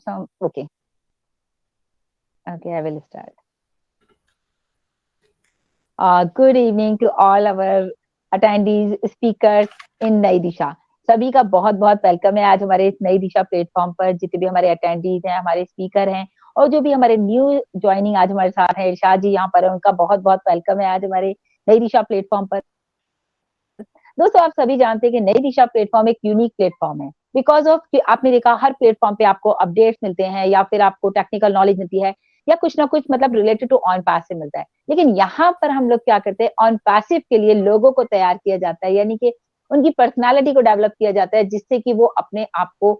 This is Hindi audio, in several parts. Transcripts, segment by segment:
some. Okay. Okay, I will start. Good evening to all our attendees, speakers in नई दिशा. सभी का बहुत बहुत वेलकम है आज हमारे इस नई दिशा प्लेटफॉर्म पर. जितने भी हमारे अटेंडीज हैं, हमारे स्पीकर हैं और जो भी हमारे न्यू ज्वाइनिंग आज हमारे साथ हैं, इरशाद जी यहाँ पर है, उनका बहुत बहुत वेलकम है आज हमारे नई दिशा प्लेटफॉर्म पर. दोस्तों, आप सभी जानते हैं कि नई दिशा प्लेटफॉर्म एक यूनिक प्लेटफॉर्म है. बिकॉज ऑफ आपने देखा हर प्लेटफॉर्म पे आपको अपडेट्स मिलते हैं या फिर आपको टेक्निकल नॉलेज मिलती है या कुछ ना कुछ मतलब रिलेटेड टू ऑन पैसिव मिलता है. लेकिन यहाँ पर हम लोग क्या करते हैं, ऑन पैसिव के लिए लोगों को तैयार किया जाता है, यानी कि उनकी पर्सनालिटी को डेवलप किया जाता है, जिससे कि वो अपने आप को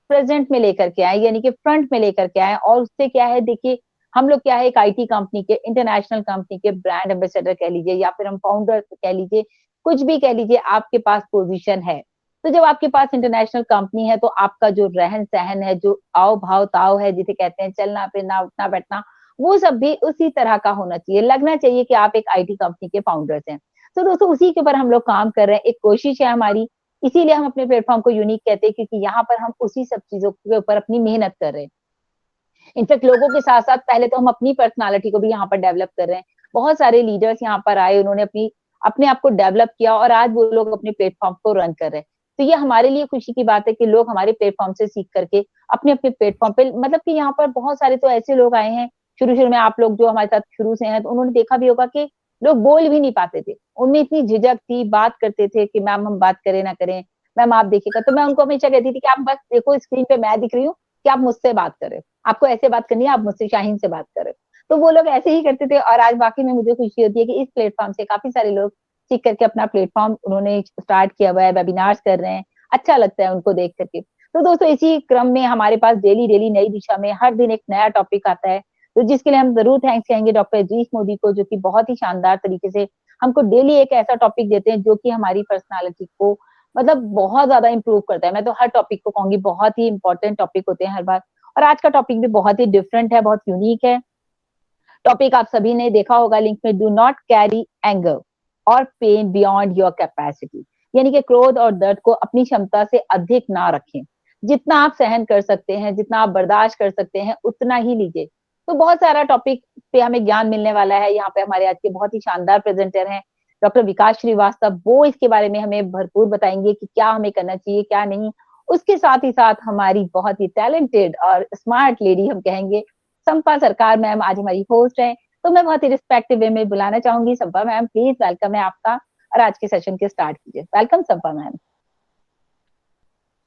प्रेजेंट में लेकर के आए, यानी कि फ्रंट में लेकर के आए. और उससे क्या है, देखिए हम लोग क्या है, एक आईटी कंपनी के, इंटरनेशनल कंपनी के ब्रांड एम्बेसडर कह लीजिए या फिर हम फाउंडर कह लीजिए, कुछ भी कह लीजिए, आपके पास पोजीशन है. तो जब आपके पास इंटरनेशनल कंपनी है तो आपका जो रहन सहन है, जो आओ भाव ताव है, जिसे कहते हैं चलना फिरना उठना बैठना, वो सब भी उसी तरह का होना चाहिए. लगना चाहिए कि आप एक आईटी कंपनी के फाउंडर्स हैं. तो दोस्तों, उसी के ऊपर हम लोग काम कर रहे हैं. एक कोशिश है हमारी, इसीलिए हम अपने प्लेटफॉर्म को यूनिक कहते हैं, क्योंकि यहाँ पर हम उसी सब चीजों के ऊपर अपनी मेहनत कर रहे हैं. इनफैक्ट लोगों के साथ साथ पहले तो हम अपनी पर्सनालिटी को भी यहाँ पर डेवलप कर रहे हैं. बहुत सारे लीडर्स यहाँ पर आए, उन्होंने अपने आप को डेवलप किया और आज वो लोग अपने प्लेटफॉर्म को रन कर रहे हैं. तो ये हमारे लिए खुशी की बात है कि लोग हमारे प्लेटफॉर्म से सीख करके अपने अपने प्लेटफॉर्म पे, मतलब कि यहाँ पर बहुत सारे तो ऐसे लोग आए हैं, शुरू शुरू में आप लोग जो हमारे साथ शुरू से हैं, तो उन्होंने देखा भी होगा कि लोग बोल भी नहीं पाते थे, उनमें इतनी झिझक थी, बात करते थे कि मैम हम बात करें ना करें, मैम आप देखिएगा. तो मैं उनको हमेशा कहती थी कि आप बस देखो स्क्रीन पे मैं दिख रही हूँ, कि आप मुझसे बात करें, आपको ऐसे बात करनी है, आप मुझसे शाहीन से बात करें. तो वो लोग ऐसे ही करते थे और आज वाकई में मुझे खुशी होती है कि इस प्लेटफॉर्म से काफी सारे लोग सीख करके अपना प्लेटफॉर्म उन्होंने स्टार्ट किया हुआ है, वेबिनार्स कर रहे हैं. अच्छा लगता है उनको देख करके. तो दोस्तों, इसी क्रम में हमारे पास डेली डेली नई दिशा में हर दिन एक नया टॉपिक आता है. तो जिसके लिए हम जरूर थैंक्स कहेंगे डॉक्टर अजीज मोदी को, जो कि बहुत ही शानदार तरीके से हमको डेली एक ऐसा टॉपिक देते हैं जो कि हमारी पर्सनालिटी को मतलब बहुत ज्यादा इंप्रूव करता है. मैं तो हर टॉपिक को कहूंगी, बहुत ही इंपॉर्टेंट टॉपिक होते हैं हर बार. और आज का टॉपिक भी बहुत ही डिफरेंट है, बहुत यूनिक है. टॉपिक आप सभी ने देखा होगा लिंक में, डू नॉट कैरी एंगर और पेन बियॉन्ड योर कैपेसिटी, यानी कि क्रोध और दर्द को अपनी क्षमता से अधिक ना रखें. जितना आप सहन कर सकते हैं, जितना आप बर्दाश्त कर सकते हैं, उतना ही लीजिए. तो बहुत सारा टॉपिक पे हमें ज्ञान मिलने वाला है. यहाँ पे हमारे आज के बहुत ही शानदार प्रेजेंटर हैं डॉक्टर विकास श्रीवास्तव. वो इसके बारे में हमें भरपूर बताएंगे कि क्या हमें करना चाहिए, क्या नहीं. उसके साथ ही साथ हमारी बहुत ही टैलेंटेड और स्मार्ट लेडी, हम कहेंगे, संपा सरकार मैम आज हमारी होस्ट है. तो मैं बहुत ही रिस्पेक्टिव वे में बुलाना चाहूंगी. संपा मैम, प्लीज वेलकम है आपका, और आज के सेशन के स्टार्ट कीजिए. Welcome Sampa ma'am.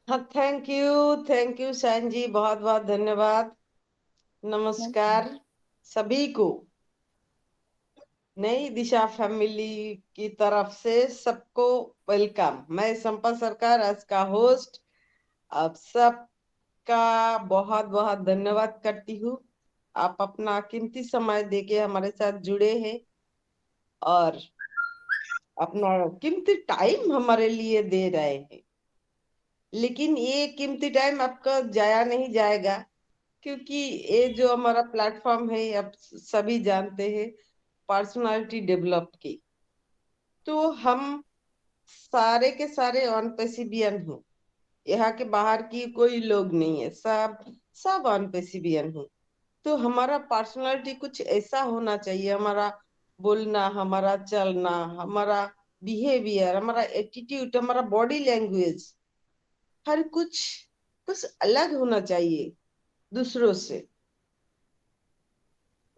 हाँ, थैंक यू सैन जी, बहुत बहुत धन्यवाद. नमस्कार सभी को. नई दिशा फैमिली की तरफ से सबको वेलकम. मैं संपा सरकार आज का होस्ट आप सबका बहुत बहुत धन्यवाद करती हूँ. आप अपना कीमती समय देके हमारे साथ जुड़े हैं और अपना कीमती टाइम हमारे लिए दे रहे हैं. लेकिन ये कीमती टाइम आपका जाया नहीं जाएगा, क्योंकि ये जो हमारा प्लेटफॉर्म है, आप सभी जानते हैं, पर्सनालिटी डेवलप की. तो हम सारे के सारे ऑन पेसिबियन हैं. यहाँ के बाहर की कोई लोग नहीं है, सब सब ऑन पेसिबियन है. तो हमारा पर्सनालिटी कुछ ऐसा होना चाहिए, हमारा बोलना, हमारा चलना, हमारा बिहेवियर, हमारा एटीट्यूड, हमारा बॉडी लैंग्वेज, हर कुछ कुछ अलग होना चाहिए दूसरों से,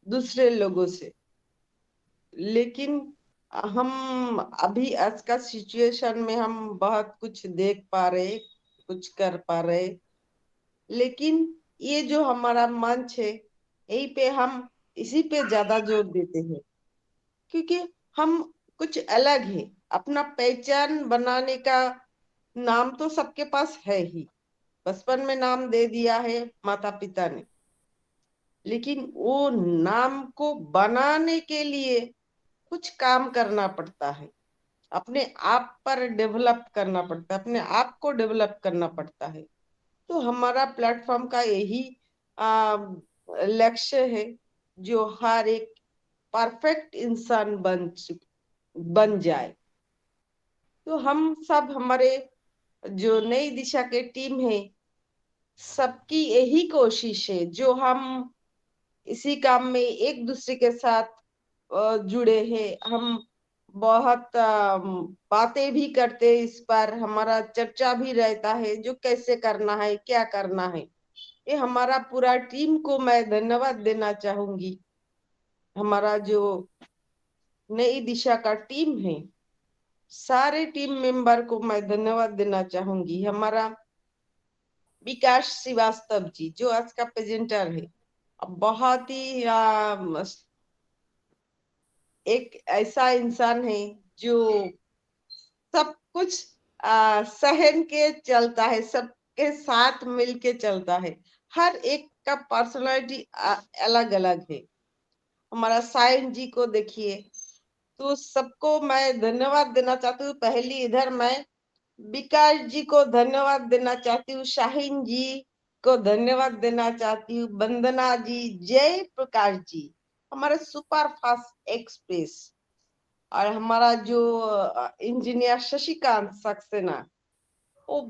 दूसरे लोगों से. लेकिन हम अभी आज का सिचुएशन में हम बहुत कुछ देख पा रहे, कुछ कर पा रहे. लेकिन ये जो हमारा मंच है, यही पे हम इसी पे ज्यादा जोर देते हैं, क्योंकि हम कुछ अलग है. अपना पहचान बनाने का नाम तो सबके पास है ही, बचपन में नाम दे दिया है माता पिता ने. लेकिन वो नाम को बनाने के लिए कुछ काम करना पड़ता है, अपने आप पर डेवलप करना पड़ता है, अपने आप को डेवलप करना पड़ता है. तो हमारा प्लेटफॉर्म का यही लक्ष्य है, जो हर एक परफेक्ट इंसान बन जाए. तो हम सब, हमारे जो नई दिशा के टीम है, सबकी यही कोशिश है, जो हम इसी काम में एक दूसरे के साथ जुड़े हैं। हम बहुत बातें भी करते हैं, इस पर हमारा चर्चा भी रहता है, जो कैसे करना है, क्या करना है। ये हमारा पूरा टीम को मैं धन्यवाद देना चाहूंगी। हमारा जो नई दिशा का टीम है, सारे टीम मेंबर को मैं धन्यवाद देना चाहूंगी। हमारा विकास श्रीवास्तव जी, जो आज का प्रेजेंटर है, अब बहुत ही एक ऐसा इंसान है जो सब कुछ सहन के चलता है, सबके साथ मिल के चलता है। हर एक का पर्सनालिटी अलग अलग है। हमारा सायन जी को देखिए, तो सबको मैं धन्यवाद देना चाहती हूँ। पहली इधर मैं विकास जी को धन्यवाद देना चाहती हूँ, शाहीन जी को धन्यवाद देना चाहती हूँ, वंदना जी, जय प्रकाश जी, हमारे सुपर फास्ट एक्सप्रेस, और हमारा जो इंजीनियर शशिकांत सक्सेना, वो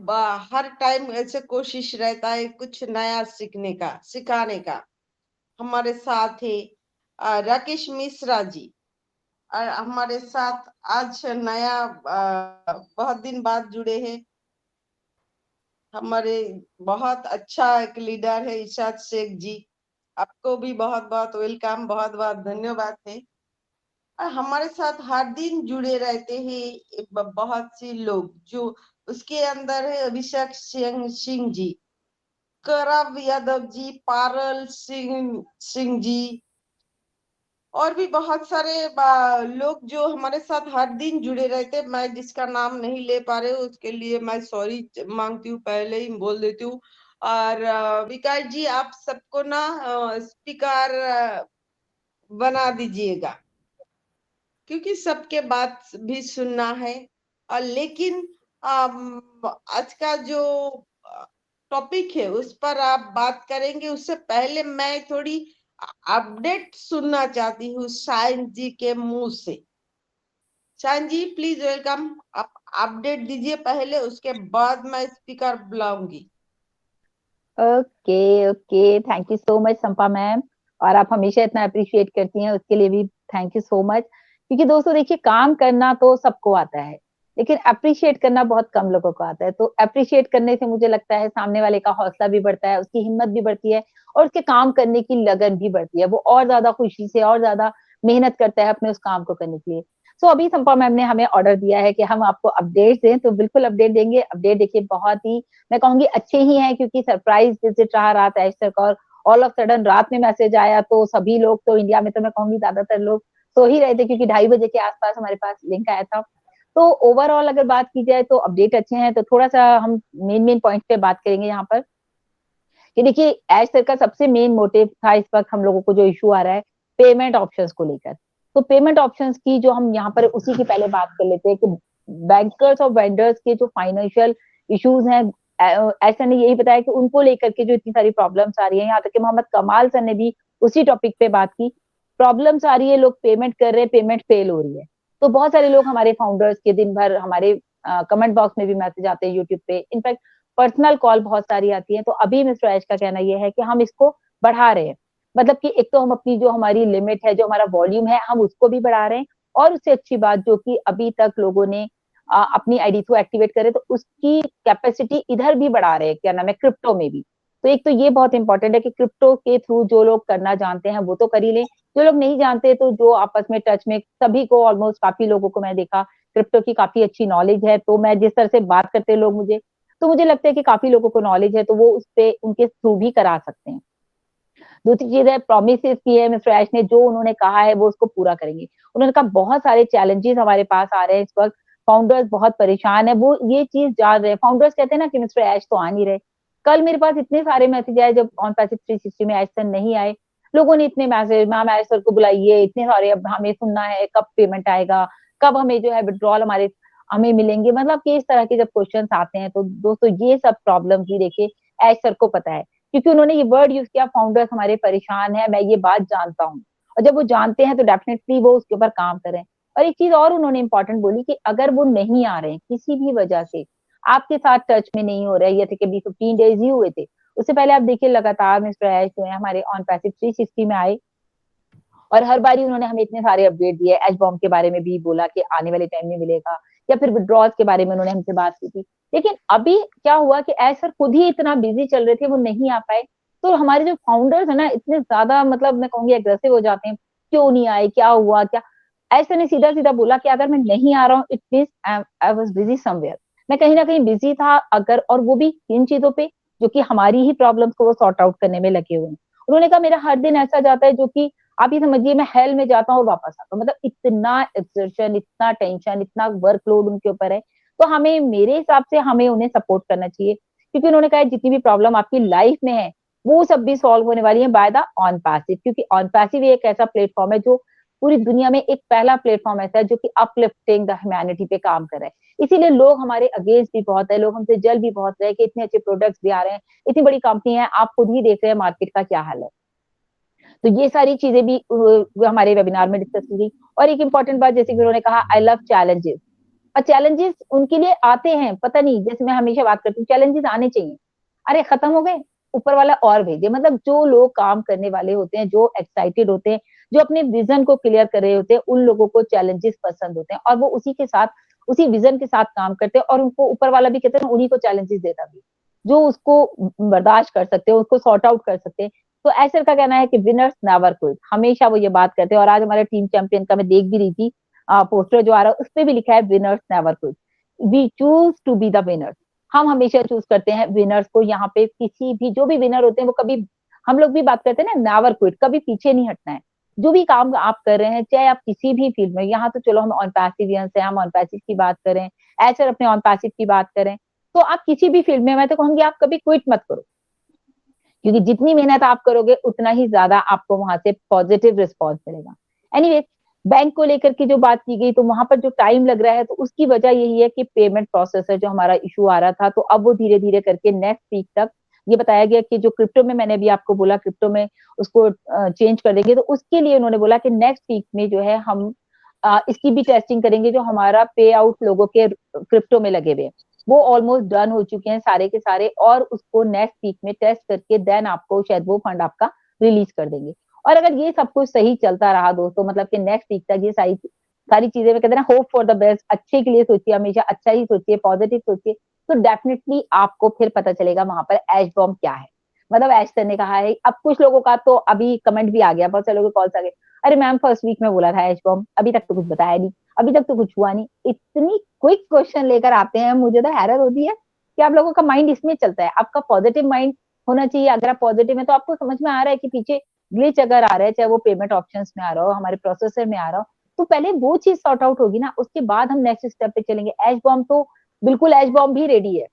हर टाइम ऐसे कोशिश रहता है कुछ नया सीखने का, सिखाने का। हमारे साथ है राकेश मिश्रा जी, और हमारे साथ आज नया बहुत दिन बाद जुड़े हैं हमारे बहुत अच्छा एक लीडर है इशाद शेख जी। आपको भी बहुत बहुत वेलकम, बहुत बहुत धन्यवाद है। और हमारे साथ हर दिन जुड़े रहते हैं बहुत सी लोग, जो उसके अंदर है अभिषेक सिंह सिंह जी, करव यादव जी, पारल सिंह सिंह जी, और भी बहुत सारे लोग जो हमारे साथ हर दिन जुड़े रहते। मैं जिसका नाम नहीं ले पा रहे हूँ उसके लिए मैं सॉरी मांगती हूँ, पहले ही बोल देती हूँ। और विकास जी, आप सबको ना स्पीकर बना दीजिएगा, क्योंकि सबके बात भी सुनना है। और लेकिन आज का जो टॉपिक है उस पर आप बात करेंगे, उससे पहले मैं थोड़ी अपडेट सुनना चाहती हूँ साइंस जी के मुंह से। साइंस जी प्लीज वेलकम, आप अपडेट दीजिए पहले, उसके बाद मैं स्पीकर बुलाऊंगी। Okay okay, thank you so much Sampa ma'am. और आप हमेशा इतना अप्रिशिएट करती हैं, उसके लिए भी थैंक यू सो मच। क्योंकि दोस्तों देखिए, काम करना तो सबको आता है, लेकिन अप्रिशिएट करना बहुत कम लोगों को आता है। तो अप्रिशिएट करने से मुझे लगता है सामने वाले का हौसला भी बढ़ता है, उसकी हिम्मत भी बढ़ती है, और उसके काम करने की लगन भी बढ़ती है। वो और ज्यादा खुशी से और ज्यादा मेहनत करता है अपने उस काम को करने के लिए। सो अभी संपा मैम ने हमें ऑर्डर दिया है कि हम आपको अपडेट दें, तो बिल्कुल अपडेट देंगे। अपडेट देखिए बहुत ही, मैं कहूंगी अच्छे ही हैं, क्योंकि सरप्राइज विजिट रहा रात ऐशर का, और ऑल ऑफ सडन रात में मैसेज आया, तो सभी लोग, तो इंडिया में तो मैं कहूंगी ज्यादातर लोग सो ही रहे थे, क्योंकि 2:30 बजे के आसपास हमारे पास लिंक आया था। तो ओवरऑल अगर बात की जाए तो अपडेट अच्छे हैं। तो थोड़ा सा हम मेन मेन पॉइंट पे बात करेंगे यहाँ पर, कि देखिए एज सर का सबसे मेन मोटिव था इस वक्त हम लोगों को जो इशू आ रहा है पेमेंट ऑप्शंस को लेकर। तो पेमेंट ऑप्शंस की जो हम यहाँ पर उसी की पहले बात कर लेते हैं, कि बैंकर्स और वेंडर्स के जो फाइनेंशियल इश्यूज हैं, ऐसा ने यही बताया कि उनको लेकर के जो इतनी सारी प्रॉब्लम्स आ रही है, यहाँ तक कि मोहम्मद कमाल सर ने भी उसी टॉपिक पे बात की। प्रॉब्लम्स आ रही है, लोग पेमेंट कर रहे हैं, पेमेंट फेल हो रही है। तो बहुत सारे लोग हमारे फाउंडर्स के दिन भर हमारे कमेंट बॉक्स में भी मैसेज आते हैं, यूट्यूब पे, इनफैक्ट पर्सनल कॉल बहुत सारी आती है। तो अभी मिस्टर ऐश का कहना यह है कि हम इसको बढ़ा रहे हैं। मतलब कि एक तो हम अपनी जो हमारी लिमिट है, जो हमारा वॉल्यूम है, हम उसको भी बढ़ा रहे हैं। और उससे अच्छी बात, जो कि अभी तक लोगों ने अपनी आईडी को एक्टिवेट करे, तो उसकी कैपेसिटी इधर भी बढ़ा रहे हैं, क्या नाम है, क्रिप्टो में भी। तो एक तो ये बहुत इंपॉर्टेंट है कि क्रिप्टो के थ्रू जो लोग करना जानते हैं वो तो कर ही लें, जो लोग नहीं जानते तो जो आपस में टच में, सभी को ऑलमोस्ट काफी लोगों को मैं देखा क्रिप्टो की काफी अच्छी नॉलेज है। तो मैं जिस तरह से बात करते हैं लोग मुझे, तो मुझे लगता है कि काफी लोगों को नॉलेज है, तो वो उस पे उनके थ्रू भी करा सकते हैं। दूसरी चीज है, प्रोमिस की है मिस्टर ऐश ने, जो उन्होंने कहा है वो उसको पूरा करेंगे। उन्होंने कहा बहुत सारे चैलेंजेस हमारे पास आ रहे हैं इस वक्त, फाउंडर्स बहुत परेशान है, वो ये चीज जान रहे हैं। फाउंडर्स कहते हैं ना कि मिस्टर ऐश तो आ नहीं रहे। कल मेरे पास इतने सारे मैसेज आए, जब ऑन पैसिव 360 में ऐश सर नहीं आए, लोगों ने इतने मैसेज, मैम ऐश सर को बुलाइए, इतने सारे, अब हमें सुनना है कब पेमेंट आएगा, कब हमें जो है विड्रॉल हमारे हमें मिलेंगे, मतलब कि इस तरह के जब क्वेश्चन आते हैं, तो दोस्तों ये सब प्रॉब्लम भी देखिए ऐश सर को पता है, क्योंकि उन्होंने ये वर्ड यूज किया, फाउंडर्स हमारे परेशान है, मैं ये बात जानता हूँ। और जब वो जानते हैं तो डेफिनेटली वो उसके ऊपर काम करें। और एक चीज और उन्होंने इंपॉर्टेंट बोली, कि अगर वो नहीं आ रहे हैं किसी भी वजह से, आपके साथ टच में नहीं हो रहे, या थे कभी 15 डेज ही हुए थे, उससे पहले आप देखिए लगातार मिस्टर ऐश जो है हमारे ऑन पैसिव 360 में आए और हर बार ही उन्होंने हमें इतने सारे अपडेट दिए। एच बॉम्ब के बारे में भी बोला कि आने वाले टाइम में मिलेगा, या फिर विड्रॉज के बारे में उन्होंने हमसे बात की थी। लेकिन अभी क्या हुआ कि एच सर खुद ही इतना बिजी चल रहे थे, वो नहीं आ पाए। तो हमारे जो फाउंडर्स है ना इतने ज्यादा मतलब मैं कहूंगी एग्रेसिव हो जाते हैं, क्यों नहीं आए, क्या हुआ, क्या। ऐसे ने सीधा सीधा बोला कि अगर मैं नहीं आ रहा हूँ it mean I was busy somewhere. मैं कहीं ना कहीं बिजी था अगर, और वो भी इन चीजों पे जो कि हमारी ही प्रॉब्लम्स को वो सॉर्ट आउट करने में लगे हुए हैं। उन्होंने कहा मेरा हर दिन ऐसा जाता है जो कि आप ये समझिए मैं हेल में जाता हूँ और वापस आता हूँ। मतलब इतना एक्सर्शन, इतना टेंशन, इतना वर्कलोड उनके ऊपर है। तो हमें, मेरे हिसाब से हमें उन्हें सपोर्ट करना चाहिए, क्योंकि उन्होंने कहा जितनी भी प्रॉब्लम आपकी लाइफ में है वो सब भी सॉल्व होने वाली है बाय द ऑन पैसिव। क्योंकि ऑन पैसिव एक ऐसा प्लेटफॉर्म है जो पूरी दुनिया में एक पहला प्लेटफॉर्म ऐसा है जो कि अपलिफ्टिंग द ह्यूमैनिटी पे काम कर रहा है। इसीलिए लोग हमारे अगेंस्ट भी बहुत है, लोग हमसे जल भी बहुत रहे कि इतने अच्छे प्रोडक्ट्स भी आ रहे हैं, इतनी बड़ी कंपनी है, आप खुद ही देख रहे हैं मार्केट का क्या हाल है। तो ये सारी चीजें भी हमारे वेबिनार में डिस्कस की गई। और एक इंपॉर्टेंट बात, जैसे कि उन्होंने कहा आई लव चैलेंजेस। और चैलेंजेस उनके लिए आते हैं, पता नहीं, जैसे मैं हमेशा बात करती हूँ चैलेंजेस आने चाहिए। अरे खत्म हो गए, ऊपर वाला और भेजे। मतलब जो लोग काम करने वाले होते हैं, जो एक्साइटेड होते हैं, जो अपने विजन को क्लियर कर रहे होते हैं, उन लोगों को चैलेंजेस पसंद होते हैं और वो उसी के साथ, उसी विजन के साथ काम करते हैं। और उनको ऊपर वाला भी कहते हैं उन्हीं को चैलेंजेस देता भी, जो उसको बर्दाश्त कर सकते हैं, उसको सॉर्ट आउट कर सकते हैं। तो ऐसर का कहना है कि विनर्स नेवर क्विट, हमेशा वो ये बात करते हैं। और आज हमारे टीम चैंपियन का मैं देख भी रही थी पोस्टर जो आ रहा है, उस पर भी लिखा है winners never quit, we choose to be the winners. हम हमेशा चूज करते हैं विनर्स को। यहाँ पे किसी भी, जो भी विनर होते हैं वो कभी, हम लोग भी बात करते हैं ना नेवर क्विट, कभी पीछे नहीं हटना है। जो भी काम आप कर रहे हैं, चाहे आप किसी भी फील्ड में, यहाँ तो चलो हम ऑन पैसिव से, हम ऑन पैसिव की बात करें, ऐसे अपने ऑन पैसिव की बात करें, तो आप किसी भी फील्ड में, मैं तो कहूंगी आप कभी क्विट मत करो। क्योंकि जितनी मेहनत आप करोगे उतना ही ज्यादा आपको वहां से पॉजिटिव रिस्पॉन्स मिलेगा। एनीवे, बैंक को लेकर के जो बात की गई, तो वहां पर जो टाइम लग रहा है, तो उसकी वजह यही है कि पेमेंट प्रोसेसर जो हमारा इशू आ रहा था, तो अब वो धीरे धीरे करके नेक्स्ट वीक तक, ये बताया गया कि जो क्रिप्टो में, मैंने भी आपको बोला क्रिप्टो में उसको चेंज कर देंगे, तो उसके लिए उन्होंने बोला कि नेक्स्ट वीक में जो है हम इसकी भी टेस्टिंग करेंगे। जो हमारा पे आउट लोगों के क्रिप्टो में लगे हुए, वो ऑलमोस्ट डन हो चुके हैं सारे के सारे, और उसको नेक्स्ट वीक में टेस्ट करके देन आपको शायद वो फंड आपका रिलीज कर देंगे। और अगर ये सब कुछ सही चलता रहा दोस्तों, मतलब कि नेक्स्ट वीक तक ये सारी सारी चीजें, मैं कहते हैं ना होप फॉर द बेस्ट, अच्छे के लिए सोचिए, हमेशा अच्छा ही सोचिए, पॉजिटिव सोचिए, तो डेफिनेटली आपको फिर पता चलेगा वहां पर ऐश बॉम्ब क्या है। मतलब ऐश सर ने कहा है, अब कुछ लोगों का तो अभी कमेंट भी आ गया, बहुत सारे लोगों के कॉल्स आ गए, अरे मैम फर्स्ट वीक में बोला था ऐश बॉम्ब, अभी तक तो कुछ बताया नहीं, अभी तक तो कुछ हुआ नहीं। इतनी क्विक क्वेश्चन लेकर आते हैं, मुझे तो हैरत होती है कि आप लोगों का माइंड इसमें चलता है। आपका पॉजिटिव माइंड होना चाहिए। अगर आप पॉजिटिव है तो आपको समझ में आ रहा है कि पीछे ग्लिच अगर आ रहा है, चाहे वो पेमेंट ऑप्शंस में आ रहा हो, हमारे प्रोसेसर में आ रहा हो, तो पहले वो चीज सॉर्ट आउट होगी ना, उसके बाद हम नेक्स्ट स्टेप पे चलेंगे। ऐश बॉम्ब तो बिल्कुल, ऐश बॉम्ब भी रेडी है।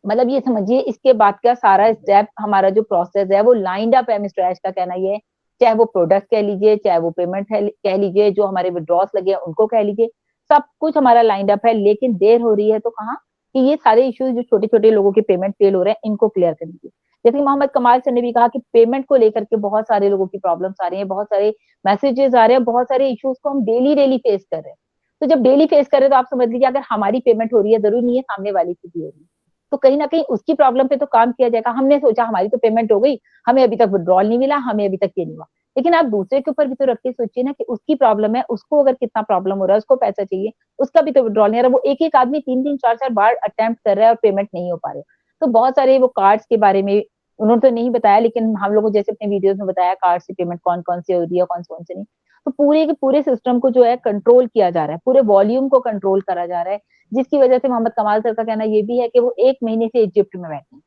मतलब ये समझिए इसके बाद का सारा स्टेप, हमारा जो प्रोसेस है वो लाइंड अप है। मिस्टर ऐश का कहना ये है, चाहे वो प्रोडक्ट कह लीजिए, चाहे वो पेमेंट कह लीजिए, जो हमारे विड्रॉस लगे हैं उनको कह लीजिए, सब कुछ हमारा लाइंड अप है। लेकिन देर हो रही है तो कहाँ, कि ये सारे इश्यूज जो छोटे छोटे लोगों के पेमेंट फेल हो रहे हैं, इनको क्लियर कर दीजिए। जैसे मोहम्मद कमाल सर ने भी कहा कि पेमेंट को लेकर के बहुत सारे लोगों की प्रॉब्लम्स आ रही है, बहुत सारे मैसेजेस आ रहे हैं, बहुत सारे इश्यूज को हम डेली डेली फेस कर रहे हैं। तो जब डेली फेस कर रहे हैं तो आप समझ लीजिए अगर हमारी पेमेंट हो रही है, जरूरी नहीं है सामने वाली की भी हो रही है, तो कहीं ना कहीं उसकी प्रॉब्लम पे तो काम किया जाएगा। हमने सोचा हमारी तो पेमेंट हो गई, हमें अभी तक विड्रॉल नहीं मिला, हमें अभी तक ये नहीं हुआ, लेकिन आप दूसरे के ऊपर भी तो रख के सोचिए ना कि उसकी प्रॉब्लम है, उसको अगर कितना प्रॉब्लम हो रहा है, उसको पैसा चाहिए, उसका भी तो विड्रॉल नहीं आ रहा। वो एक एक आदमी तीन तीन चार चार बार अटेम्प्ट कर रहा है और पेमेंट नहीं हो पा रहे। तो बहुत सारे वो कार्ड्स के बारे में उन्होंने तो नहीं बताया, लेकिन हम लोगों जैसे अपने वीडियोस में बताया कार्ड से पेमेंट कौन कौन से हो रही है, कौन से नहीं। तो पूरे के पूरे सिस्टम को जो है कंट्रोल किया जा रहा है, पूरे वॉल्यूम को कंट्रोल करा जा रहा है, जिसकी वजह से मोहम्मद कमाल सर का कहना ये भी है कि वो 1 महीने से इजिप्ट में बैठे हैं।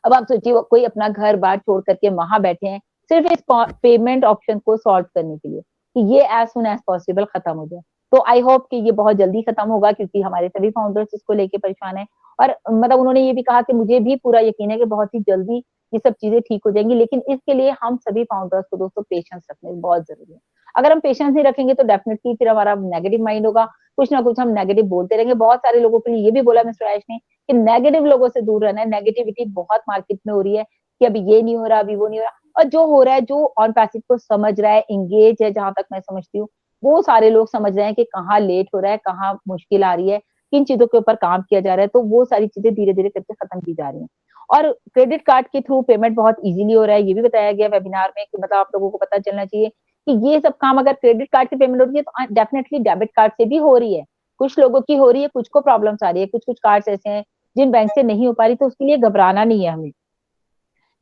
अब आप सोचिए वो कोई अपना घर बार छोड़ करके वहां बैठे हैं, सिर्फ इस पेमेंट ऑप्शन को सॉल्व करने के लिए कि ये एज सुन एज पॉसिबल खत्म हो जाए। तो आई होप कि ये बहुत जल्दी खत्म होगा, क्योंकि हमारे सभी फाउंडर्स इसको लेके परेशान है। और मतलब उन्होंने ये भी कहा कि मुझे भी पूरा यकीन है कि बहुत ही जल्दी ये सब चीजें ठीक हो जाएंगी, लेकिन इसके लिए हम सभी फाउंडर्स को दोस्तों पेशेंस रखने बहुत जरूरी है। अगर हम पेशेंस नहीं रखेंगे तो डेफिनेटली फिर हमारा नेगेटिव माइंड होगा, कुछ ना कुछ हम नेगेटिव बोलते रहेंगे। बहुत सारे लोगों के लिए ये भी बोला मिस्टर ऐश ने कि नेगेटिव लोगों से दूर रहना है। नेगेटिविटी बहुत मार्केट में हो रही है कि अभी ये नहीं हो रहा, अभी वो नहीं हो रहा। और जो हो रहा है, जो ऑन पैसिव को समझ रहा है, इंगेज है, जहां तक मैं समझती हूँ, वो सारे लोग समझ रहे हैं कि कहाँ लेट हो रहा है, कहाँ मुश्किल आ रही है, किन चीजों के ऊपर काम किया जा रहा है। तो वो सारी चीजें धीरे धीरे करके खत्म की जा रही है। और क्रेडिट कार्ड के थ्रू पेमेंट बहुत इजीली हो रहा है, ये भी बताया गया वेबिनार में कि मतलब आप लोगों को पता चलना चाहिए कि ये सब काम अगर क्रेडिट कार्ड से पेमेंट हो रही है तो डेफिनेटली डेबिट कार्ड से भी हो रही है। कुछ लोगों की हो रही है, कुछ को प्रॉब्लम्स आ रही है, कुछ कुछ कार्ड्स ऐसे हैं जिन बैंक से नहीं हो पा रही, तो उसके लिए घबराना नहीं है हमें।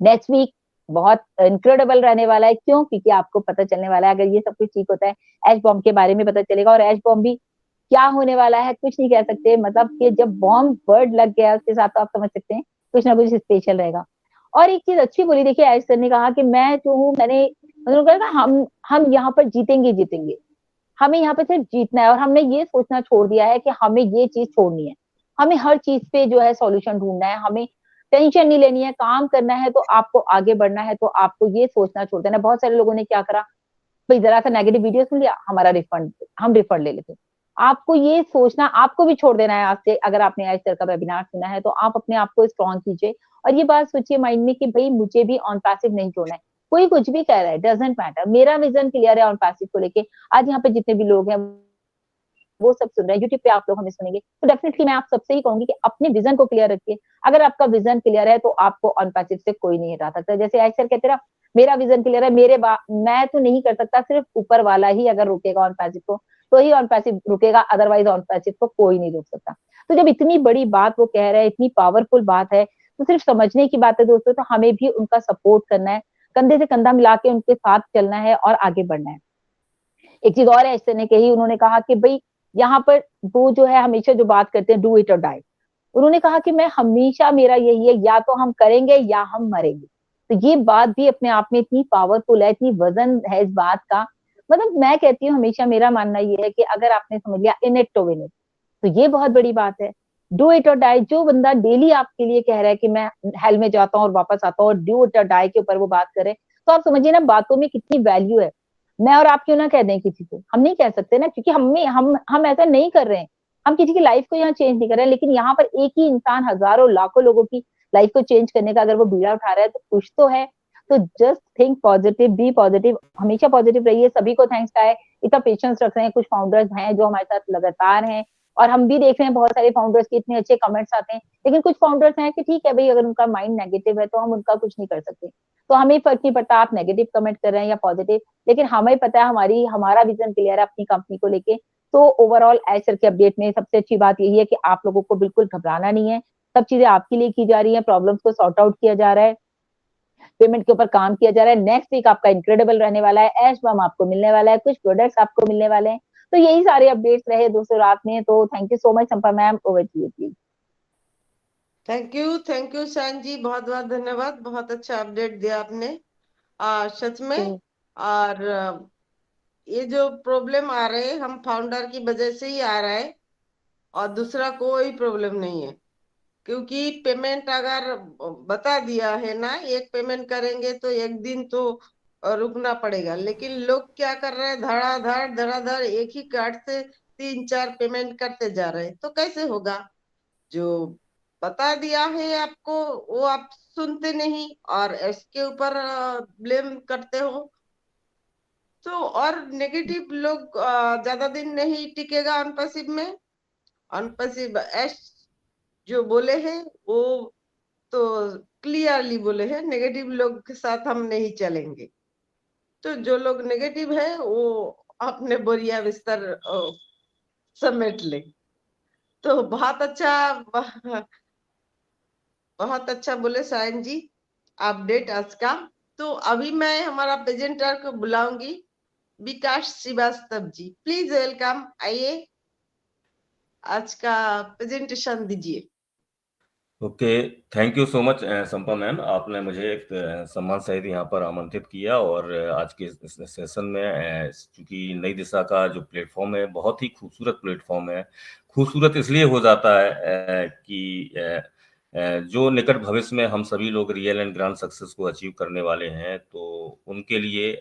नेक्स्ट वीक बहुत इनक्रेडिबल रहने वाला है, क्यों? क्योंकि आपको पता चलने वाला है अगर ये सब कुछ ठीक होता है, एच बॉम्ब के बारे में पता चलेगा। और एच बॉम्ब भी क्या होने वाला है कुछ नहीं कह सकते, मतलब कि जब बॉम्ब वर्ड लग गया उसके साथ तो आप समझ सकते हैं कुछ ना कुछ स्पेशल रहेगा। और एक चीज अच्छी बोली, देखिए ऐश सर ने कहा कि मैं जो हूँ मैंने मतलब कहा हम यहाँ पर जीतेंगे जीतेंगे, हमें यहाँ पे सिर्फ जीतना है और हमने ये सोचना छोड़ दिया है कि हमें ये चीज छोड़नी है। हमें हर चीज पे जो है सॉल्यूशन ढूंढना है, हमें टेंशन नहीं लेनी है, काम करना है तो आपको आगे बढ़ना है, तो आपको ये सोचना छोड़ देना। बहुत सारे लोगों ने क्या करा, भाई जरा सा नेगेटिव वीडियो सुन लिया, हमारा रिफंड, हम रिफंड ले लेते। आपको ये सोचना, आपको भी छोड़ देना है आज से। अगर आपने आज सर का वेबिनार सुना है तो आप अपने आप को स्ट्रॉन्ग कीजिए और ये बात सोचिए माइंड में कि भाई मुझे भी ऑन पैसिव नहीं छोड़ना है। कोई कुछ भी कह रहा है, डजेंट मैटर, मेरा विजन क्लियर है ऑन पैसिव को लेके। आज यहाँ पे जितने भी लोग हैं वो सब सुन रहे हैं, यूट्यूब पे आप लोग हमें सुनेंगे, तो डेफिनेटली मैं आप सबसे ही कहूंगी कि अपने विजन को क्लियर रखिए। अगर आपका विजन क्लियर है तो आपको अनपैसिव से कोई नहीं हटा सकता। जैसे अक्सर कहते रहा, मेरा विजन क्लियर है, मैं तो नहीं कर सकता, सिर्फ ऊपर वाला ही अगर रोकेगा ऑन पैसिव को तो ही ऑन पैसिव रुकेगा, अदरवाइज ऑन पैसिव को कोई नहीं रोक सकता। तो जब इतनी बड़ी बात वो कह रहे हैं, इतनी पावरफुल बात है, तो सिर्फ समझने की बात है दोस्तों, तो हमें भी उनका सपोर्ट करना है, कंधे से कंधा मिला के उनके साथ चलना है और आगे बढ़ना है। एक चीज और है ऐसे ने कही, उन्होंने कहा कि भाई यहाँ पर वो जो है हमेशा जो बात करते हैं डू इट और डाई, उन्होंने कहा कि मैं हमेशा, मेरा यही है, या तो हम करेंगे या हम मरेंगे। तो ये बात भी अपने आप में इतनी पावरफुल है, इतनी वजन है इस बात का। मतलब मैं कहती हूँ हमेशा, मेरा मानना ये है कि अगर आपने समझ लिया in it to win it, तो ये बहुत बड़ी बात है। डू इट और डाई, जो बंदा डेली आपके लिए कह रहा है कि मैं हेल में जाता हूँ और वापस आता हूँ और डू इट और डाई के ऊपर वो बात करे, तो आप समझिए ना बातों में कितनी वैल्यू है। मैं और आप क्यों ना कह दें किसी को, हम नहीं कह सकते ना, क्योंकि हम ऐसा नहीं कर रहे हैं। हम किसी की लाइफ को यहाँ चेंज नहीं कर रहे हैं, लेकिन यहाँ पर एक ही इंसान हजारों लाखों लोगों की लाइफ को चेंज करने का अगर वो बीड़ा उठा रहा है तो कुछ तो है। तो just think positive, be positive, हमेशा पॉजिटिव रहिए। सभी को थैंक्स का है, इतना पेशेंस रख रहे हैं, कुछ फाउंडर्स हैं जो हमारे साथ लगातार हैं, और हम भी देख रहे हैं बहुत सारे फाउंडर्स के इतने अच्छे कमेंट्स आते हैं। लेकिन कुछ फाउंडर्स हैं कि ठीक है भाई, अगर उनका माइंड नेगेटिव है तो हम उनका कुछ नहीं कर सकते। तो हमें फर्क नहीं पड़ता आप नेगेटिव कमेंट कर रहे हैं या पॉजिटिव, लेकिन हमें पता है हमारा विजन क्लियर है अपनी कंपनी को लेके। तो ओवरऑल एचर के अपडेट में सबसे अच्छी बात यही है कि आप लोगों को बिल्कुल घबराना नहीं है, सब चीजें आपके लिए की जा रही है, प्रॉब्लम्स को सॉर्ट आउट किया जा रहा है, पेमेंट के ऊपर काम किया जा रहा है। नेक्स्ट वीक आपका इनक्रेडिबल रहने वाला है, एश बम आपको मिलने वाला है, कुछ प्रोडक्ट्स आपको मिलने वाले हैं। तो यही सारे अपडेट्स रहे दोस्तों रात में। तो thank you so much Sampa ma'am, over to you please. Thank you Shan ji, बहुत बहुत धन्यवाद, बहुत अच्छा अपडेट दिया आपने। सच में। और ये जो प्रॉब्लम आ रहे हैं हम फाउंडर की वजह से ही आ रहा है, और दूसरा कोई प्रॉब्लम नहीं है। क्योंकि पेमेंट अगर बता दिया है ना, एक पेमेंट करेंगे तो एक दिन तो रुकना पड़ेगा, लेकिन लोग क्या कर रहे हैं, धड़ाधड़ धड़ाधड़ एक ही कार्ड से 3 4 पेमेंट करते जा रहे हैं, तो कैसे होगा? जो बता दिया है आपको वो आप सुनते नहीं और इसके ऊपर ब्लेम करते हो। तो और नेगेटिव लोग ज्यादा दिन नहीं टिकेगा अनपसिव में। अनपसिव एस जो बोले हैं वो तो क्लियरली बोले हैं, नेगेटिव लोग के साथ हम नहीं चलेंगे। तो जो लोग नेगेटिव है वो अपने बोरिया बिस्तर समेट ले। तो बहुत अच्छा बोले सायन जी, अपडेट आज का। तो अभी मैं हमारा प्रेजेंटर को बुलाऊंगी, विकास श्रीवास्तव जी, प्लीज वेलकम, आइए आज का प्रेजेंटेशन दीजिए। Okay, thank you so much Sampa ma'am, आपने मुझे एक सम्मान सहित यहाँ पर आमंत्रित किया। और आज के इस सेशन में चूंकि नई दिशा का जो प्लेटफॉर्म है बहुत ही खूबसूरत प्लेटफॉर्म है। खूबसूरत इसलिए हो जाता है कि जो निकट भविष्य में हम सभी लोग रियल एंड ग्रैंड सक्सेस को अचीव करने वाले हैं, तो उनके लिए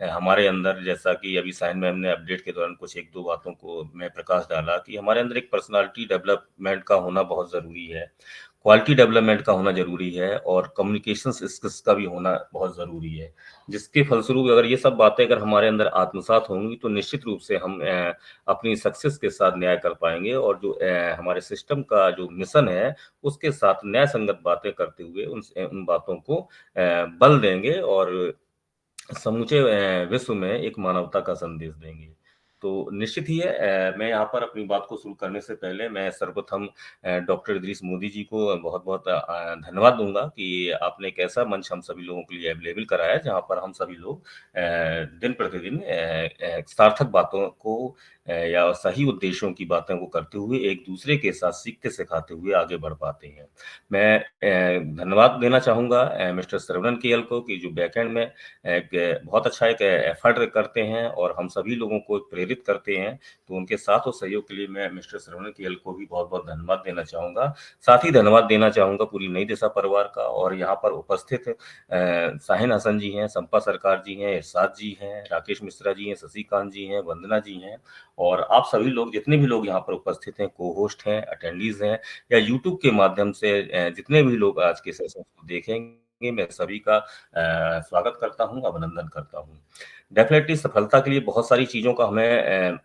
हमारे अंदर, जैसा कि अभी साइन मैम ने अपडेट के दौरान कुछ एक दो बातों को मैं प्रकाश डाला कि हमारे अंदर एक पर्सनालिटी डेवलपमेंट का होना बहुत ज़रूरी है। क्वालिटी डेवलपमेंट का होना ज़रूरी है और कम्युनिकेशन स्किल्स का भी होना बहुत ज़रूरी है। जिसके फलस्वरूप अगर ये सब बातें अगर हमारे अंदर आत्मसात होंगी तो निश्चित रूप से हम अपनी सक्सेस के साथ न्याय कर पाएँगे और जो हमारे सिस्टम का जो मिशन है, उसके साथ न्याय संगत बातें करते हुए उन बातों को बल देंगे और समूचे विश्व में एक मानवता का संदेश देंगे। तो निश्चित ही है मैं यहाँ पर अपनी बात को शुरू करने से पहले मैं सर्वप्रथम डॉक्टर इदरीस मोदी जी को बहुत-बहुत धन्यवाद दूँगा कि आपने एक ऐसा मंच हम सभी लोगों के लिए अवेलेबल कराया है, जहाँ पर हम सभी लोग दिन-प्रतिदिन सार्थक बातों को या सही उद्देश्यों की बातों को करते हुए एक-दूसरे के साथ सीखते-सिखाते हुए आगे बढ़ पाते हैं। मैं धन्यवाद देना चाहूँगा मिस्टर श्रवणन केएल को कि जो बैकएंड में एक बहुत अच्छा एक एफर्ट करते हैं और हम सभी लोगों को प्रेरित करते हैं, तो उनके साथ और सहयोग के लिए मैं मिस्टर श्रवण केएल को भी बहुत-बहुत धन्यवाद देना चाहूँगा। साथ ही धन्यवाद देना चाहूँगा पूरी नई दिशा परिवार का और यहाँ पर उपस्थित शाहीन हसन जी हैं, संपा सरकार जी हैं, इरशाद जी हैं, राकेश मिश्रा जी हैं, शशिकांत जी हैं, वंदना जी हैं और आप सभी लोग जितने भी लोग यहाँ पर उपस्थित हैं, को-होस्ट हैं, अटेंडीज़ हैं या यूट्यूब के माध्यम से जितने भी लोग आज के सेशन को देखेंगे, मैं सभी का स्वागत करता हूँ, अभिनंदन करता हूँ। डेफ़िनेटली सफलता के लिए बहुत सारी चीज़ों का हमें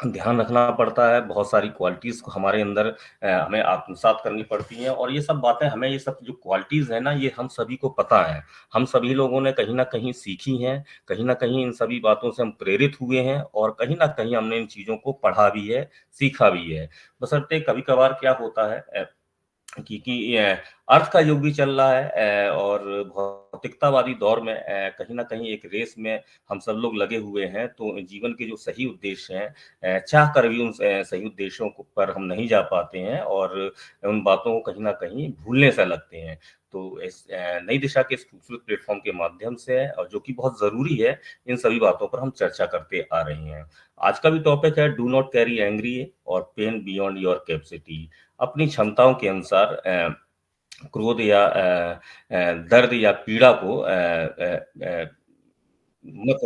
ध्यान रखना पड़ता है, बहुत सारी क्वालिटीज़ को हमारे अंदर हमें आत्मसात करनी पड़ती हैं और ये सब बातें हमें ये सब जो क्वालिटीज़ हैं ना, ये हम सभी को पता है। हम सभी लोगों ने कहीं न कहीं सीखी हैं, कहीं न कहीं इन सभी बातों से हम प्रेरित हुए हैं और कहीं न कहीं हमने इन चीज़ों को पढ़ा भी है, सीखा भी है। बशर्ते कभी-कभार क्या होता है क्योंकि अर्थ का युग भी चल रहा है और भौतिकतावादी दौर में कहीं न कहीं एक रेस में हम सब लोग लगे हुए हैं, तो जीवन के जो सही उद्देश्य हैं चाह कर भी उन सही उद्देश्यों को पर हम नहीं जा पाते हैं और उन बातों को कहीं न कहीं भूलने सा लगते हैं। तो इस नई दिशा के इस खूबसूरत प्लेटफ़ॉर्म के माध्यम से और जो कि बहुत ज़रूरी है, इन सभी बातों पर हम चर्चा करते आ रहे हैं। आज का भी टॉपिक है डू नॉट कैरी एंग्री और पेन बियॉन्ड योर कैपेसिटी। अपनी क्षमताओं के अनुसार क्रोध या दर्द या पीड़ा को मत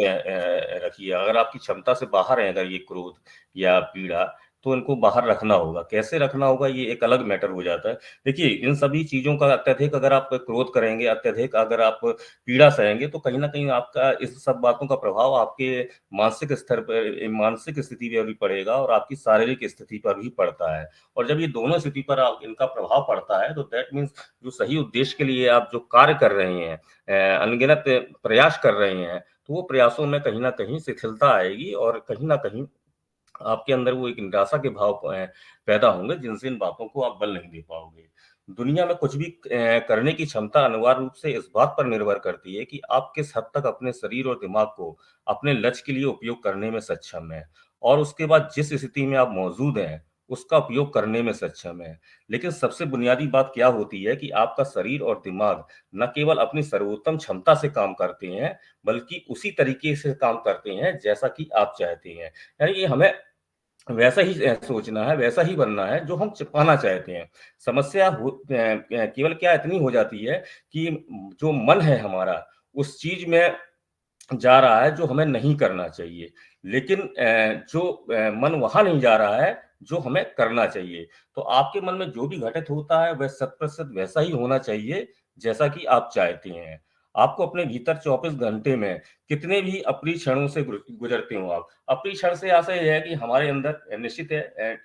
रखिए। अगर आपकी क्षमता से बाहर है अगर ये क्रोध या पीड़ा, तो इनको बाहर रखना होगा। कैसे रखना होगा ये एक अलग मैटर हो जाता है। देखिए, इन सभी चीज़ों का अत्यधिक अगर आप क्रोध करेंगे, अत्यधिक अगर आप पीड़ा सहेंगे, तो कहीं न कहीं आपका इस सब बातों का प्रभाव आपके मानसिक स्तर पर मानसिक स्थिति पर भी पड़ेगा और आपकी शारीरिक स्थिति पर भी पड़ता है। और जब ये दोनों स्थिति पर आप इनका प्रभाव पड़ता है, तो दैट मीन्स जो सही उद्देश्य के लिए आप जो कार्य कर रहे हैं अनगिनत प्रयास कर रहे हैं, तो वो प्रयासों में कहीं न कहीं शिथिलता आएगी और कहीं न कहीं आपके अंदर वो एक निराशा के भाव पैदा होंगे जिनसे इन बातों को आप बल नहीं दे पाओगे। दुनिया में कुछ भी करने की क्षमता अनिवार्य रूप से इस बात पर निर्भर करती है कि आप किस हद तक अपने शरीर और दिमाग को अपने लक्ष्य के लिए उपयोग करने में सक्षम हैं और उसके बाद जिस स्थिति में आप मौजूद हैं, उसका उपयोग करने में सक्षम हैं। लेकिन सबसे बुनियादी बात क्या होती है कि आपका शरीर और दिमाग न केवल अपनी सर्वोत्तम क्षमता से काम करते हैं, बल्कि उसी तरीके से काम करते हैं जैसा कि आप चाहते हैं। यानी कि हमें वैसा ही सोचना है, वैसा ही बनना है जो हम पाना चाहते हैं। समस्या केवल क्या इतनी हो जाती है कि जो मन है हमारा, उस चीज़ में जा रहा है जो हमें नहीं करना चाहिए। लेकिन जो मन वहाँ नहीं जा रहा है, जो हमें करना चाहिए। तो आपके मन में जो भी घटित होता है, वह शत-प्रतिशत वैसा ही होना चाहिए, जैसा कि आप चाहते हैं। आपको अपने भीतर 24 घंटे में कितने भी अप्रिय क्षणों से गुज़रते हो आप। अप्रिय क्षण से ऐसा ये है कि हमारे अंदर निश्चित है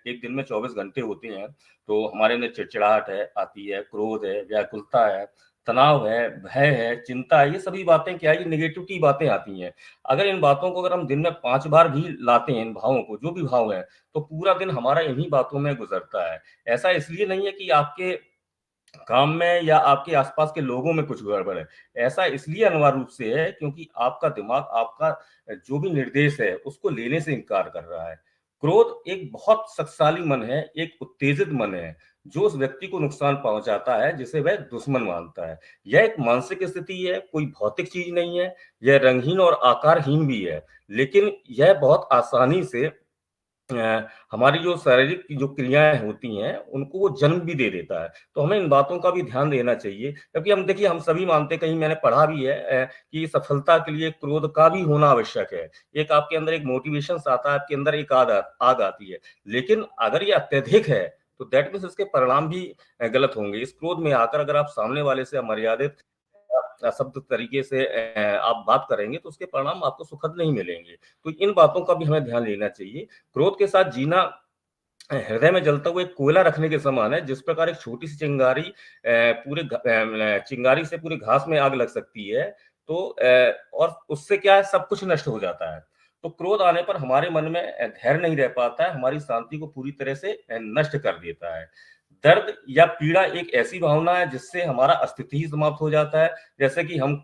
एक दिन में 24 घंटे होते हैं, तो हमारे अंदर चिड़चिड़ाहट है आती है, क्रोध है, व्याकुलता है, तनाव है, भय है, चिंता है, ये सभी बातें क्या है, ये नेगेटिविटी बातें आती हैं। अगर इन बातों को अगर हम दिन में 5 बार भी लाते हैं इन भावों को, जो भी भाव हैं, तो पूरा दिन हमारा इन्हीं बातों में गुज़रता है। ऐसा इसलिए नहीं है कि आपके काम में या आपके आस-पास के लोगों में कुछ गड़बड़ है। ऐसा इसलिए अनिवार्य रूप से है क्योंकि आपका दिमाग आपका जो भी निर्देश है, उसको लेने से इनकार कर रहा है। क्रोध एक बहुत शक्तिशाली मन है, एक उत्तेजित मन है, जो उस व्यक्ति को नुकसान पहुँचाता है, जिसे वह दुश्मन मानता है। यह एक मानसिक स्थिति है, कोई भौतिक चीज़ नहीं है, यह रंगहीन और आकारहीन भी है, लेकिन यह बहुत आसानी से हमारी जो शारीरिक जो क्रियाएँ होती हैं, उनको वो जन्म भी दे देता है। तो हमें इन बातों का भी ध्यान देना चाहिए क्योंकि हम देखिए हम सभी मानते हैं, कहीं मैंने पढ़ा भी है कि सफलता के लिए क्रोध का भी होना आवश्यक है। एक आपके अंदर एक मोटिवेशंस आता है, आपके अंदर एक आग आती है। लेकिन अगर ये अत्यधिक है, तो दैट मीन्स इसके परिणाम भी गलत होंगे। इस क्रोध में आकर अगर आप सामने वाले से अमर्यादित अशब्द तरीके से आप बात करेंगे तो उसके परिणाम आपको सुखद नहीं मिलेंगे। तो इन बातों का भी हमें ध्यान लेना चाहिए। क्रोध के साथ जीना हृदय में जलता हुआ एक कोयला रखने के समान है। जिस प्रकार एक छोटी सी चिंगारी चिंगारी से पूरे घास में आग लग सकती है, तो और उससे क्या है, सब कुछ नष्ट हो जाता है। तो क्रोध आने पर हमारे मन में धैर्य नहीं रह पाता है, हमारी शांति को पूरी तरह से नष्ट कर देता है। दर्द या पीड़ा एक ऐसी भावना है जिससे हमारा अस्तित्व ही समाप्त हो जाता है। जैसे कि हम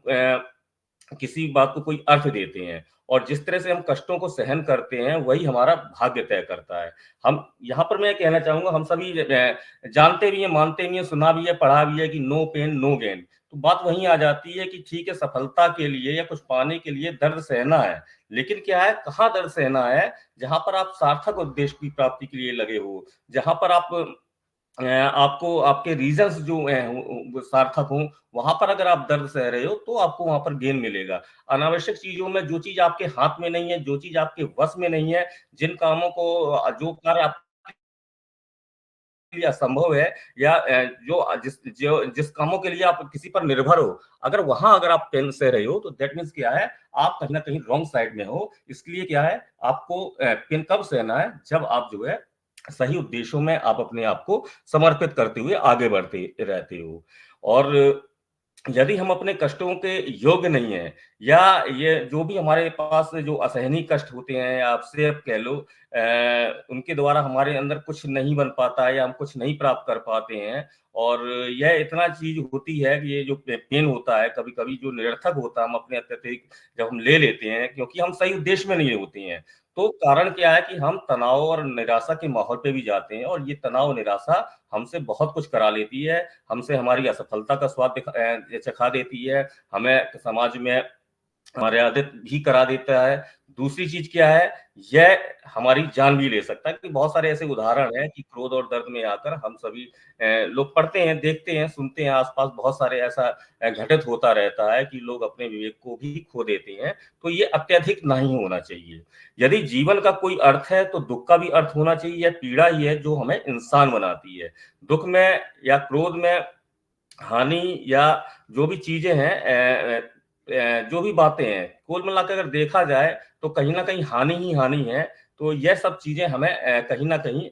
किसी बात को कोई अर्थ देते हैं, और जिस तरह से हम कष्टों को सहन करते हैं वही हमारा भाग्य तय करता है। हम यहाँ पर मैं कहना चाहूंगा, हम सभी जानते भी हैं, मानते भी हैं, सुना भी है, पढ़ा भी है कि नो पेन नो गेन। तो बात वहीं आ जाती है कि ठीक है, सफलता के लिए या कुछ पाने के लिए दर्द सहना है, लेकिन क्या है, कहाँ दर्द सहना है? जहां पर आप सार्थक उद्देश्य की प्राप्ति के लिए लगे हो, जहां पर आपको आपके रीजंस जो हैं वो सार्थक हों, वहां पर अगर आप दर्द सह रहे हो तो आपको वहां पर गेन मिलेगा। अनावश्यक चीजों में, जो चीज आपके हाथ में नहीं है, जो चीज आपके वश में नहीं है, जिन कामों को, जो कार्य आपके लिए असंभव है, या जिस कामों के लिए आप किसी पर निर्भर हो, अगर आप पेन सह रहे हो तो दैट मीन्स क्या है, आप कहीं ना कहीं रॉन्ग साइड में हो। इसलिए क्या है, आपको पेन कब सहना है? जब आप जो है सही उद्देश्यों में आप अपने आप को समर्पित करते हुए आगे बढ़ते रहते हो। और यदि हम अपने कष्टों के योग्य नहीं है, या ये जो भी हमारे पास जो असहनीय कष्ट होते हैं, आपसे आप कह लो उनके द्वारा हमारे अंदर कुछ नहीं बन पाता है, या हम कुछ नहीं प्राप्त कर पाते हैं, और यह इतना चीज होती है कि ये जो पेन होता है कभी कभी जो निरर्थक होता है, हम अपने अत्यधिक जब हम ले लेते हैं क्योंकि हम सही उद्देश्य में नहीं होते हैं, तो कारण क्या है कि हम तनाव और निराशा के माहौल पे भी जाते हैं, और ये तनाव निराशा हमसे बहुत कुछ करा लेती है। हमसे हमारी असफलता का स्वाद चखा देती है, हमें समाज में मर्यादित भी करा देता है। दूसरी चीज क्या है, यह हमारी जान भी ले सकता है, कि बहुत सारे ऐसे उदाहरण हैं कि क्रोध और दर्द में आकर हम सभी लोग पढ़ते हैं, देखते हैं, सुनते हैं, आसपास बहुत सारे ऐसा घटित होता रहता है कि लोग अपने विवेक को भी खो देते हैं। तो ये अत्यधिक नहीं होना चाहिए। यदि जीवन का कोई अर्थ है तो दुख का भी अर्थ होना चाहिए। यह पीड़ा ही है जो हमें इंसान बनाती है। दुख में या क्रोध में हानि, या जो भी चीजें हैं, जो भी बातें हैं, कुल मिलाकर अगर देखा जाए तो कहीं ना कहीं हानि ही हानि है। तो यह सब चीजें हमें कहीं ना कहीं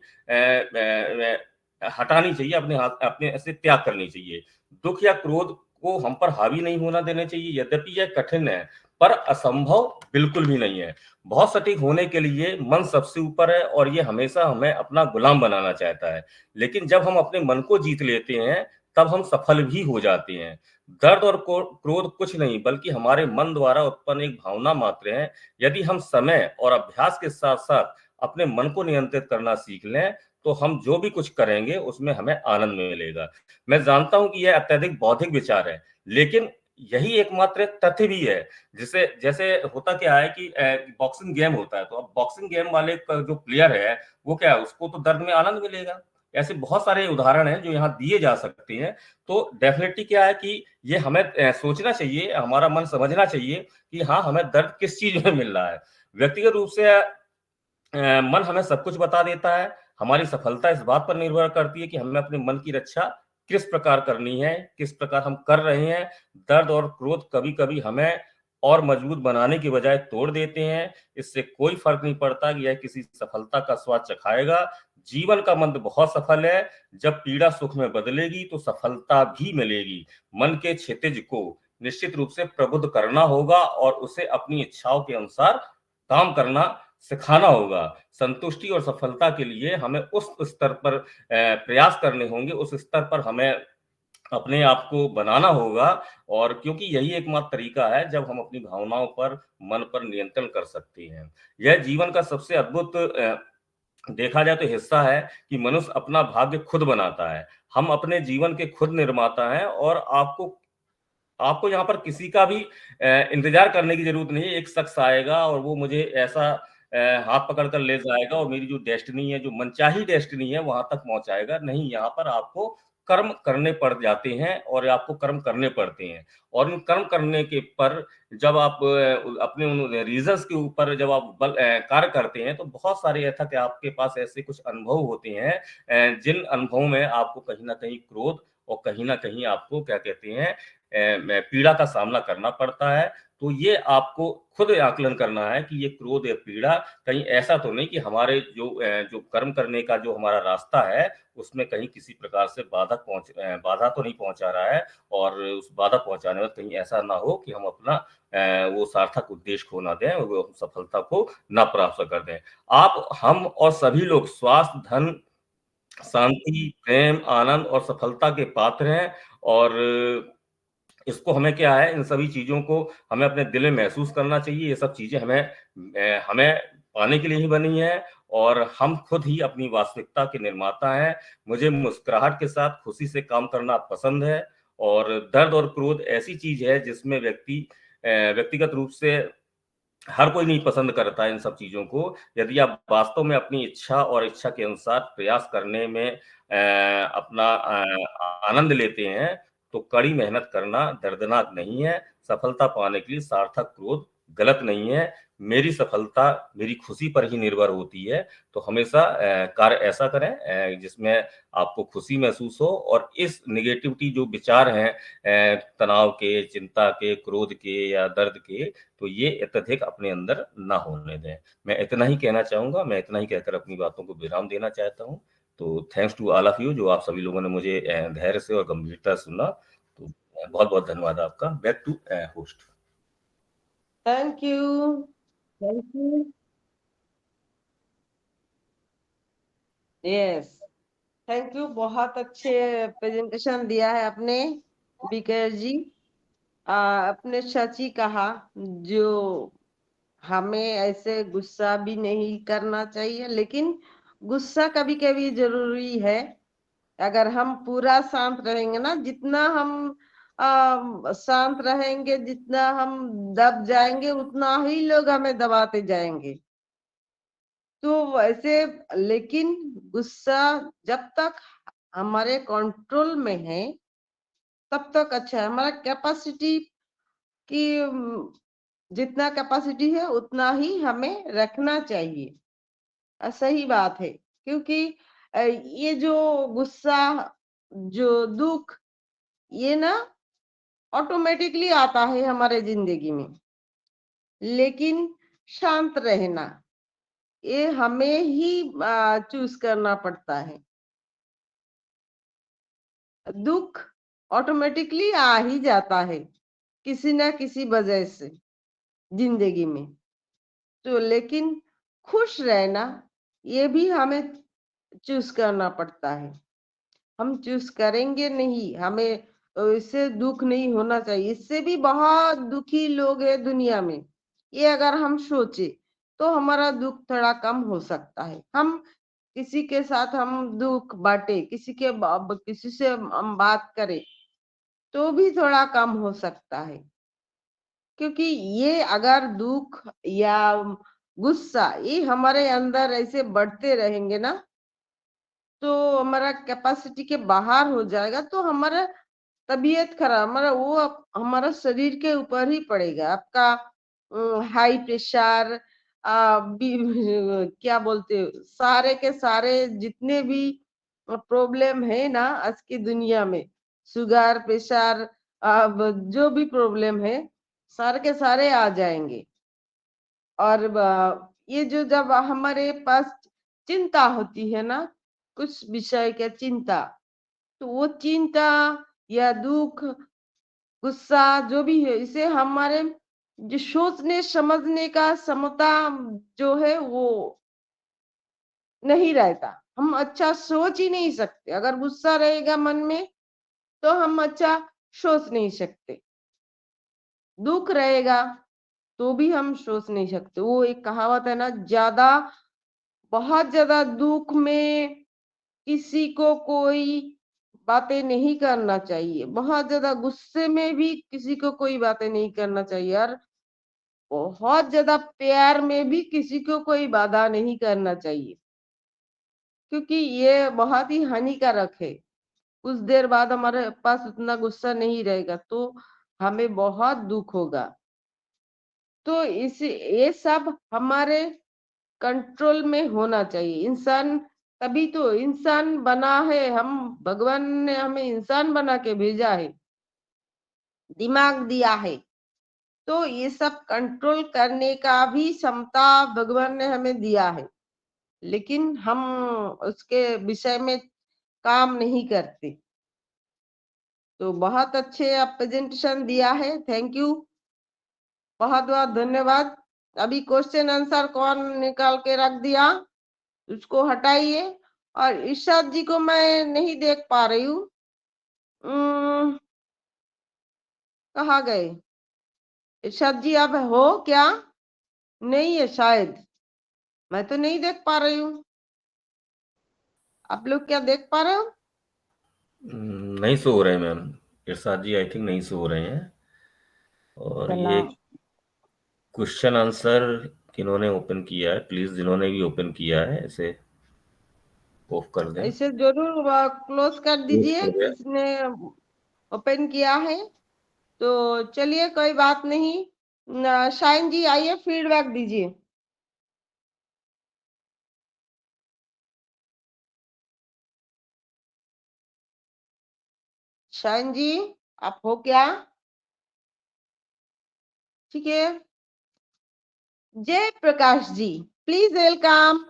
हटानी चाहिए, अपने हाथ अपने से त्याग करनी चाहिए। दुख या क्रोध को हम पर हावी नहीं होना देना चाहिए। यद्यपि यह कठिन है, पर असंभव बिल्कुल भी नहीं है। बहुत सटीक होने के लिए मन सबसे ऊपर है, और ये हमेशा हमें अपना गुलाम बनाना चाहता है। लेकिन जब हम अपने मन को जीत लेते हैं, तब हम सफल भी हो जाते हैं। दर्द और क्रोध कुछ नहीं बल्कि हमारे मन द्वारा उत्पन्न एक भावना मात्र है। यदि हम समय और अभ्यास के साथ साथ अपने मन को नियंत्रित करना सीख लें, तो हम जो भी कुछ करेंगे उसमें हमें आनंद मिलेगा। मैं जानता हूं कि यह अत्यधिक बौद्धिक विचार है, लेकिन यही एकमात्र तथ्य भी है। जैसे जैसे होता क्या है कि बॉक्सिंग गेम होता है, तो अब बॉक्सिंग गेम वाले का जो प्लेयर है, वो क्या है, उसको तो दर्द में आनंद मिलेगा। ऐसे बहुत सारे उदाहरण हैं जो यहाँ दिए जा सकते हैं। तो डेफिनेटली क्या है कि ये हमें सोचना चाहिए, हमारा मन समझना चाहिए कि हाँ, हमें दर्द किस चीज में मिल रहा है। व्यक्तिगत रूप से मन हमें सब कुछ बता देता है। हमारी सफलता इस बात पर निर्भर करती है कि हमें अपने मन की रक्षा किस प्रकार करनी है, किस प्रकार हम कर रहे हैं। दर्द और क्रोध कभी कभी हमें और मजबूत बनाने की बजाय तोड़ देते हैं। इससे कोई फर्क नहीं पड़ता कि यह किसी सफलता का स्वाद चखाएगा। जीवन का मंत्र बहुत सफल है। जब पीड़ा सुख में बदलेगी तो सफलता भी मिलेगी। मन के क्षितिज को निश्चित रूप से प्रबुद्ध करना होगा, और उसे अपनी इच्छाओं के अनुसार काम करना सिखाना होगा। संतुष्टि और सफलता के लिए हमें उस स्तर पर प्रयास करने होंगे, उस स्तर पर हमें अपने आप को बनाना होगा। और क्योंकि यही एकमात्र तरीका है जब हम अपनी भावनाओं पर, मन पर नियंत्रण कर सकते हैं। यह जीवन का सबसे अद्भुत देखा जाए तो हिस्सा है कि मनुष्य अपना भाग्य खुद बनाता है। हम अपने जीवन के खुद निर्माता हैं, और आपको आपको यहाँ पर किसी का भी इंतजार करने की जरूरत नहीं है। एक शख्स आएगा और वो मुझे ऐसा हाथ पकड़ कर ले जाएगा और मेरी जो डेस्टिनी है, जो मनचाही डेस्टिनी है, वहां तक पहुंचाएगा। नहीं, यहाँ पर आपको कर्म करने पड़ जाते हैं और आपको कर्म करने पड़ते हैं। और इन कर्म करने के पर जब आप अपने उन रीजंस के ऊपर जब आप कार्य करते हैं, तो बहुत सारे ऐसा कि आपके पास ऐसे कुछ अनुभव होते हैं जिन अनुभवों में आपको कहीं ना कहीं क्रोध और कहीं ना कहीं आपको क्या कहते हैं पीड़ा का सामना करना पड़ता है। तो ये आपको खुद आकलन करना है कि ये क्रोध या पीड़ा कहीं ऐसा तो नहीं कि हमारे जो कर्म करने का जो हमारा रास्ता है, उसमें कहीं किसी प्रकार से बाधा तो नहीं पहुंचा रहा है, और उस बाधा पहुंचाने में कहीं ऐसा ना हो कि हम अपना वो सार्थक उद्देश्य खो ना दें, वो सफलता को ना प्राप्त कर दें। आप, हम और सभी लोग स्वास्थ्य, धन, शांति, प्रेम, आनंद और सफलता के पात्र हैं। और इसको हमें क्या है, इन सभी चीज़ों को हमें अपने दिल में महसूस करना चाहिए। ये सब चीज़ें हमें पाने के लिए ही बनी हैं, और हम खुद ही अपनी वास्तविकता के निर्माता हैं। मुझे मुस्कुराहट के साथ खुशी से काम करना पसंद है, और दर्द और क्रोध ऐसी चीज़ है जिसमें व्यक्तिगत रूप से हर कोई नहीं पसंद करता है इन सब चीज़ों को। यदि आप वास्तव में अपनी इच्छा और इच्छा के अनुसार प्रयास करने में अपना आनंद लेते हैं, तो कड़ी मेहनत करना दर्दनाक नहीं है। सफलता पाने के लिए सार्थक क्रोध गलत नहीं है। मेरी सफलता मेरी खुशी पर ही निर्भर होती है। तो हमेशा कार्य ऐसा करें जिसमें आपको खुशी महसूस हो, और इस नेगेटिविटी जो विचार हैं तनाव के, चिंता के, क्रोध के या दर्द के, तो ये अत्यधिक अपने अंदर ना होने दें। मैं इतना ही कहना चाहूँगा, मैं इतना ही कहकर अपनी बातों को विराम देना चाहता हूँ। तो thanks to all of you, जो आप सभी लोगों ने मुझे धैर्य से और गंभीरता से सुना। तो बहुत-बहुत धन्यवाद आपका। Back to host. Thank you. Thank you. Yes, thank you. बहुत अच्छे प्रेजेंटेशन दिया है आपने बीकर जी। आपने सच ही कहा, जो हमें ऐसे गुस्सा भी नहीं करना चाहिए, लेकिन गुस्सा कभी कभी जरूरी है। अगर हम पूरा शांत रहेंगे ना, जितना हम शांत रहेंगे, जितना हम दब जाएंगे, उतना ही लोग हमें दबाते जाएंगे। तो वैसे, लेकिन गुस्सा जब तक हमारे कंट्रोल में है तब तक अच्छा है। हमारा कैपेसिटी की जितना कैपेसिटी है उतना ही हमें रखना चाहिए। सही बात है, क्योंकि ये जो गुस्सा, जो दुख, ये ना ऑटोमेटिकली आता है हमारे जिंदगी में। लेकिन शांत रहना, ये हमें ही चूज करना पड़ता है। दुख ऑटोमेटिकली आ ही जाता है किसी ना किसी वजह से जिंदगी में। तो लेकिन खुश रहना, ये भी हमें चूज करना पड़ता है। हम चूज करेंगे नहीं, हमें इससे दुख नहीं होना चाहिए। इससे भी बहुत दुखी लोग हैं दुनिया में। ये अगर हम सोचे तो हमारा दुख थोड़ा कम हो सकता है। हम किसी के साथ हम दुख बांटे, किसी से हम बात करें तो भी थोड़ा कम हो सकता है। क्योंकि ये अगर दुख या गुस्सा ये हमारे अंदर ऐसे बढ़ते रहेंगे ना, तो हमारा कैपेसिटी के बाहर हो जाएगा, तो हमारा तबीयत खराब, हमारा शरीर के ऊपर ही पड़ेगा। आपका हाई प्रेशर, क्या बोलते हो, सारे के सारे जितने भी प्रॉब्लम है ना आज की दुनिया में, शुगर, प्रेशर, जो भी प्रॉब्लम है, सारे के सारे आ जाएंगे। और ये जो जब हमारे पास चिंता होती है ना, कुछ विषय का चिंता, तो वो चिंता या दुख, गुस्सा जो भी है, इसे हमारे जो सोचने समझने का क्षमता जो है वो नहीं रहता। हम अच्छा सोच ही नहीं सकते। अगर गुस्सा रहेगा मन में तो हम अच्छा सोच नहीं सकते। दुख रहेगा तो भी हम सोच नहीं सकते। वो एक कहावत है ना, बहुत ज्यादा दुख में किसी को कोई बातें नहीं करना चाहिए। बहुत ज्यादा गुस्से में भी किसी को कोई बातें नहीं करना चाहिए। और बहुत ज्यादा प्यार में भी किसी को कोई बाधा नहीं करना चाहिए, क्योंकि ये बहुत ही हानिकारक है। कुछ देर बाद हमारे पास उतना गुस्सा नहीं रहेगा तो हमें बहुत दुख होगा। तो ये सब हमारे कंट्रोल में होना चाहिए। इंसान तभी तो इंसान बना है, हम भगवान ने हमें इंसान बना के भेजा है, दिमाग दिया है, तो ये सब कंट्रोल करने का भी क्षमता भगवान ने हमें दिया है, लेकिन हम उसके विषय में काम नहीं करते। तो बहुत अच्छे आप प्रेजेंटेशन दिया है, थैंक यू, बहुत बहुत धन्यवाद। अभी क्वेश्चन आंसर कौन निकाल के रख दिया उसको हटाइए। और इरशाद जी को मैं नहीं देख पा रही हूँ, कहाँ गए इरशाद जी? आप हो क्या? नहीं है शायद, मैं तो नहीं देख पा रही हूँ। आप लोग क्या देख पा रहे हो? नहीं सो रहे ma'am, Irshad ji I think नहीं सो रहे हैं। और ये क्वेश्चन आंसर किन्होंने ओपन किया है, प्लीज जिन्होंने भी ओपन किया है ऐसे ऑफ कर दें। ऐसे जरूर क्लोज कर दीजिए किसने ओपन किया है। तो चलिए कोई बात नहीं, शाइन जी आइए फीडबैक दीजिए। शाइन जी आप हो क्या? ठीक है, Jai Prakash ji please welcome.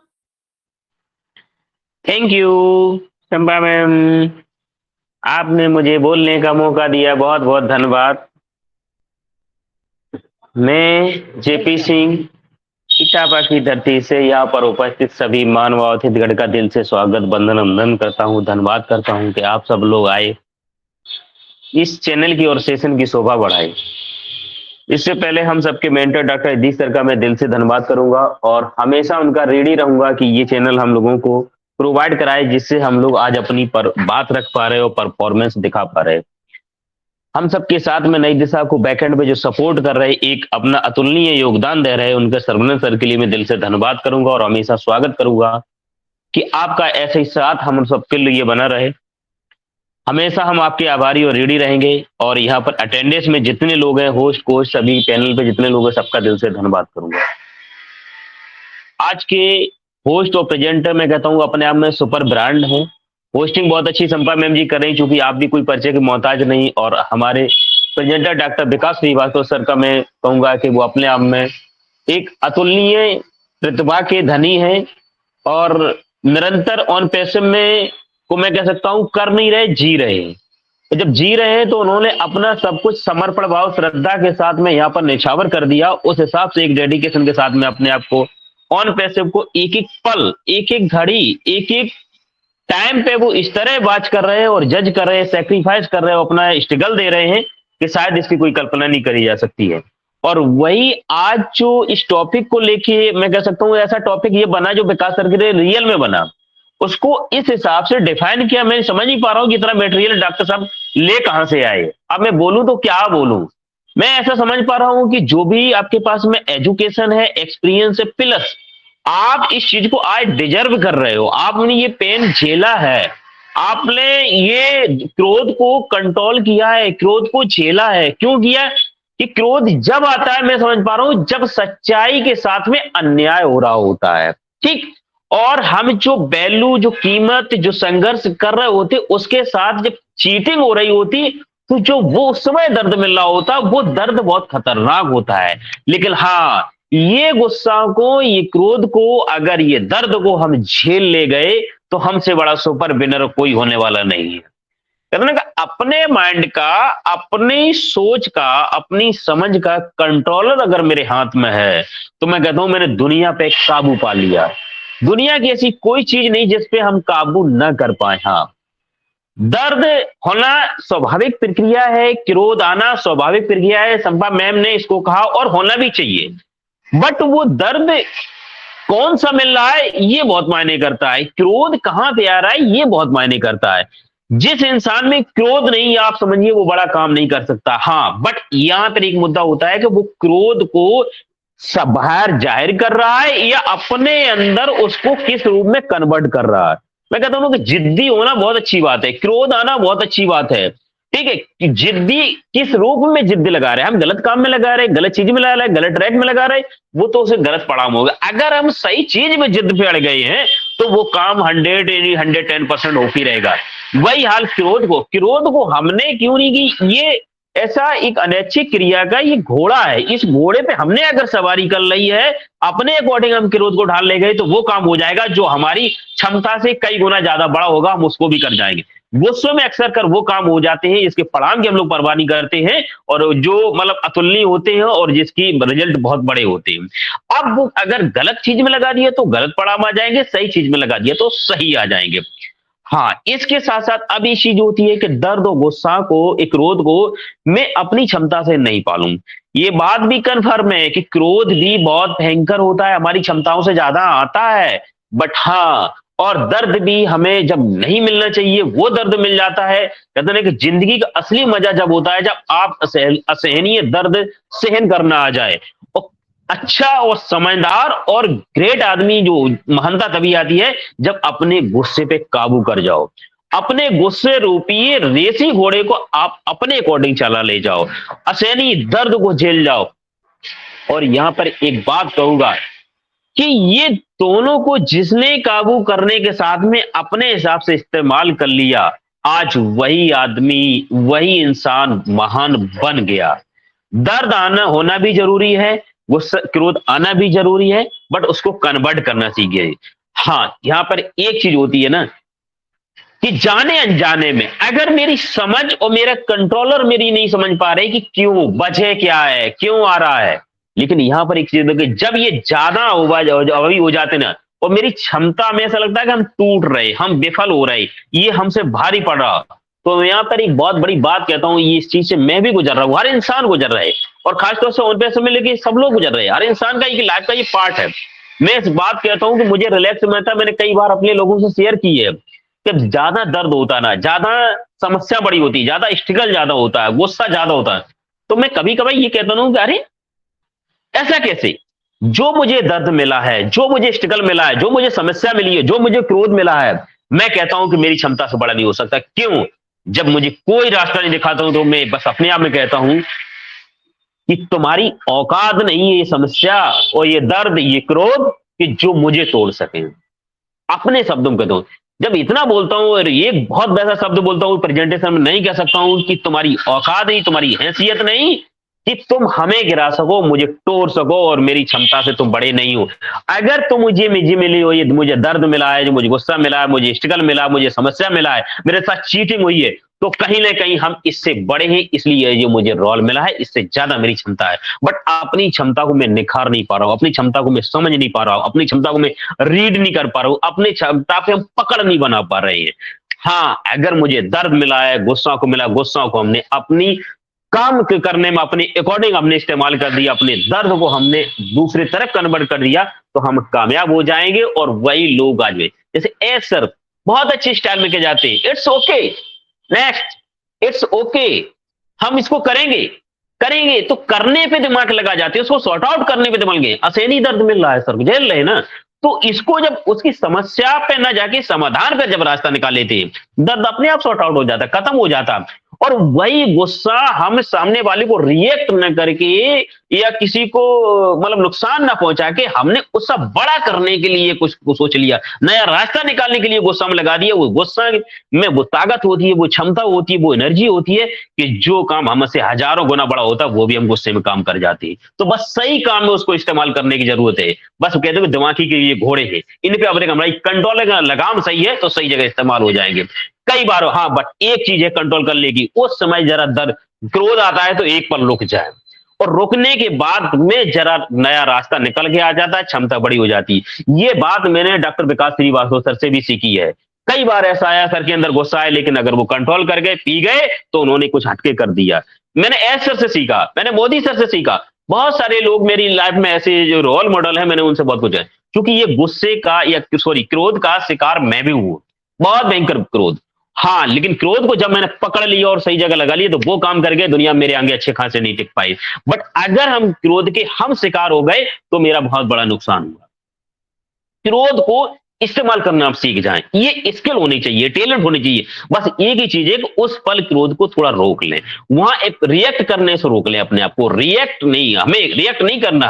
Thank you Champa ma'am, आपने मुझे बोलने का मौका दिया, बहुत बहुत धन्यवाद। मैं जेपी सिंह इटापा की धरती से यहाँ पर उपस्थित सभी मानवाधित गण का दिल से स्वागत वंदन अभिनंदन करता हूँ, धन्यवाद करता हूँ कि आप सब लोग आए, इस चैनल की और सेशन की शोभा बढ़ाए। इससे पहले हम सबके मेंटर डॉक्टर अजीत सर का मैं दिल से धन्यवाद करूंगा और हमेशा उनका रेडी रहूंगा कि ये चैनल हम लोगों को प्रोवाइड कराए, जिससे हम लोग आज अपनी बात रख पा रहे हो, परफॉर्मेंस दिखा पा रहे। हम सबके साथ में नई दिशा को बैकएंड में जो सपोर्ट कर रहे, एक अपना अतुलनीय योगदान दे रहे, उनके सर्वनंद सर के लिए मैं दिल से धन्यवाद करूंगा और हमेशा स्वागत करूंगा कि आपका ऐसे ही साथ हम सबके लिए बना रहे। हमेशा हम आपके आभारी और रेडी रहेंगे। और यहाँ पर अटेंडेंस में जितने लोग हैं, होस्ट कोच सभी पैनल पे जितने लोग हैं, सबका दिल से धन्यवाद करूंगा। आज के होस्ट और प्रेजेंटर मैं कहता हूँ अपने आप में सुपर ब्रांड है। होस्टिंग बहुत अच्छी संपा मैम जी कर रही, चूंकि आप भी कोई परिचय के मोहताज नहीं। और हमारे प्रेजेंटर डॉक्टर विकास श्रीवास्तव सर का मैं कहूंगा कि वो अपने आप में एक अतुलनीय प्रतिभा के धनी है और निरंतर ऑन पैसे में को मैं कह सकता हूं कर नहीं रहे, जी रहे हैं। तो जब जी रहे हैं तो उन्होंने अपना सब कुछ समर्पण भाव श्रद्धा के साथ में यहाँ पर निछावर कर दिया। उस हिसाब से एक डेडिकेशन के साथ में अपने आप को ऑन पैसिव को एक एक पल, एक एक घड़ी, एक एक टाइम पे वो इस तरह बात कर रहे हैं और जज कर रहे हैं, सेक्रीफाइस कर रहे हैं, अपना स्ट्रगल दे रहे हैं कि शायद इसकी कोई कल्पना नहीं करी जा सकती है। और वही आज जो इस टॉपिक को लेके मैं कह सकता हूँ ऐसा टॉपिक ये बना जो विकास सर के लिए रियल में बना, उसको इस हिसाब से डिफाइन किया। मैं समझ नहीं पा रहा हूँ कि इतना मटेरियल डॉक्टर साहब ले कहां से आए। अब मैं बोलूं तो क्या बोलूं। मैं ऐसा समझ पा रहा हूं कि जो भी आपके पास में एजुकेशन है, एक्सपीरियंस है, प्लस आप इस चीज को आज डिजर्व कर रहे हो। आपने ये पेन झेला है, आपने ये क्रोध को कंट्रोल किया है, क्रोध को झेला है। क्यों किया? कि क्रोध जब आता है, मैं समझ पा रहा हूं, जब सच्चाई के साथ में अन्याय हो रहा होता है। ठीक। और हम जो वैल्यू, जो कीमत, जो संघर्ष कर रहे होते, उसके साथ जब चीटिंग हो रही होती, तो जो वो उस समय दर्द मिल रहा होता, वो दर्द बहुत खतरनाक होता है। लेकिन हाँ, ये गुस्सा को, ये क्रोध को, अगर ये दर्द को हम झेल ले गए तो हमसे बड़ा सुपर विनर कोई होने वाला नहीं है। कहते ना, अपने माइंड का, अपनी सोच का, अपनी समझ का कंट्रोलर अगर मेरे हाथ में है तो मैं कहता हूं मैंने दुनिया पे काबू पा लिया। दुनिया की ऐसी कोई चीज नहीं जिसपे हम काबू न कर पाए। हाँ, दर्द होना स्वाभाविक प्रक्रिया है, क्रोध आना स्वाभाविक प्रक्रिया है, संपा मैम ने इसको कहा, और होना भी चाहिए। बट वो दर्द कौन सा मिल रहा है ये बहुत मायने करता है। क्रोध कहां पे आ रहा है ये बहुत मायने करता है। जिस इंसान में क्रोध नहीं, आप समझिए वो बड़ा काम नहीं कर सकता। हाँ, बट यहां पर एक मुद्दा होता है कि वो क्रोध को बाहर जाहिर कर रहा है या अपने अंदर उसको किस रूप में कन्वर्ट कर रहा है। मैं कहता हूँ कि जिद्दी होना बहुत अच्छी बात है, क्रोध आना बहुत अच्छी बात है, ठीक है। कि जिद्दी किस रूप में जिद्दी लगा रहे हैं, हम गलत काम में लगा रहे हैं, गलत चीज में लगा रहे हैं, गलत ट्रैक में लगा रहे हैं, वो तो उसे गलत परिणाम होगा। अगर हम सही चीज में जिद पे अड़ गए हैं तो वो काम 110% हो ही रहेगा। वही हाल क्रोध को हमने क्यों नहीं की, ये ऐसा एक अनैच्छिक क्रिया का ये घोड़ा है, इस घोड़े पे हमने अगर सवारी कर ली है, अपने अकॉर्डिंग हम क्रोध को ढाल ले गए तो वो काम हो जाएगा जो हमारी क्षमता से कई गुना ज्यादा बड़ा होगा, हम उसको भी कर जाएंगे। गुस्से में अक्सर कर वो काम हो जाते हैं इसके परिणाम की हम लोग परवाह नहीं करते हैं, और जो मतलब अतुलनीय होते हैं और जिसकी रिजल्ट बहुत बड़े होते हैं। अब वो अगर गलत चीज में लगा दिया तो गलत परिणाम आ जाएंगे, सही चीज में लगा दिया तो सही आ जाएंगे। हाँ, इसके साथ साथ अब ये चीज होती है कि दर्द और गुस्सा को, एक क्रोध को मैं अपनी क्षमता से नहीं पालूं। ये बात भी कन्फर्म है कि क्रोध भी बहुत भयंकर होता है, हमारी क्षमताओं से ज्यादा आता है। बट हाँ, और दर्द भी हमें जब नहीं मिलना चाहिए वो दर्द मिल जाता है। कहते हैं कि जिंदगी का असली मजा जब होता है जब आप असहनीय दर्द सहन करना आ जाए। और अच्छा और समझदार और ग्रेट आदमी जो महानता तभी आती है जब अपने गुस्से पे काबू कर जाओ, अपने गुस्से रूपी रेसी घोड़े को आप अपने अकॉर्डिंग चला ले जाओ, असहनीय दर्द को झेल जाओ। और यहां पर एक बात कहूंगा कि ये दोनों को जिसने काबू करने के साथ में अपने हिसाब से इस्तेमाल कर लिया, आज वही आदमी, वही इंसान महान बन गया। दर्द आना होना भी जरूरी है, गुस्सा क्रोध आना भी जरूरी है, बट उसको कन्वर्ट करना सीखिए। हाँ, यहां पर एक चीज होती है ना कि जाने अनजाने में अगर मेरी समझ और मेरा कंट्रोलर मेरी नहीं समझ पा रहे कि क्यों, वजह क्या है, क्यों आ रहा है, लेकिन यहां पर एक चीज है कि जब ये ज्यादा अभी हो जाते ना और मेरी क्षमता में ऐसा लगता है कि हम टूट रहे, हम विफल हो रहे, ये हमसे भारी पड़ रहा, तो यहाँ पर एक बहुत बड़ी बात कहता हूँ, ये इस चीज से मैं भी गुजर रहा हूँ, हर इंसान गुजर रहा है, और खासतौर से उन पे समय लेके सब लोग गुजर रहे हैं, हर इंसान का एक लाइफ का ये पार्ट है। मैं इस बात कहता हूँ कि मुझे रिलैक्स मिलता है, मैंने कई बार अपने लोगों से शेयर की है कि ज्यादा दर्द होता ना, ज्यादा समस्या बड़ी होती, ज्यादा स्ट्रगल ज्यादा होता है, गुस्सा ज्यादा होता है, तो मैं कभी कभी ये कहता हूँ कि अरे ऐसा कैसे, जो मुझे दर्द मिला है, जो मुझे स्ट्रगल मिला है, जो मुझे समस्या मिली है, जो मुझे क्रोध मिला है, मैं कहता हूं कि मेरी क्षमता से बड़ा नहीं हो सकता। क्यों? जब मुझे कोई रास्ता नहीं दिखाता हूं तो मैं बस अपने आप में कहता हूं कि तुम्हारी औकात नहीं है ये समस्या और ये दर्द, ये क्रोध कि जो मुझे तोड़ सके। अपने शब्दों में कहता हूं, जब इतना बोलता हूं और ये बहुत वैसा शब्द बोलता हूं प्रेजेंटेशन में नहीं कह सकता हूं कि तुम्हारी औकात नहीं, तुम्हारी हैसियत नहीं कि तुम हमें गिरा सको, मुझे तोड़ सको, और मेरी क्षमता से तुम बड़े नहीं हो। अगर तुम मुझे मिली हो, ये मुझे दर्द मिला है, जो मुझे गुस्सा मिला है, मुझे स्ट्रगल मिला, मुझे समस्या मिला है, मेरे साथ चीटिंग हुई है, तो कहीं ना कहीं हम इससे बड़े हैं, इसलिए जो मुझे रोल मिला है इससे ज्यादा मेरी क्षमता है। बट अपनी क्षमता को मैं निखार नहीं पा रहा हूं, अपनी क्षमता को मैं समझ नहीं पा रहा हूं, अपनी क्षमता को मैं रीड नहीं कर पा रहा हूं, अपनी क्षमता पे हम पकड़ नहीं बना पा रहे हैं। हाँ, अगर मुझे दर्द मिला है, गुस्सा को मिला, गुस्सा को हमने अपनी काम करने में अपने अकॉर्डिंग हमने इस्तेमाल कर दिया, अपने दर्द को हमने दूसरी तरफ कन्वर्ट कर दिया, तो हम कामयाब हो जाएंगे। और वही लोग आज में जैसे ए सर बहुत अच्छे स्टाइल में के जाते हैं, it's okay, next, it's okay, हम इसको करेंगे करेंगे, तो करने पे दिमाग लगा जाते हैं, उसको सॉर्ट आउट करने पे दिमाग लगे। असहनीय दर्द मिल रहा है सर, झेल रहे ना, तो इसको जब उसकी समस्या पे ना जाके समाधान पे जब रास्ता निकाल लेते हैं, दर्द अपने आप सॉर्ट आउट हो जाता, खत्म हो जाता। और वही गुस्सा हम सामने वाले को रिएक्ट न करके या किसी को मतलब नुकसान ना पहुंचा के हमने उससे बड़ा करने के लिए कुछ सोच लिया, नया रास्ता निकालने के लिए गुस्सा में लगा दिया। वो गुस्सा में वो ताकत होती है, वो क्षमता होती है, वो एनर्जी होती है कि जो काम हमसे हजारों गुना बड़ा होता है वो भी हम गुस्से में काम कर जाते हैं। तो बस सही काम में उसको इस्तेमाल करने की जरूरत है। बस कहते हैं दिमागी के ये घोड़े हैं, इन पे अपने हमारी कंट्रोल का लगाम सही है तो सही जगह इस्तेमाल हो जाएंगे कई बार। हाँ, बट एक चीज है कंट्रोल कर लेगी, उस समय जरा दर्द क्रोध आता है तो एक पल रुक जाए, और रुकने के बाद में जरा नया रास्ता निकल के आ जाता है, क्षमता बड़ी हो जाती है। ये बात मैंने डॉक्टर विकास श्रीवास्तव सर से भी सीखी है। कई बार ऐसा आया सर के अंदर गुस्सा है, लेकिन अगर वो कंट्रोल कर गए, पी गए, तो उन्होंने कुछ हटके कर दिया। मैंने एस सर से सीखा, मैंने मोदी सर से सीखा, बहुत सारे लोग मेरी लाइफ में ऐसे जो रोल मॉडल है, मैंने उनसे बहुत कुछ है, क्योंकि ये गुस्से का या क्रोध का शिकार मैं भी हूं, बहुत भयंकर क्रोध। हाँ, लेकिन क्रोध को जब मैंने पकड़ लिया और सही जगह लगा लिया तो वो काम करके दुनिया मेरे आगे अच्छे खासे नहीं टिक पाई। बट अगर हम क्रोध के हम शिकार हो गए तो मेरा बहुत बड़ा नुकसान हुआ। क्रोध को इस्तेमाल करना आप सीख जाएं। ये स्किल होनी चाहिए, टैलेंट होनी चाहिए। बस एक ही चीज है कि उस पल क्रोध को थोड़ा रोक लें, वहां एक रिएक्ट करने से रोक लें अपने आप को। रिएक्ट नहीं, हमें रिएक्ट नहीं करना,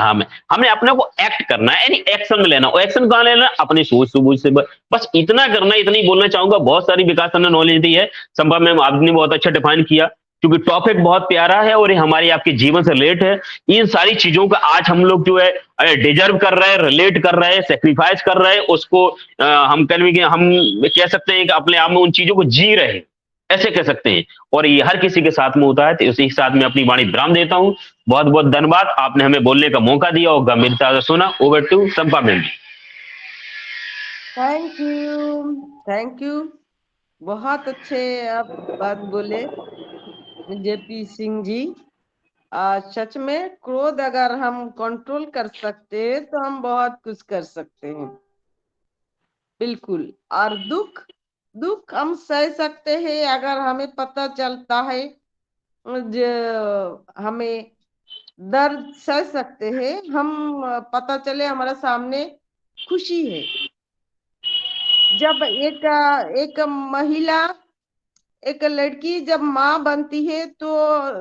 हमें अपने को एक्ट करना है, यानी एक्शन में लेना। और एक्शन कहां लेना? अपनी सोच सूझ से। बस इतना करना, इतना ही बोलना चाहूंगा। बहुत सारी विकास ने नॉलेज दी है, संभव मैम आपने बहुत अच्छा डिफाइन किया, क्योंकि टॉपिक बहुत प्यारा है और ये हमारी आपके जीवन से रिलेट है। इन सारी चीजों का आज हम लोग जो है डिजर्व कर रहे हैं, रिलेट कर रहे हैं, सेक्रीफाइस कर रहे हैं उसको। हम कह सकते हैं कि अपने आप में उन चीजों को जी रहे हैं, ऐसे कह सकते हैं। और ये हर किसी के साथ में होता है। तो इसी के साथ में अपनी वाणी विराम देता हूँ। बहुत बहुत धन्यवाद, आपने हमें बोलने का मौका दिया और गंभीरता से सुना। Over to Sampa ma'am ji. Thank you, बहुत अच्छे आप बात बोले जेपी सिंह जी। सच में क्रोध अगर हम कंट्रोल कर सकते हैं तो हम बहुत कुछ कर सकते हैं, बिल्कुल। और दुख हम सह सकते हैं अगर हमें पता चलता है, जो हमें दर्द सह सकते हैं हम, पता चले हमारे सामने खुशी है। जब एक महिला, एक लड़की जब माँ बनती है तो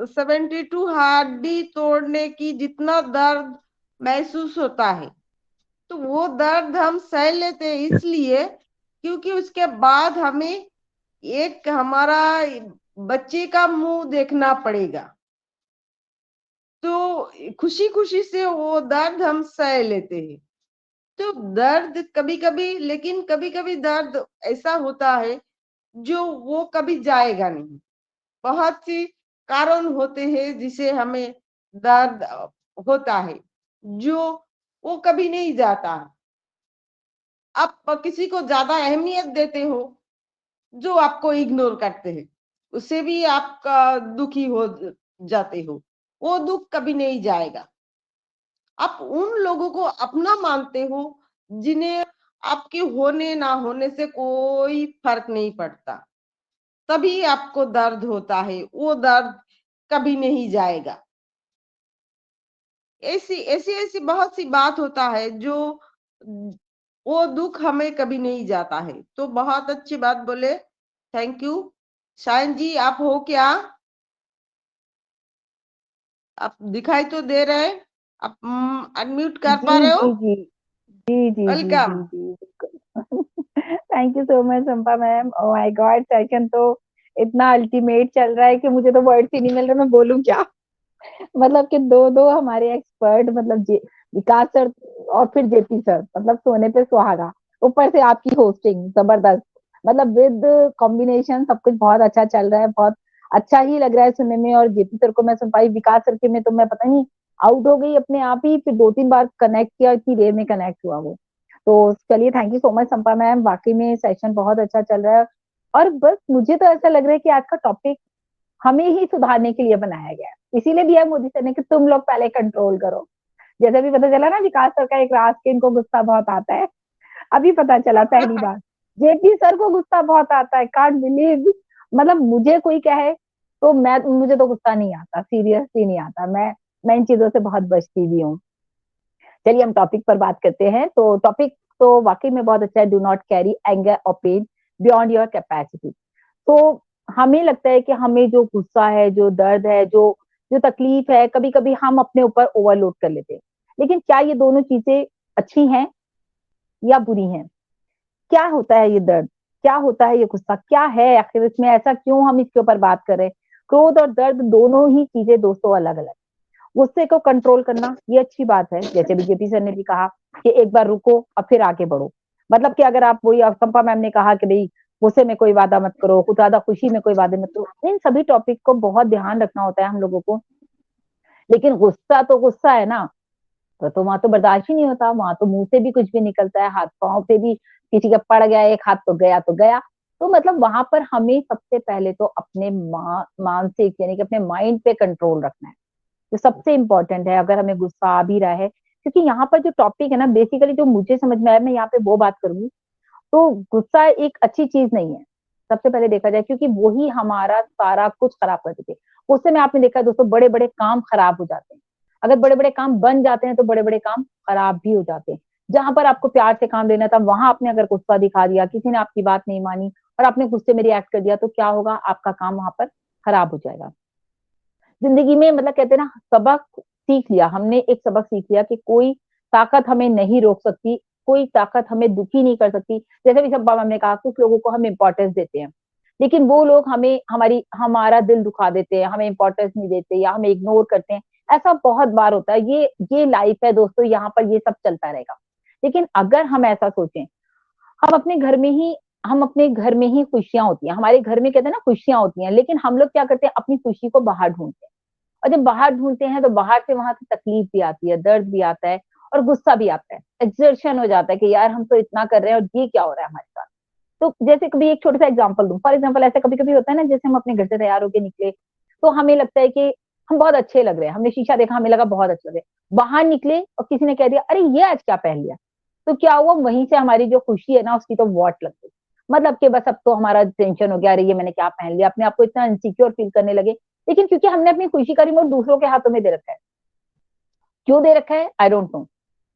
72 हड्डी तोड़ने की जितना दर्द महसूस होता है, तो वो दर्द हम सह लेते हैं इसलिए क्योंकि उसके बाद हमें एक हमारा बच्चे का मुंह देखना पड़ेगा। तो खुशी खुशी से वो दर्द हम सह लेते हैं। तो दर्द कभी कभी, लेकिन कभी कभी दर्द ऐसा होता है जो वो कभी जाएगा नहीं। बहुत सी कारण होते हैं जिसे हमें दर्द होता है, जो वो कभी नहीं जाता। आप किसी को ज्यादा अहमियत देते हो, जो आपको इग्नोर करते हैं, उससे भी आपका दुखी हो जाते हो, वो दुख कभी नहीं जाएगा। आप उन लोगों को अपना मानते हो जिन्हें आपके होने ना होने से कोई फर्क नहीं पड़ता, तभी आपको दर्द होता है, वो दर्द कभी नहीं जाएगा। ऐसी ऐसी ऐसी बहुत सी बात होता है जो वो दुख हमें कभी नहीं जाता है। तो बहुत अच्छी बात बोले, थैंक यू। शायन जी आप हो क्या? आप दिखाई तो दे रहे हैं, आप अनम्यूट कर पा जी रहे हो? जी जी जी जी जी वेलकम। जी जी thank you so much Sampa ma'am. Oh my god, session तो इतना अल्टीमेट चल रहा है कि मुझे तो वर्ड्स ही नहीं मिल रहे, मैं बोलूं क्या। मतलब कि दो दो हमारे एक्सपर्ट, मतलब विकास सर और फिर जेपी सर, मतलब सोने पे सुहागा। ऊपर से आपकी होस्टिंग जबरदस्त, मतलब विद कॉम्बिनेशन सब कुछ बहुत अच्छा चल रहा है, बहुत अच्छा ही लग रहा है सुनने में। और जेपी सर को मैं सुन पाई, विकास सर के में तो मैं पता नहीं आउट हो गई अपने आप ही, फिर 2-3 बार कनेक्ट किया, इतनी देर में कनेक्ट हुआ वो। तो चलिए, thank you so much Sampa ma'am, वाकई में सेशन बहुत अच्छा चल रहा है। और बस मुझे तो ऐसा लग रहा है कि आज का टॉपिक हमें ही सुधारने के लिए बनाया गया है, इसीलिए दिया है मोदी सर ने कि तुम लोग पहले कंट्रोल करो। जैसे भी पता चला ना, विकास सर का एक राज के इनको गुस्सा बहुत आता है, अभी पता चला पहली बार। जेपी सर को गुस्सा बहुत आता है, कांट बिलीव। मतलब मुझे कोई कहे तो मुझे तो गुस्सा नहीं आता, सीरियसली नहीं आता। मैं इन चीजों से बहुत बचती भी हूँ। चलिए हम टॉपिक पर बात करते हैं। तो टॉपिक तो वाकई में बहुत अच्छा है, डू नॉट कैरी एंगर और पेन बियॉन्ड योर कैपेसिटी। तो हमें लगता है कि हमें जो गुस्सा है, जो दर्द है, जो जो तकलीफ है, कभी कभी हम अपने ऊपर ओवरलोड कर लेते हैं। लेकिन क्या ये दोनों चीजें अच्छी हैं या बुरी हैं? क्या होता है ये दर्द, क्या होता है ये गुस्सा, क्या है आखिर इसमें, ऐसा क्यों हम इसके ऊपर बात कर रहे हैं? क्रोध और दर्द दोनों ही चीजें दोस्तों अलग अलग। गुस्से को कंट्रोल करना ये अच्छी बात है, जैसे बीजेपी सर ने भी कहा कि एक बार रुको और फिर आगे बढ़ो। मतलब कि अगर आप, वही संपा मैम ने कहा कि भाई गुस्से में कोई वादा मत करो, कुछ ज्यादा खुशी में कोई वादे मत करो, इन सभी टॉपिक को बहुत ध्यान रखना होता है हम लोगों को। लेकिन गुस्सा तो गुस्सा है ना, तो वहां तो बर्दाश्त ही नहीं होता, वहां तो मुंह से भी कुछ भी निकलता है, हाथ पांव से भी किसी का पड़ गया एक हाथ तो गया तो गया। तो मतलब वहां पर हमें सबसे पहले तो अपने मानसिक यानी कि अपने माइंड पे कंट्रोल रखना है, जो सबसे इम्पोर्टेंट है अगर हमें गुस्सा आ भी रहा है। क्योंकि यहाँ पर जो टॉपिक है ना, बेसिकली जो मुझे समझ में आया, मैं यहाँ पे वो बात करूंगी। तो गुस्सा एक अच्छी चीज नहीं है सबसे पहले देखा जाए, क्योंकि वही हमारा सारा कुछ खराब कर देते हैं। गुस्से में आपने देखा है दोस्तों, बड़े बड़े काम खराब हो जाते हैं। अगर बड़े बड़े काम बन जाते हैं तो बड़े बड़े काम खराब भी हो जाते हैं। जहां पर आपको प्यार से काम लेना था वहां आपने अगर गुस्सा दिखा दिया, किसी ने आपकी बात नहीं मानी और आपने गुस्से में रिएक्ट कर दिया, तो क्या होगा, आपका काम वहां पर खराब हो जाएगा। जिंदगी में मतलब कहते हैं ना, सबक सीख लिया हमने, एक सबक सीख लिया कि कोई ताकत हमें नहीं रोक सकती, कोई ताकत हमें दुखी नहीं कर सकती। जैसे भी सब बाबा ने कहा, कुछ लोगों को हम इम्पोर्टेंस देते हैं, लेकिन वो लोग हमें हमारा दिल दुखा देते हैं, हमें इम्पोर्टेंस नहीं देते या हमें इग्नोर करते हैं। ऐसा बहुत बार होता है। ये लाइफ है दोस्तों, यहाँ पर ये सब चलता रहेगा। लेकिन अगर हम ऐसा सोचें, हम अपने घर में ही हम अपने घर में ही खुशियां होती हैं, हमारे घर में कहते हैं ना खुशियां होती हैं, लेकिन हम लोग क्या करते हैं, अपनी खुशी को बाहर ढूंढते हैं। और जब बाहर ढूंढते हैं तो बाहर से वहां से तकलीफ भी आती है, दर्द भी आता है और गुस्सा भी आता है, एक्सर्शन हो जाता है कि यार हम तो इतना कर रहे हैं और ये क्या हो रहा है हमारे साथ। तो जैसे कभी एक छोटा सा एग्जांपल दूं, फॉर एग्जांपल ऐसा कभी कभी होता है ना, जैसे हम अपने घर से तैयार होके निकले तो हमें लगता है कि हम बहुत अच्छे लग रहे हैं, हमने शीशा देखा, हमें लगा बहुत अच्छा लग रहा है, बाहर निकले और किसी ने कह दिया अरे ये आज क्या पहन लिया, तो क्या हुआ, वहीं से हमारी जो खुशी है ना उसकी तो वॉट लग गई। मतलब कि बस अब तो हमारा टेंशन हो गया, अरे ये मैंने क्या पहन लिया, अपने आप को इतना इनसिक्योर फील करने लगे। लेकिन क्योंकि हमने अपनी खुशी का रिमोट दूसरों के हाथों में दे रखा है। क्यों दे रखा है, आई डोंट नो।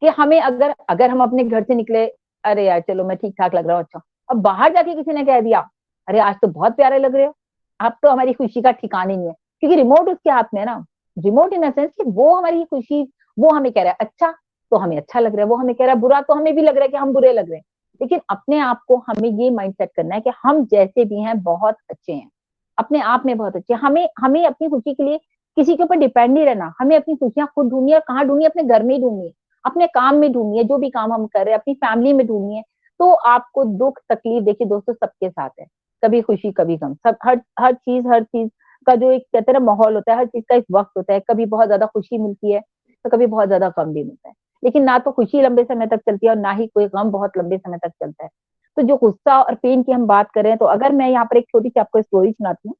कि हमें अगर अगर हम अपने घर से निकले, अरे यार चलो मैं ठीक ठाक लग रहा हूँ, अच्छा, अब बाहर जाके किसी ने कह दिया अरे आज तो बहुत प्यारे लग रहे हो, अब तो हमारी खुशी का ठिकाने नहीं है, क्योंकि रिमोट उसके हाथ में है ना। रिमोट इन सेंस कि वो हमारी खुशी, वो हमें कह रहा है अच्छा तो हमें अच्छा लग रहा है, वो हमें कह रहा है बुरा तो हमें भी लग रहा है कि हम बुरे लग रहे हैं। लेकिन अपने आप को हमें ये माइंड सेट करना है कि हम जैसे भी हैं बहुत अच्छे हैं, अपने आप में बहुत अच्छे हैं। हमें हमें अपनी खुशी के लिए किसी के ऊपर डिपेंड नहीं रहना, हमें अपनी खुशियां खुद ढूंढनी है। कहाँ ढूंढनी है, अपने घर में ही ढूंढनी है, अपने काम में ढूंढनी है, जो भी काम हम कर रहे हैं अपनी फैमिली में ढूंढनी है। तो आपको दुख तकलीफ देखिए दोस्तों सबके साथ है, कभी खुशी कभी गम, सब हर चीज का जो एक कहते हैं ना माहौल होता है, हर चीज का एक वक्त होता है। कभी बहुत ज्यादा खुशी मिलती है तो कभी बहुत ज्यादा गम भी मिलता है, लेकिन ना तो खुशी लंबे समय तक चलती है और ना ही कोई गम बहुत लंबे समय तक चलता है। तो जो गुस्सा और पेन की हम बात करें, तो अगर मैं यहाँ पर एक छोटी सी आपको स्टोरी सुनाती हूँ,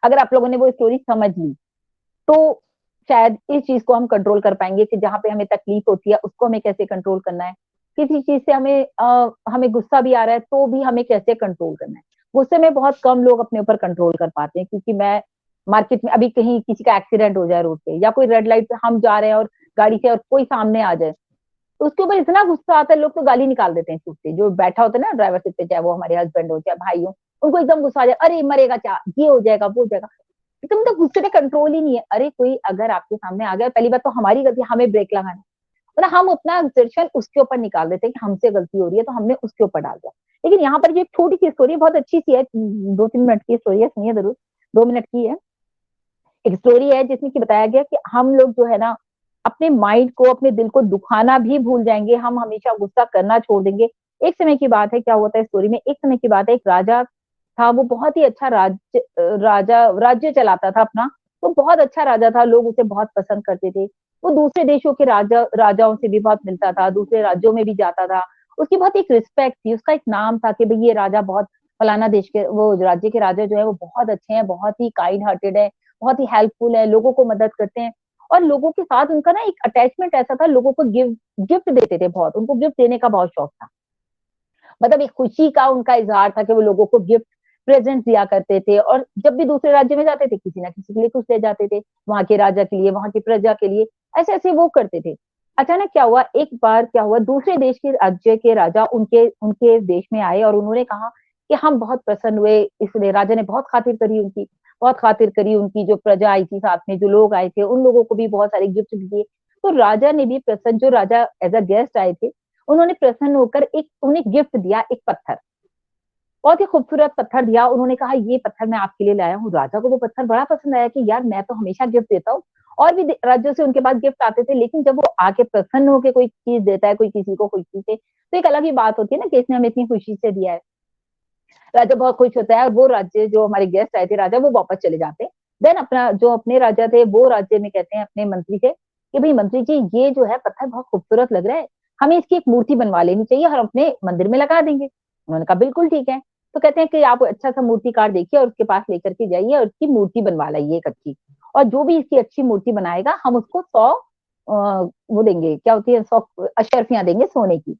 अगर आप लोगों ने वो स्टोरी समझ ली तो शायद इस चीज को हम कंट्रोल कर पाएंगे कि जहां पे हमें तकलीफ होती है उसको हमें कैसे कंट्रोल करना है। किसी चीज से हमें गुस्सा भी आ रहा है तो भी हमें कैसे कंट्रोल करना है। गुस्से में बहुत कम लोग अपने ऊपर कंट्रोल कर पाते हैं, क्योंकि मैं मार्केट में अभी कहीं किसी का एक्सीडेंट हो जाए रोड पे, या कोई रेड लाइट पे हम जा रहे हैं और गाड़ी से और कोई सामने आ जाए, तो उसके ऊपर इतना गुस्सा आता है, लोग तो गाली निकाल देते हैं चुप से। जो बैठा होता है ना ड्राइवर सीट पे, चाहे वो हमारे हस्बैंड हो चाहे भाई हो, उनको एकदम गुस्सा आ जाए, अरे मरेगा क्या, ये हो जाएगा वो हो जाएगा, एकदम तो गुस्से पे कंट्रोल ही नहीं है। अरे कोई अगर आपके सामने आ गया, पहली बात तो हमारी गलती, हमें ब्रेक लगाना, मतलब हम अपना एक्सर्शन उसके ऊपर निकाल देते हैं कि हमसे गलती हो रही है तो हमने उसके ऊपर डाल दिया। लेकिन यहाँ पर ये छोटी सी स्टोरी बहुत अच्छी सी है, 2-3 मिनट की स्टोरी है, सुनिए जरूर, 2 मिनट की है। एक स्टोरी है जिसमें कि बताया गया कि हम लोग जो है ना अपने माइंड को, अपने दिल को दुखाना भी भूल जाएंगे, हम हमेशा गुस्सा करना छोड़ देंगे। एक समय की बात है, क्या होता है स्टोरी में, एक समय की बात है, एक राजा था, वो बहुत ही अच्छा राज्य चलाता था अपना। वो बहुत अच्छा राजा था, लोग उसे बहुत पसंद करते थे। वो दूसरे देशों के राजाओं से भी बहुत मिलता था, दूसरे राज्यों में भी जाता था। उसकी बहुत एक रिस्पेक्ट थी, उसका एक नाम था कि भाई ये राजा बहुत, फलाना देश के, वो राज्य के राजा जो है वो बहुत अच्छे हैं, बहुत ही काइंड हार्टेड है, बहुत ही हेल्पफुल है, लोगों को मदद करते हैं। और लोगों के साथ उनका ना एक अटैचमेंट ऐसा था, लोगों को गिफ्ट देते थे बहुत, उनको गिफ्ट देने का बहुत शौक था। मतलब एक खुशी का उनका इजहार था कि वो लोगों को गिफ्ट प्रेजेंट दिया करते थे, और जब भी दूसरे राज्य में जाते थे किसी ना किसी के लिए कुछ ले जाते थे, वहां के राजा के लिए, वहां की प्रजा के लिए, ऐसे ऐसे वो करते थे। अचानक क्या हुआ, एक बार क्या हुआ, दूसरे देश के राज्य के राजा उनके उनके देश में आए और उन्होंने कहा कि हम बहुत प्रसन्न हुए, इसलिए राजा ने बहुत खातिर करी उनकी, बहुत खातिर करी उनकी, जो प्रजा आई थी साथ में, जो लोग आए थे उन लोगों को भी बहुत सारे गिफ्ट दिए। तो राजा ने भी प्रसन्न, जो राजा एज अ गेस्ट आए थे, उन्होंने प्रसन्न होकर एक उन्हें गिफ्ट दिया, एक पत्थर, बहुत ही खूबसूरत पत्थर दिया। उन्होंने कहा ये पत्थर मैं आपके लिए लाया हूँ। राजा को वो पत्थर बड़ा पसंद आया कि यार मैं तो हमेशा गिफ्ट देता हूँ, और भी राज्यों से उनके पास गिफ्ट आते थे, लेकिन जब वो आके प्रसन्न होकर कोई चीज देता है, कोई किसी को खुशी से, तो एक अलग ही बात होती है ना कि इसने हमें इतनी खुशी से दिया है। राजा बहुत खुश होता है, और वो राज्य जो हमारे गेस्ट आए थे राजा, वो वापस चले जाते हैं। देन अपना जो अपने राजा थे वो राज्य में कहते हैं अपने मंत्री से कि भाई मंत्री जी, ये जो है पत्थर बहुत खूबसूरत लग रहा है, हमें इसकी एक मूर्ति बनवा लेनी चाहिए और अपने मंदिर में लगा देंगे। उन्होंने कहा बिल्कुल ठीक है। तो कहते हैं कि आप अच्छा सा मूर्तिकार देखिए और उसके पास लेकर के जाइए और उसकी मूर्ति बनवा लाइए एक अच्छी, और जो भी इसकी अच्छी मूर्ति बनाएगा हम उसको 100 वो देंगे, क्या होती है, 100 अशर्फियां देंगे सोने की।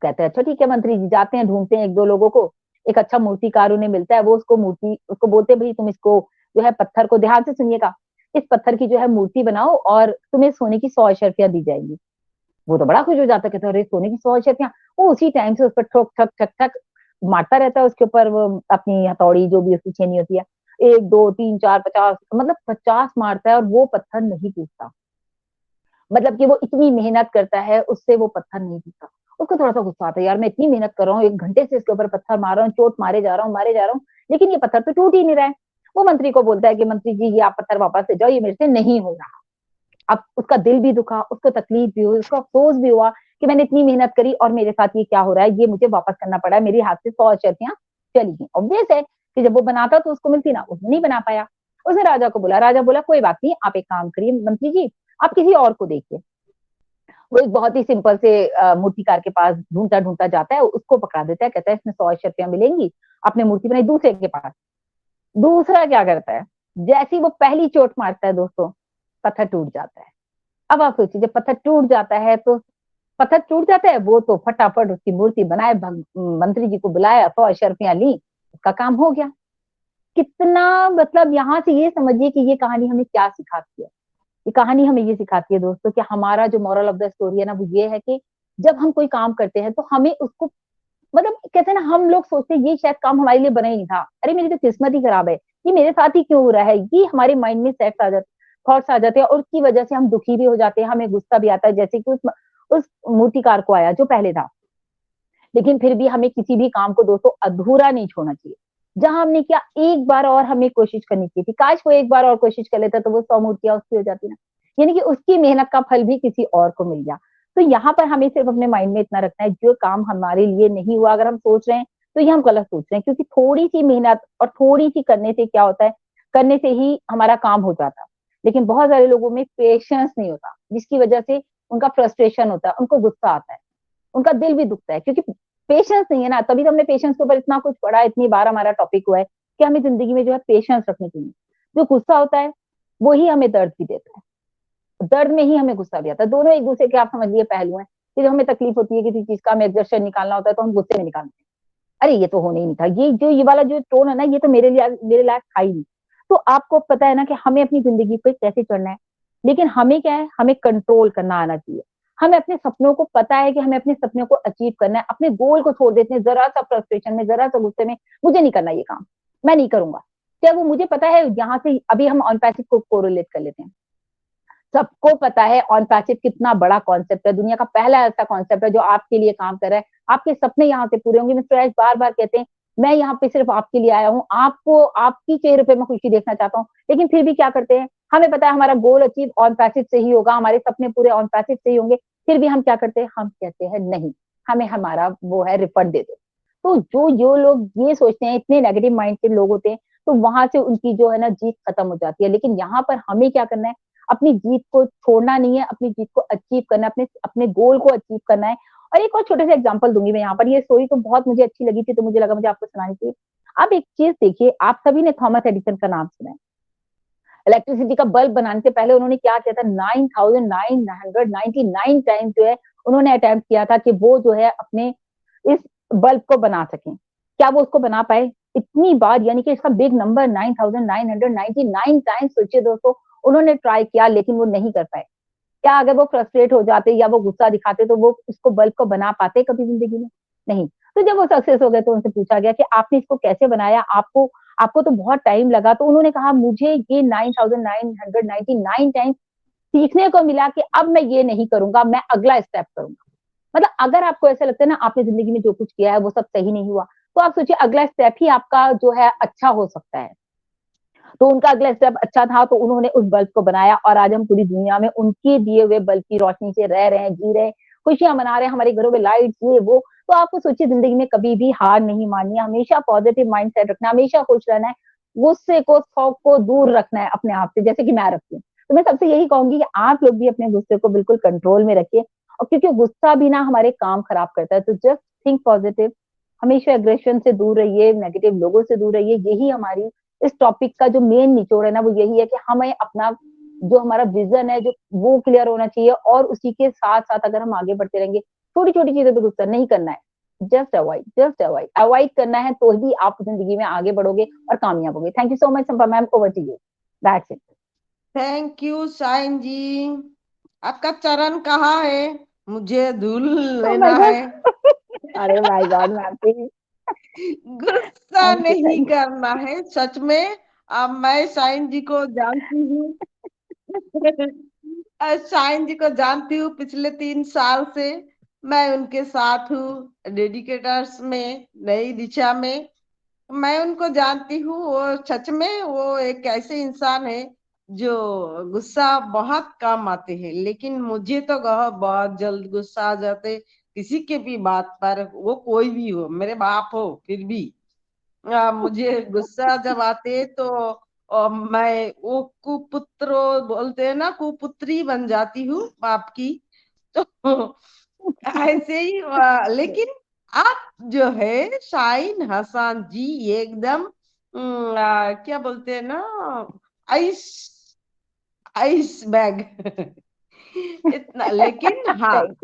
कहते हैं अच्छा ठीक है मंत्री जी, जाते हैं ढूंढते हैं एक दो लोगों को, एक अच्छा मूर्तिकार उन्हें मिलता है, वो उसको बोलते हैं भाई तुम इसको जो है पत्थर को, ध्यान से सुनिएगा, इस पत्थर की जो है मूर्ति बनाओ और तुम्हें सोने की 100 अशर्फियां दी जाएंगी। वो तो बड़ा खुश हो जाता है, कहता है अरे सोने की 100 अशर्फियां। वो उसी टाइम से उस पर ठोक ठक ठक ठक मारता रहता है उसके ऊपर, वो अपनी हथौड़ी जो भी उसकी छेनी होती है, 1 2 3 4 50, मतलब 50 मारता है और वो पत्थर नहीं टूटता। मतलब कि वो इतनी मेहनत करता है, उससे वो पत्थर नहीं टूटता। उसको थोड़ा सा गुस्सा आता है, यार मैं इतनी मेहनत कर रहा हूँ, 1 घंटे से इसके ऊपर पत्थर मार रहा हूँ, चोट मारे जा रहा हूँ, लेकिन ये पत्थर तो टूट ही नहीं रहा है। वो मंत्री को बोलता है कि मंत्री जी, ये आप पत्थर वापस ले जाओ, ये मेरे से नहीं हो रहा। अब उसका दिल भी दुखा, उसको तकलीफ भी हुई, उसको अफसोस भी हुआ कि मैंने इतनी मेहनत करी और मेरे साथ ये क्या हो रहा है, ये मुझे वापस करना पड़ा है, मेरे हाथ से 100 अशर्फियां चली गई। ऑब्वियस है कि जब वो बनाता तो उसको मिलती ना, उसने नहीं बना पाया। उसने राजा को बोला, राजा बोला कोई बात नहीं, आप एक काम करिए मंत्री जी, आप किसी और को देखिए। वो एक बहुत ही सिंपल से मूर्तिकार के पास ढूंढता ढूंढता जाता है, उसको पकड़ा देता है, कहता है इसमें 100 अशर्फियां मिलेंगी। आपने मूर्ति बनाई दूसरे के पास। दूसरा क्या करता है, जैसी वो पहली चोट मारता है दोस्तों, पत्थर टूट जाता है। अब आप सोचिए, जब पत्थर टूट जाता है तो पत्थर टूट जाता है, वो तो फटाफट उसकी मूर्ति बनाए, मंत्री जी को बुलाया, 100 अशर्फियां ली, उसका काम हो गया। कितना, मतलब यहाँ से ये समझिए कि ये कहानी हमें क्या सिखाती है। ये कहानी हमें ये सिखाती है दोस्तों कि हमारा जो मॉरल ऑफ द स्टोरी है ना, वो ये है कि जब हम कोई काम करते हैं तो हमें उसको, मतलब कहते हैं ना, हम लोग सोचते हैं ये शायद काम हमारे लिए बना ही नहीं था, अरे मेरी तो किस्मत ही खराब है, ये मेरे साथ ही क्यों हो रहा है, ये हमारे माइंड में सेट्स आ जाते, थॉट्स आ जाते हैं, और उसकी वजह से हम दुखी भी हो जाते हैं, हमें गुस्सा भी आता है, जैसे कि उस मूर्तिकार को आया जो पहले था। लेकिन फिर भी हमें किसी भी काम को दोस्तों अधूरा नहीं छोड़ना चाहिए। जहां हमने किया, एक बार और हमें कोशिश करनी चाहिए थी, काश वो एक बार और कोशिश कर लेता तो वो 100 मूर्तियां उसकी हो जाती ना, यानी कि उसकी मेहनत का फल भी किसी और को मिल गया। तो यहाँ पर हमें सिर्फ अपने माइंड में इतना रखना है, जो काम हमारे लिए नहीं हुआ अगर हम सोच रहे हैं तो ये हम गलत सोच रहे हैं, क्योंकि थोड़ी सी मेहनत और थोड़ी सी करने से क्या होता है, करने से ही हमारा काम हो जाता है। लेकिन बहुत सारे लोगों में पेशेंस नहीं होता, जिसकी वजह से उनका फ्रस्ट्रेशन होता है, उनको गुस्सा आता है, उनका दिल भी दुखता है, क्योंकि पेशेंस नहीं है ना। तभी तो हमने पेशेंस के ऊपर इतना कुछ पढ़ा, इतनी बार हमारा टॉपिक हुआ है कि हमें जिंदगी में जो है पेशेंस रखनी चाहिए। जो गुस्सा होता है वही हमें दर्द भी देता है, दर्द में ही हमें गुस्सा भी आता है। दोनों एक दूसरे के, आप समझ लिए, पहलू हैं कि जब हमें तकलीफ होती है किसी चीज का, हमें एग्जर्शन निकालना होता है तो हम गुस्से में निकालते हैं, अरे ये तो होने ही नहीं था, ये वाला जो टोन है ना, ये तो मेरे लायक था ही नहीं। तो आपको पता है ना कि हमें अपनी जिंदगी पे कैसे चढ़ना है, लेकिन हमें क्या है, हमें कंट्रोल करना आना चाहिए। हमें अपने सपनों को पता है कि हमें अपने सपनों को अचीव करना है, अपने गोल को छोड़ देते हैं जरा सा फ्रस्ट्रेशन में, जरा सा गुस्से में, मुझे नहीं करना ये काम, मैं नहीं करूंगा, क्या वो मुझे पता है। यहाँ से अभी हम ऑन पैसिव को कोरिलेट कर लेते हैं। सबको पता है ऑन पैसिव कितना बड़ा कॉन्सेप्ट है, दुनिया का पहला ऐसा कॉन्सेप्ट है जो आपके लिए काम कर रहा है। आपके सपने यहाँ से पूरे होंगे। मिस्टर एच बार बार कहते हैं, मैं यहाँ पे सिर्फ आपके लिए आया हूँ, आपको, आपकी चेहरे पे मैं खुशी देखना चाहता हूँ। लेकिन फिर भी क्या करते हैं, हमें पता है हमारा गोल अचीव ऑन पैसिव से ही होगा, हमारे सपने पूरे ऑन पैसिव से ही होंगे, फिर भी हम क्या करते हैं, हम कहते हैं नहीं, हमें हमारा वो है रिफंड दे दो। तो जो लोग ये सोचते हैं, इतने नेगेटिव माइंड के लोग होते हैं, तो वहां से उनकी जो है ना जीत खत्म हो जाती है। लेकिन यहाँ पर हमें क्या करना है, अपनी जीत को छोड़ना नहीं है, अपनी जीत को अचीव करना है, अपने अपने गोल को अचीव करना है। और एक और छोटे से एग्जांपल दूंगी मैं यहाँ पर, ये स्टोरी तो बहुत मुझे अच्छी लगी थी, तो मुझे लगा मुझे आपको सुनानी चाहिए। आप एक चीज देखिए, आप सभी ने थॉमस एडिसन का नाम सुना है। इलेक्ट्रिसिटी का बल्ब बनाने से पहले उन्होंने क्या किया था, 9,999 टाइम जो है उन्होंने अटेम्प्ट किया था कि वो जो है अपने इस बल्ब को बना सकें। क्या वो उसको बना पाए? इतनी बार, यानी कि इसका बिग नंबर 9,999 टाइम्स। सोचिए दोस्तों, उन्होंने ट्राई किया लेकिन वो नहीं कर पाए। क्या अगर वो फ्रस्ट्रेट हो जाते या वो गुस्सा दिखाते तो वो उसको बल्ब को बना पाते कभी जिंदगी में? नहीं। तो जब वो सक्सेस हो गए तो उनसे पूछा गया कि आपने इसको कैसे बनाया, आपको आपको तो बहुत टाइम लगा। तो उन्होंने कहा, मुझे ये 9,999 टाइम सीखने को मिला कि अब मैं ये नहीं करूंगा, मैं अगला स्टेप करूंगा। मतलब अगर आपको ऐसा लगता है ना आपने जिंदगी में जो कुछ किया है वो सब सही नहीं हुआ, तो आप सोचिए अगला स्टेप ही आपका जो है अच्छा हो सकता है। तो उनका अगला स्टेप अच्छा था, तो उन्होंने उस बल्ब को बनाया और आज हम पूरी दुनिया में उनके दिए हुए बल्ब की रोशनी से रह रहे हैं, जी रहे हैं, खुशियां मना रहे हैं, हमारे घरों में लाइट्स, ये वो। तो आपको सोचिए, जिंदगी में कभी भी हार नहीं माननी है, हमेशा पॉजिटिव माइंडसेट रखना है, हमेशा खुश रहना है, गुस्से को, खौफ को दूर रखना है अपने आप से, जैसे कि मैं रखती हूँ। तो मैं सबसे यही कहूंगी कि आप लोग भी अपने गुस्से को बिल्कुल कंट्रोल में रखिए, और क्योंकि गुस्सा भी ना हमारे काम खराब करता है। तो जस्ट थिंक पॉजिटिव, हमेशा एग्रेशन से दूर रहिए, नेगेटिव लोगों से दूर रहिए। यही हमारी इस टॉपिक का जो मेन निचोड़ है ना, वो यही है कि हमें अपना जो हमारा विजन है जो वो क्लियर होना चाहिए, और उसी के साथ साथ अगर हम आगे बढ़ते रहेंगे, छोटी छोटी चीजों पे गुस्सा नहीं करना है, जस्ट अवॉइड करना है, तो ही आप जिंदगी में आगे बढ़ोगे और कामयाब होगे। Thank you so much Sampa ma'am, over to you. That's it. Thank you साइन जी। आपका चरण कहाँ है? मुझे धूल Oh लेना my God. है। अरे माय गॉड मैम प्लीज। गुस्सा नहीं करना है सच में। अब मैं साइन जी को जानती हूँ। साइन जी को जानती हूँ पिछले 3 साल से। मैं उनके साथ हूँ डेडिकेटर्स में, नई दिशा में। मैं उनको जानती हूँ। वो सच में वो एक ऐसे इंसान है जो गुस्सा बहुत कम आते हैं, लेकिन मुझे तो बहुत जल्द गुस्सा आ जाते किसी के भी बात पर, वो कोई भी हो, मेरे बाप हो फिर भी। मुझे गुस्सा जब आते तो मैं वो कुपुत्र बोलते हैं ना, कुपुत्री बन जाती हूँ बाप की। तो ऐसे ही लेकिन आप जो है शाहीन हसन जी एकदम क्या बोलते हैं ना, आइस आइस बैग। इतना, लेकिन हाँ थैंक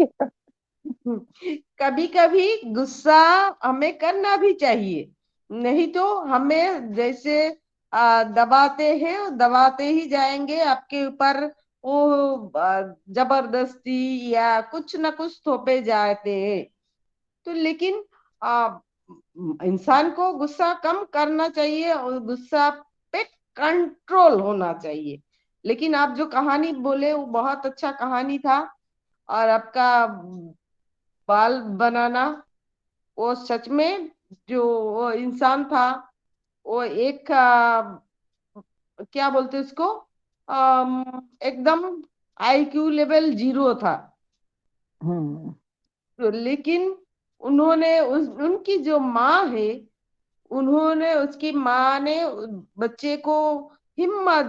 यू। कभी कभी गुस्सा हमें करना भी चाहिए। नहीं तो हमें जैसे दबाते हैं, दबाते ही जाएंगे आपके ऊपर। वो जबरदस्ती या कुछ ना कुछ थोपे जाते हैं। तो लेकिन आ, इंसान को गुस्सा कम करना चाहिए और गुस्सा पे कंट्रोल होना चाहिए। लेकिन आप जो कहानी बोले वो बहुत अच्छा कहानी था। और आपका बाल बनाना, वो सच में जो वो इंसान था, वो एक क्या बोलते उसको, एकदम IQ लेवल 0 था। हम्म। तो लेकिन उन्होंने उनकी जो माँ है, उन्होंने उसकी माँ ने बच्चे को हिम्मत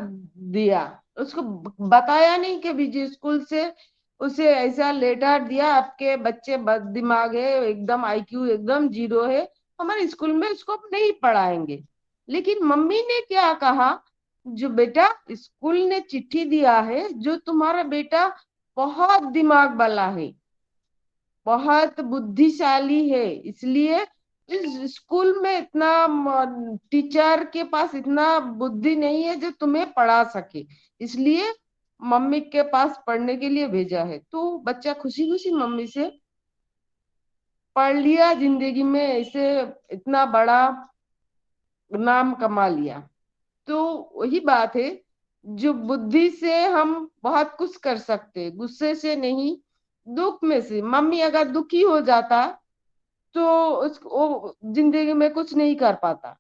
दिया। उसको बताया नहीं कि विजय स्कूल से उसे ऐसा लेटर दिया, आपके बच्चे बद दिमाग है, एकदम IQ एकदम 0 है, हमारे स्कूल में इसको नहीं पढ़ाएंगे। लेकिन मम्मी ने क्या कहा, जो बेटा स्कूल ने चिट्ठी दिया है, जो तुम्हारा बेटा बहुत दिमाग वाला है, बहुत बुद्धिशाली है, इसलिए इस स्कूल में इतना टीचर के पास इतना बुद्धि नहीं है जो तुम्हें पढ़ा सके, इसलिए मम्मी के पास पढ़ने के लिए भेजा है। तो बच्चा खुशी खुशी मम्मी से पढ़ लिया, जिंदगी में ऐसे इतना बड़ा नाम कमा लिया। तो वही बात है, जो बुद्धि से हम बहुत कुछ कर सकते, गुस्से से नहीं, दुख में से। मम्मी अगर दुखी हो जाता तो उसको जिंदगी में कुछ नहीं कर पाता।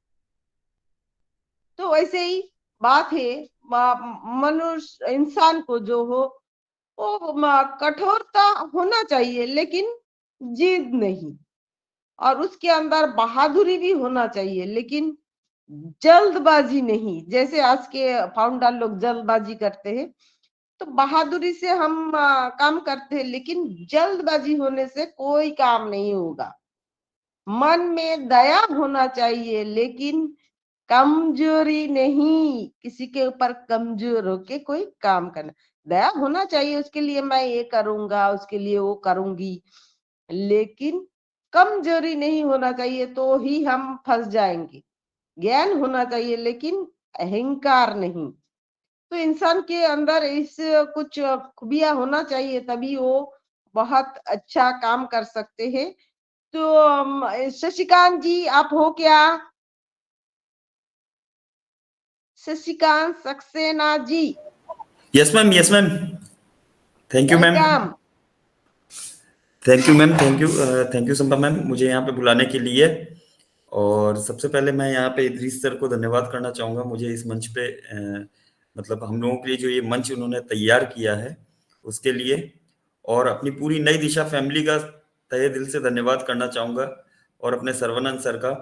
तो वैसे ही बात है, मनुष्य इंसान को जो हो वो कठोरता होना चाहिए, लेकिन जिद नहीं। और उसके अंदर बहादुरी भी होना चाहिए, लेकिन जल्दबाजी नहीं। जैसे आज के फाउंडर लोग जल्दबाजी करते हैं, तो बहादुरी से हम काम करते हैं, लेकिन जल्दबाजी होने से कोई काम नहीं होगा। मन में दया होना चाहिए, लेकिन कमजोरी नहीं, किसी के ऊपर कमजोर होके कोई काम करना। दया होना चाहिए, उसके लिए मैं ये करूंगा, उसके लिए वो करूंगी, लेकिन कमजोरी नहीं होना चाहिए, तो ही हम फंस जाएंगे। ज्ञान होना चाहिए, लेकिन अहंकार नहीं। तो इंसान के अंदर इस कुछ खूबियां होना चाहिए, तभी वो बहुत अच्छा काम कर सकते हैं। तो शशिकांत जी आप हो क्या? Shashikant Saxena ji, yes ma'am, yes ma'am. Thank you ma'am. Welcome. Thank you ma'am, thank you Sampa ma'am, मुझे यहाँ पे बुलाने के लिए। और सबसे पहले मैं यहाँ पे इदरीस सर को धन्यवाद करना चाहूँगा, मुझे इस मंच पे मतलब हम लोगों के लिए जो ये मंच उन्होंने तैयार किया है उसके लिए। और अपनी पूरी नई दिशा फैमिली का तहे दिल से धन्यवाद करना चाहूँगा, और अपने सर्वानंद सर का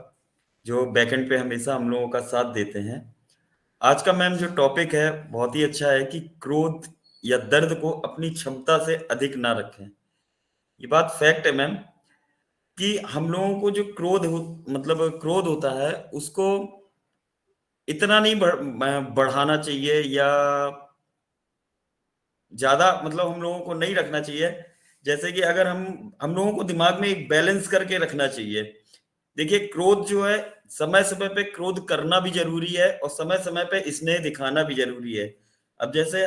जो बैकएंड पे हमेशा हम लोगों का साथ देते हैं। आज का मैम जो टॉपिक है बहुत ही अच्छा है कि क्रोध या दर्द को अपनी क्षमता से अधिक ना रखें। ये बात फैक्ट है मैम कि हम लोगों को जो मतलब क्रोध होता है उसको इतना नहीं बढ़ाना चाहिए, या ज्यादा मतलब हम लोगों को नहीं रखना चाहिए। जैसे कि अगर हम लोगों को दिमाग में एक बैलेंस करके रखना चाहिए। देखिए, क्रोध जो है समय समय पे क्रोध करना भी जरूरी है, और समय समय पे स्नेह दिखाना भी जरूरी है। अब जैसे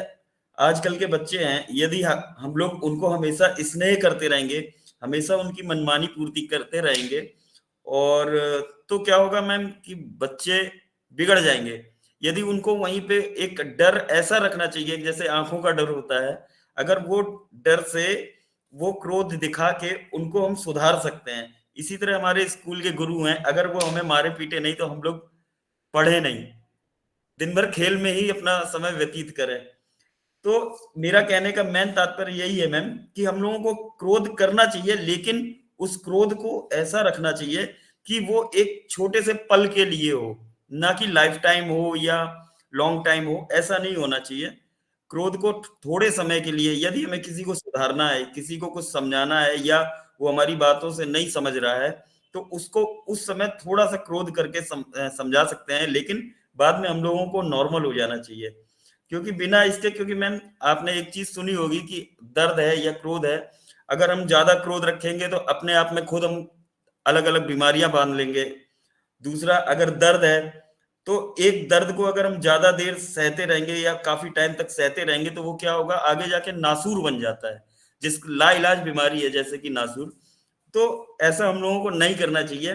आजकल के बच्चे हैं, यदि हम लोग उनको हमेशा स्नेह करते रहेंगे, हमेशा उनकी मनमानी पूर्ति करते रहेंगे, और तो क्या होगा मैम कि बच्चे बिगड़ जाएंगे। यदि उनको वहीं पे एक डर ऐसा रखना चाहिए, जैसे आंखों का डर होता है, अगर वो डर से वो क्रोध दिखा के उनको हम सुधार सकते हैं। इसी तरह हमारे स्कूल के गुरु हैं, अगर वो हमें मारे पीटे नहीं तो हम लोग पढ़े नहीं, दिन भर खेल में ही अपना समय व्यतीत करें। तो मेरा कहने का मेन तात्पर्य यही है मैम कि हम लोगों को क्रोध करना चाहिए, लेकिन उस क्रोध को ऐसा रखना चाहिए कि वो एक छोटे से पल के लिए हो, ना कि लाइफ टाइम हो या लॉन्ग टाइम हो। ऐसा नहीं होना चाहिए। क्रोध को थोड़े समय के लिए, यदि हमें किसी को सुधारना है, किसी को कुछ समझाना है, या वो हमारी बातों से नहीं समझ रहा है, तो उसको उस समय थोड़ा सा क्रोध करके समझा सकते हैं, लेकिन बाद में हम लोगों को नॉर्मल हो जाना चाहिए। क्योंकि बिना इसके, क्योंकि मैम आपने एक चीज सुनी होगी कि दर्द है या क्रोध है, अगर हम ज्यादा क्रोध रखेंगे तो अपने आप में खुद हम अलग अलग बीमारियां बांध लेंगे। दूसरा, अगर दर्द है तो एक दर्द को अगर हम ज्यादा देर सहते रहेंगे या काफी टाइम तक सहते रहेंगे तो वो क्या होगा, आगे जाके नासूर बन जाता है, जिस लाइलाज बीमारी है जैसे कि नासूर। तो ऐसा हम लोगों को नहीं करना चाहिए।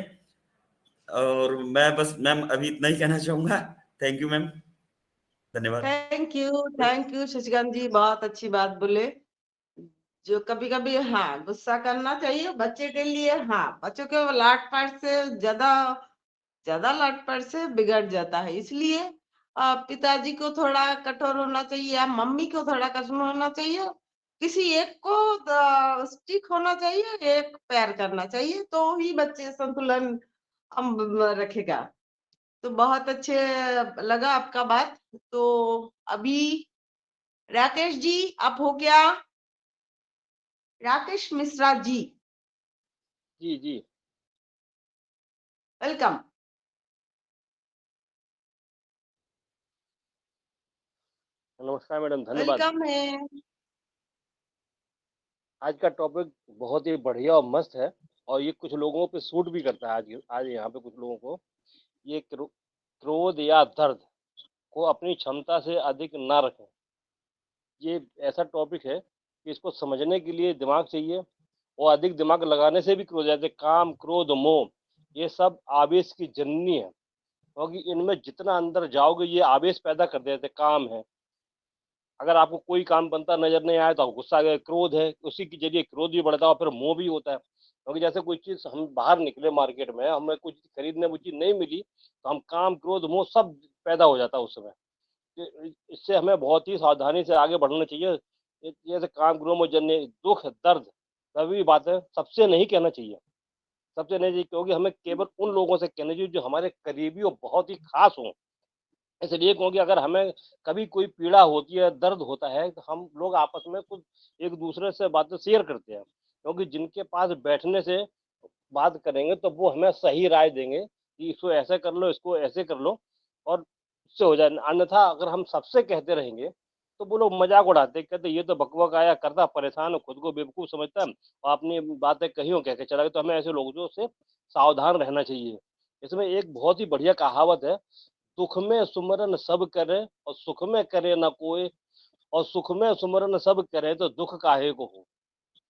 और मैं बस मैम अभी इतना ही कहना चाहूंगा। थैंक यू मैम, धन्यवाद। थैंक यू शशिकांत जी, बहुत अच्छी बात बोले। जो कभी कभी हाँ गुस्सा करना चाहिए बच्चे के लिए, हाँ बच्चों के लाट पाट से ज्यादा ज्यादा लाट पाट से बिगड़ जाता है, इसलिए पिताजी को थोड़ा कठोर होना चाहिए या मम्मी को थोड़ा कठोर होना चाहिए, किसी एक को स्टिक होना चाहिए, एक प्यार करना चाहिए, तो ही बच्चे संतुलन रखेगा। तो बहुत अच्छे लगा आपका बात। तो अभी राकेश जी आप हो क्या? राकेश मिश्रा जी, जी जी वेलकम। नमस्कार मैडम, धन्यवाद। वेलकम है। आज का टॉपिक बहुत ही बढ़िया और मस्त है, और ये कुछ लोगों पे सूट भी करता है। आज यहाँ पे कुछ लोगों को ये क्रोध या दर्द को अपनी क्षमता से अधिक ना रखें। ये ऐसा टॉपिक है कि इसको समझने के लिए दिमाग चाहिए, और अधिक दिमाग लगाने से भी क्रोध, जैसे काम, क्रोध, मोह, ये सब आवेश की जननी है, क्योंकि इनमें जितना अंदर जाओगे ये आवेश पैदा कर देते। काम है, अगर आपको कोई काम बनता नजर नहीं आया तो आपको गुस्सा आ गया, क्रोध है, उसी के जरिए क्रोध भी बढ़ता है, और फिर मोह भी होता है। क्योंकि जैसे कोई चीज हम बाहर निकले मार्केट में, हमें कुछ खरीदने वो चीज नहीं मिली, तो हम काम, क्रोध, मोह सब पैदा हो जाता है उस समय। इससे हमें बहुत ही सावधानी से आगे बढ़ना चाहिए। जैसे काम, क्रोध, मोह जन्य दुख, दर्द, सभी बातें सबसे नहीं कहना चाहिए, सबसे नहीं चाहिए, क्योंकि हमें केवल उन लोगों से कहना चाहिए जो हमारे करीबी और बहुत ही खास हों। इसलिए क्योंकि अगर हमें कभी कोई पीड़ा होती है, दर्द होता है, तो हम लोग आपस में कुछ एक दूसरे से बातें शेयर करते हैं, क्योंकि जिनके पास बैठने से बात करेंगे तो वो हमें सही राय देंगे कि इसको ऐसे कर लो, इसको ऐसे कर लो, और इससे हो जाए। अन्यथा अगर हम सबसे कहते रहेंगे तो वो लोग मजाक उड़ाते, कहते ये तो बकबक आया करता, परेशान हो, खुद को बेवकूफ समझता है और अपनी बातें कहीं हो कह के चला गया। तो हमें ऐसे लोगों से सावधान रहना चाहिए। इसमें एक बहुत ही बढ़िया कहावत है, दुख में सुमरन सब करे और सुख में करे ना कोई, और सुख में सुमरन सब करे तो दुख काहे को हो।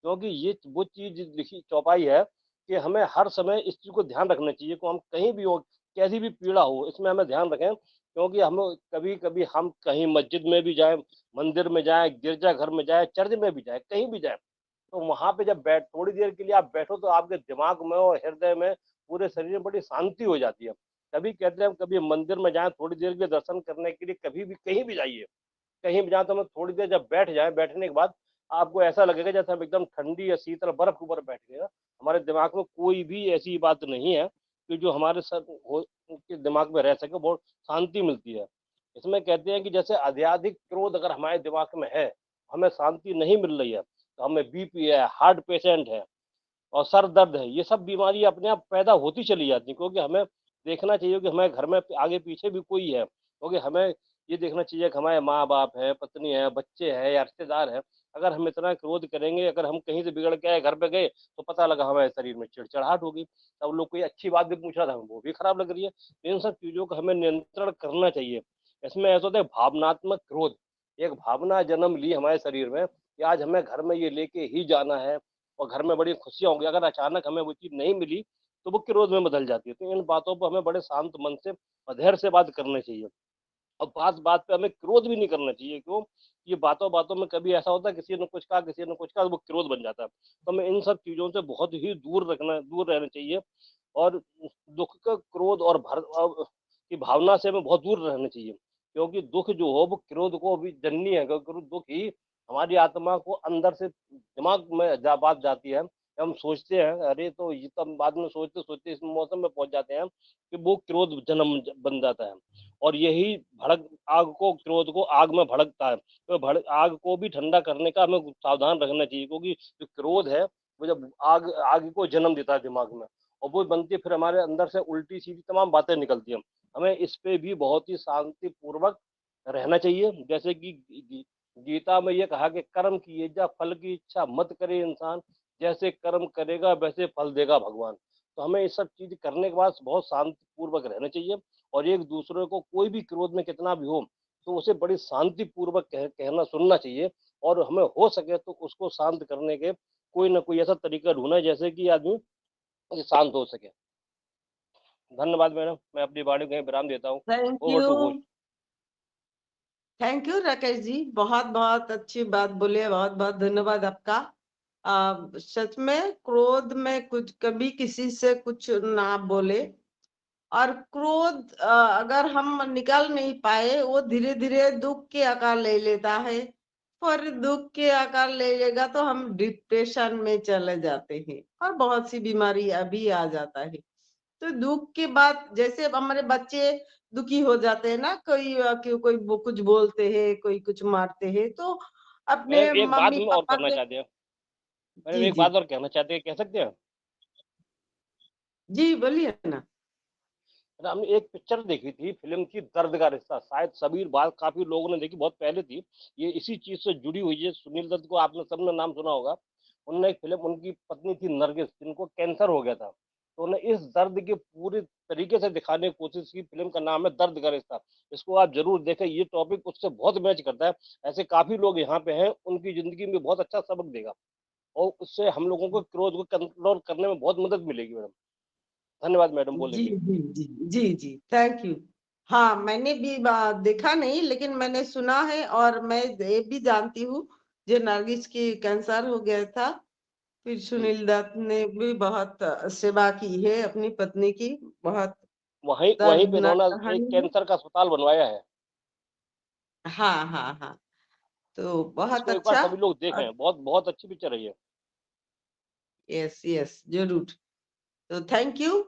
क्योंकि ये वो चीज लिखी चौपाई है कि हमें हर समय इस चीज को ध्यान रखना चाहिए को हम कहीं भी हो, कैसी भी पीड़ा हो, इसमें हमें ध्यान रखें। क्योंकि हम कभी कभी हम कहीं मस्जिद में भी जाए, मंदिर में जाए, गिरजाघर में जाए, चर्च में भी जाए, कहीं भी जाए, तो वहां पे जब थोड़ी देर के लिए आप बैठो तो आपके दिमाग में और हृदय में, पूरे शरीर में बड़ी शांति हो जाती है। कभी कहते हैं हम कभी मंदिर में जाएं थोड़ी देर के दर्शन करने के लिए, कभी भी कहीं भी जाइए, कहीं भी जाए तो हम थोड़ी देर जब बैठ जाए, बैठने के बाद आपको ऐसा लगेगा जैसे हम एकदम ठंडी या शीतल बर्फ के ऊपर बैठ गए। हमारे दिमाग में कोई भी ऐसी बात नहीं है कि जो हमारे के दिमाग में रह सके, बहुत शांति मिलती है। इसमें कहते हैं कि जैसे अत्यधिक क्रोध अगर हमारे दिमाग में है, हमें शांति नहीं मिल रही है, तो हमें बीपी है, हार्ट पेशेंट है, और सर दर्द है, ये सब बीमारी अपने आप पैदा होती चली जाती है। क्योंकि हमें देखना चाहिए कि हमारे घर में आगे पीछे भी कोई है, क्योंकि हमें ये देखना चाहिए कि हमारे माँ बाप है, पत्नी है, बच्चे हैं या रिश्तेदार है। अगर हम इतना क्रोध करेंगे, अगर हम कहीं से बिगड़ के आए, घर पे गए, तो पता लगा हमारे शरीर में चिड़चिड़ाहट होगी, तब लोग कोई अच्छी बात भी पूछ रहा था, वो भी खराब लग रही है। इन सब चीजों का हमें नियंत्रण करना चाहिए। इसमें ऐसा होता है भावनात्मक क्रोध, एक भावना जन्म ली हमारे शरीर में कि आज हमें घर में ये लेके ही जाना है और घर में बड़ी खुशियां होंगी। अगर अचानक हमें वो चीज नहीं मिली तो वो क्रोध में बदल जाती है। तो इन बातों पर हमें बड़े शांत मन से और धैर्य से बात करनी चाहिए और बात बात पे हमें क्रोध भी नहीं करना चाहिए। क्यों? ये बातों बातों में कभी ऐसा होता है किसी ने कुछ कहा, किसी ने कुछ कहा, वो क्रोध बन जाता है। तो हमें इन सब चीजों से बहुत ही दूर रहना चाहिए और दुख का क्रोध और की भावना से हमें बहुत दूर रहना चाहिए। क्योंकि दुख जो हो वो क्रोध को भी जननी है, क्योंकि दुख ही हमारी आत्मा को अंदर से दिमाग में बात जाती है। हम सोचते हैं अरे तो ये तो हम बाद में सोचते सोचते इस मौसम में पहुंच जाते हैं कि वो क्रोध जन्म बन जाता है और यही भड़क आग को क्रोध को आग में भड़कता है। तो आग को भी ठंडा करने का हमें सावधान रखना चाहिए, क्योंकि जो क्रोध है वो जब आग को जन्म देता है दिमाग में और वो बनती है, फिर हमारे अंदर से उल्टी सीधी तमाम बातें निकलती हैं। हमें इस पे भी बहुत ही शांति पूर्वक रहना चाहिए। जैसे कि गीता में ये कहा कि कर्म किए जा फल की इच्छा मत करे इंसान, जैसे कर्म करेगा वैसे फल देगा भगवान। तो हमें ये सब चीज करने के बाद बहुत शांति पूर्वक रहना चाहिए और एक दूसरे को कोई भी क्रोध में कितना भी हो तो उसे बड़ी शांति पूर्वक कहना सुनना चाहिए और हमें हो सके तो उसको शांत करने के कोई ना कोई ऐसा तरीका ढूंढना जैसे कि आदमी शांत हो सके। धन्यवाद मैडम, मैं अपनी वाणी को यहीं विराम देता हूँ। Thank over to you, host. Thank you Rakesh ji, बहुत बहुत अच्छी बात बोले, बहुत बहुत धन्यवाद आपका। सच में क्रोध में कुछ कभी किसी से कुछ ना बोले और क्रोध अगर हम निकाल नहीं पाए वो धीरे धीरे दुख के आकार ले लेता है। और दुख के आकार ले लेगा तो हम डिप्रेशन में चले जाते हैं और बहुत सी बीमारी अभी आ जाता है। तो दुख के बाद जैसे हमारे बच्चे दुखी हो जाते हैं ना, कोई वो कुछ बोलते हैं, कोई कुछ मारते हैं, तो अपने मैडम एक बात मम्मी में और पापा करना के। चाहते हैं, मैडम जी एक जी बात और कहना चाहते हैं, कह सकते हैं? जी, बोलिए ना। हमने एक पिक्चर देखी थी, फिल्म थी दर्द का रिश्ता, शायद सबीर बात काफी लोगों ने देखी, बहुत पहले थी। ये इसी चीज से जुड़ी हुई है। सुनील दत्त को आपने सबने नाम सुना होगा। उनने एक फिल्म, उनकी पत्नी थी नरगिस जिनको कैंसर हो गया था, तो उन्हें इस दर्द के पूरे तरीके से दिखाने की कोशिश की। फिल्म का नाम है दर्द का रिश्ता। इसको आप जरूर देखें, ये टॉपिक उससे बहुत मैच करता है। ऐसे काफी लोग यहाँ पे हैं, उनकी जिंदगी में बहुत अच्छा सबक देगा और उससे हम लोगों को क्रोध को कंट्रोल करने में बहुत मदद मिलेगी मैडम। धन्यवाद मैडम बोलने जी के लिए। जी जी जी जी, थैंक यू। हाँ, मैंने भी देखा नहीं, लेकिन मैंने सुना है और मैं ये भी जानती हूँ जो नरगिस की कैंसर हो गया था। फिर जी, सुनील दत्त ने भी बहुत सेवा की है अपनी पत्नी की। बहुत वहीं वहीं पे दर्दनाक इन्होंने एक कहानी है। कैंसर का अस्पताल बनवाया है। हाँ हाँ हाँ, तो बहुत इसको एक बार अच्छा। सभी लोग देखें, बहुत बहुत अच्छी पिक्चर है ये। यस यस, जरूर। तो थैंक यू।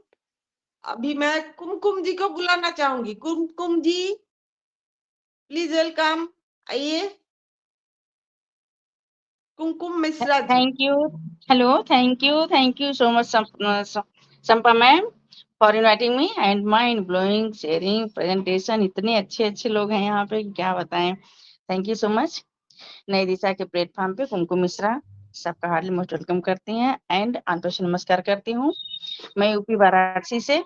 अभी मैं कुमकुम जी को बुलाना चाहूंगी। कुमकुम जी, प्लीज वेलकम, आइए। कुमकुम Mishra ji. Thank you. Hello. Thank you so much, Sampa ma'am, for inviting me and mind blowing sharing presentation. इतने अच्छे अच्छे लोग हैं यहाँ पे, क्या बताएं। Thank you so much. नई दिशा के प्लेटफॉर्म पे कुमकुम मिश्रा सबका हार्डली मोस्ट वेलकम करती हैं एंड आंतों से नमस्कार करती हूँ। मैं यूपी वाराणसी से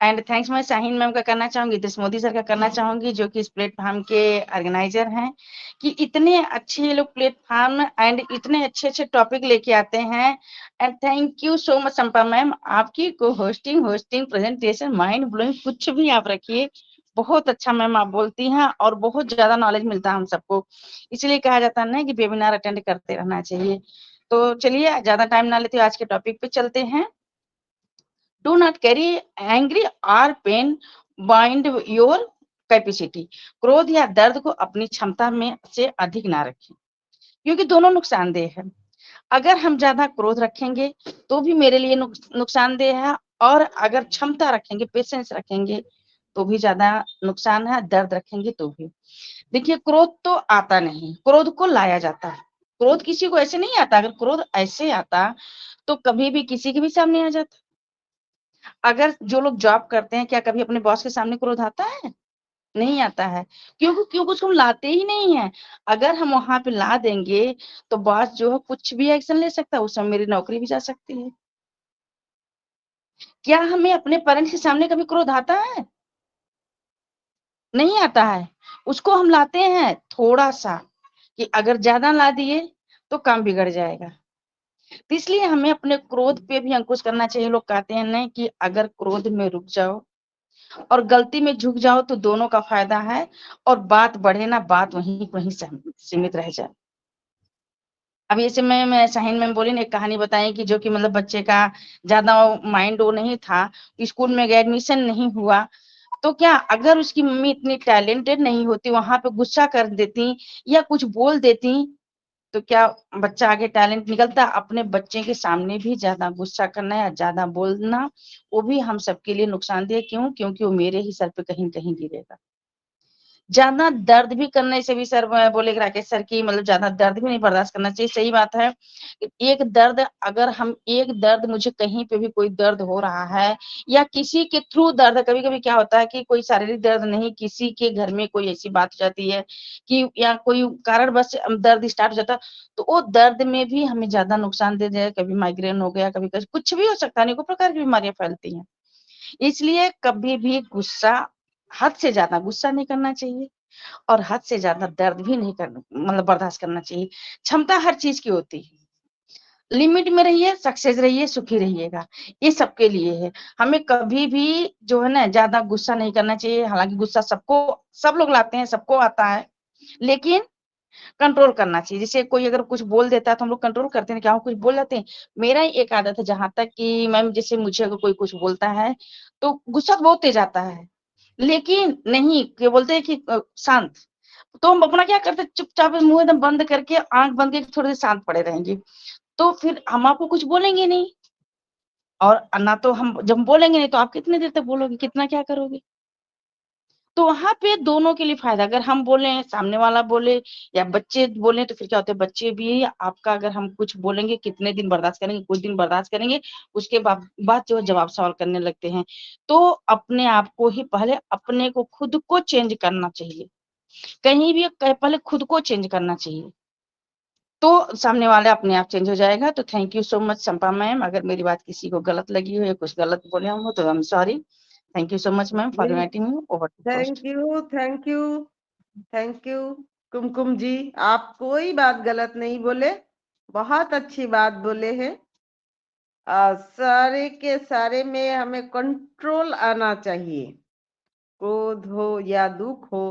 एंड थैंक्स मैं शाहीन मैम का करना चाहूंगी, दिस मोदी सर का करना चाहूंगी, जो कि इस प्लेटफॉर्म के ऑर्गेनाइजर हैं, कि इतने अच्छे ये लोग प्लेटफॉर्म एंड इतने अच्छे अच्छे टॉपिक लेके आते हैं। And thank you so much Sampa ma'am, आपकी को होस्टिंग प्रेजेंटेशन माइंड ब्लोइंग, कुछ भी आप रखिए, बहुत अच्छा मैम आप बोलती हैं और बहुत ज्यादा नॉलेज मिलता है हम सबको। इसलिए कहा जाता है ना कि वेबिनार अटेंड करते रहना चाहिए। तो चलिए ज्यादा टाइम ना लेते, आज के टॉपिक पे चलते हैं। Do not carry angry or pain bind your capacity. क्रोध या दर्द को अपनी क्षमता में से अधिक ना रखें, क्योंकि दोनों नुकसानदेह है। अगर हम ज्यादा क्रोध रखेंगे तो भी मेरे लिए नुकसानदेह है, और अगर क्षमता रखेंगे, पेशेंस रखेंगे तो भी ज्यादा नुकसान है, दर्द रखेंगे तो भी। देखिए, क्रोध तो आता नहीं, क्रोध को लाया जाता है। क्रोध किसी को ऐसे नहीं आता। अगर क्रोध ऐसे आता तो कभी भी किसी के भी सामने आ जाता। अगर जो लोग जॉब करते हैं, क्या कभी अपने बॉस के सामने क्रोध आता है? नहीं आता है। क्योंकि उसको हम लाते ही नहीं है। अगर हम वहां पे ला देंगे तो बॉस जो है कुछ भी एक्शन ले सकता है, उस समय मेरी नौकरी भी जा सकती है। क्या हमें अपने पेरेंट्स के सामने कभी क्रोध आता है? नहीं आता है, उसको हम लाते हैं थोड़ा सा, कि अगर ज्यादा ला दिए तो काम बिगड़ जाएगा। तो इसलिए हमें अपने क्रोध पे भी अंकुश करना चाहिए। लोग कहते हैं ना कि अगर क्रोध में रुक जाओ और गलती में झुक जाओ तो दोनों का फायदा है, और बात बढ़े ना, बात वहीं वहीं सीमित रह जाए। अब जैसे मैं शाहीन मैम बोली ना, एक कहानी बताई कि जो कि मतलब बच्चे का ज्यादा माइंड वो नहीं था, स्कूल में गया, एडमिशन नहीं हुआ, तो क्या अगर उसकी मम्मी इतनी टैलेंटेड नहीं होती, वहां पे गुस्सा कर देती या कुछ बोल देती, तो क्या बच्चा आगे टैलेंट निकलता? अपने बच्चे के सामने भी ज्यादा गुस्सा करना या ज्यादा बोलना, वो भी हम सबके लिए नुकसानदेह। क्यों? क्योंकि वो मेरे ही सर पे कहीं कहीं गिरेगा। ज्यादा दर्द भी करने से भी सर बोले राकेश सर की मतलब ज्यादा दर्द भी नहीं बर्दाश्त करना चाहिए। सही बात है। एक दर्द, अगर हम एक दर्द, मुझे कहीं पे भी कोई दर्द हो रहा है या किसी के थ्रू दर्द, कभी कभी क्या होता है कि कोई शारीरिक दर्द नहीं, किसी के घर में कोई ऐसी बात हो जाती है कि या कोई कारण बस दर्द स्टार्ट हो जाता है, तो वो दर्द में भी हमें ज्यादा नुकसान दे जाए। कभी माइग्रेन हो गया, कभी कुछ भी हो सकता है, अनेकों प्रकार की बीमारियां फैलती हैं। इसलिए कभी भी गुस्सा, हद से ज्यादा गुस्सा नहीं करना चाहिए और हद से ज्यादा दर्द भी नहीं करना, मतलब बर्दाश्त करना चाहिए। क्षमता हर चीज की होती है, लिमिट में रहिए, सक्सेस रहिए, सुखी रहिएगा, ये सबके लिए है। हमें कभी भी जो है ना ज्यादा गुस्सा नहीं करना चाहिए। हालांकि गुस्सा सबको, सब लोग लाते हैं, सबको आता है, लेकिन कंट्रोल करना चाहिए। जैसे कोई अगर कुछ बोल देता है तो हम लोग कंट्रोल करते हैं, क्या हम कुछ बोल जाते हैं। मेरा ही एक आदत है, जहां तक कि मैम जैसे मुझे अगर कोई कुछ बोलता है तो गुस्सा बहुत तेज आता है, लेकिन नहीं, क्या बोलते हैं कि शांत। तो हम अपना क्या करते हैं, चुपचाप मुंह एकदम बंद करके, आंख बंद करके थोड़ी देर शांत पड़े रहेंगे, तो फिर हम आपको कुछ बोलेंगे नहीं। और ना तो हम जब बोलेंगे नहीं तो आप कितनी देर तक बोलोगे, कितना क्या करोगे। तो वहां पे दोनों के लिए फायदा, अगर हम बोले, सामने वाला बोले या बच्चे बोले, तो फिर क्या होता है, बच्चे भी आपका, अगर हम कुछ बोलेंगे कितने दिन बर्दाश्त करेंगे, कुछ दिन बर्दाश्त करेंगे, उसके बाद जो है जवाब सवाल करने लगते हैं। तो अपने आप को ही पहले, अपने को खुद को चेंज करना चाहिए। कहीं भी पहले खुद को चेंज करना चाहिए, तो सामने वाले अपने आप चेंज हो जाएगा। तो thank you so much Sampa ma'am. अगर मेरी बात किसी को गलत लगी हो या कुछ गलत बोले हो तो I am sorry. Thank you so much ma'am for inviting me over to thank you, thank you, thank you Kumkum ji. आप कोई बात गलत नहीं बोले, बहुत अच्छी बात बोले हैं। सारे के सारे में हमें कंट्रोल आना चाहिए। क्रोध हो या दुख हो,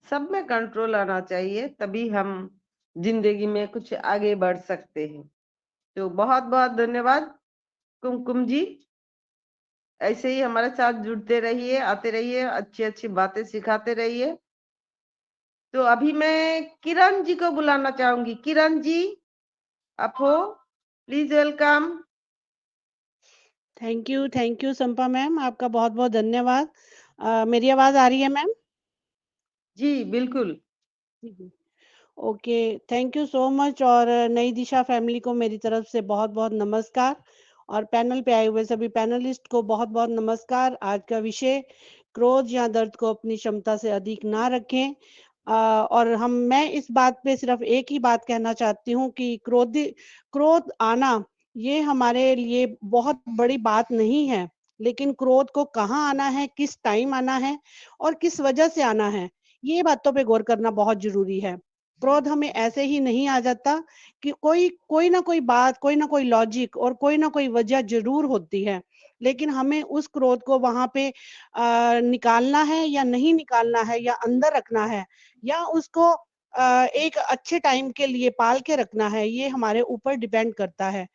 सब में कंट्रोल आना चाहिए, तभी हम जिंदगी में कुछ आगे बढ़ सकते हैं। तो बहुत बहुत धन्यवाद कुमकुम जी। ऐसे ही हमारे साथ जुड़ते रहिए, आते रहिए, अच्छी अच्छी बातें सिखाते रहिए। तो अभी मैं किरण जी को बुलाना चाहूंगी। किरण जी, आप हो, please welcome. Thank you Sampa ma'am, आपका बहुत बहुत धन्यवाद। मेरी आवाज आ रही है मैम? जी बिल्कुल। Okay, thank you so much. और नई दिशा फैमिली को मेरी तरफ से बहुत बहुत नमस्कार, और पैनल पे आए हुए सभी पैनलिस्ट को बहुत बहुत नमस्कार। आज का विषय, क्रोध या दर्द को अपनी क्षमता से अधिक ना रखें। और मैं इस बात पे सिर्फ एक ही बात कहना चाहती हूँ कि क्रोध आना ये हमारे लिए बहुत बड़ी बात नहीं है, लेकिन क्रोध को कहाँ आना है, किस टाइम आना है और किस वजह से आना है, ये बातों पे गौर करना बहुत जरूरी है। क्रोध हमें ऐसे ही नहीं आ जाता, कि कोई ना कोई बात, कोई ना कोई लॉजिक और कोई ना कोई वजह जरूर होती है, लेकिन हमें उस क्रोध को वहां पे निकालना है या नहीं निकालना है, या अंदर रखना है, या उसको एक अच्छे टाइम के लिए पाल के रखना है, ये हमारे ऊपर डिपेंड करता है।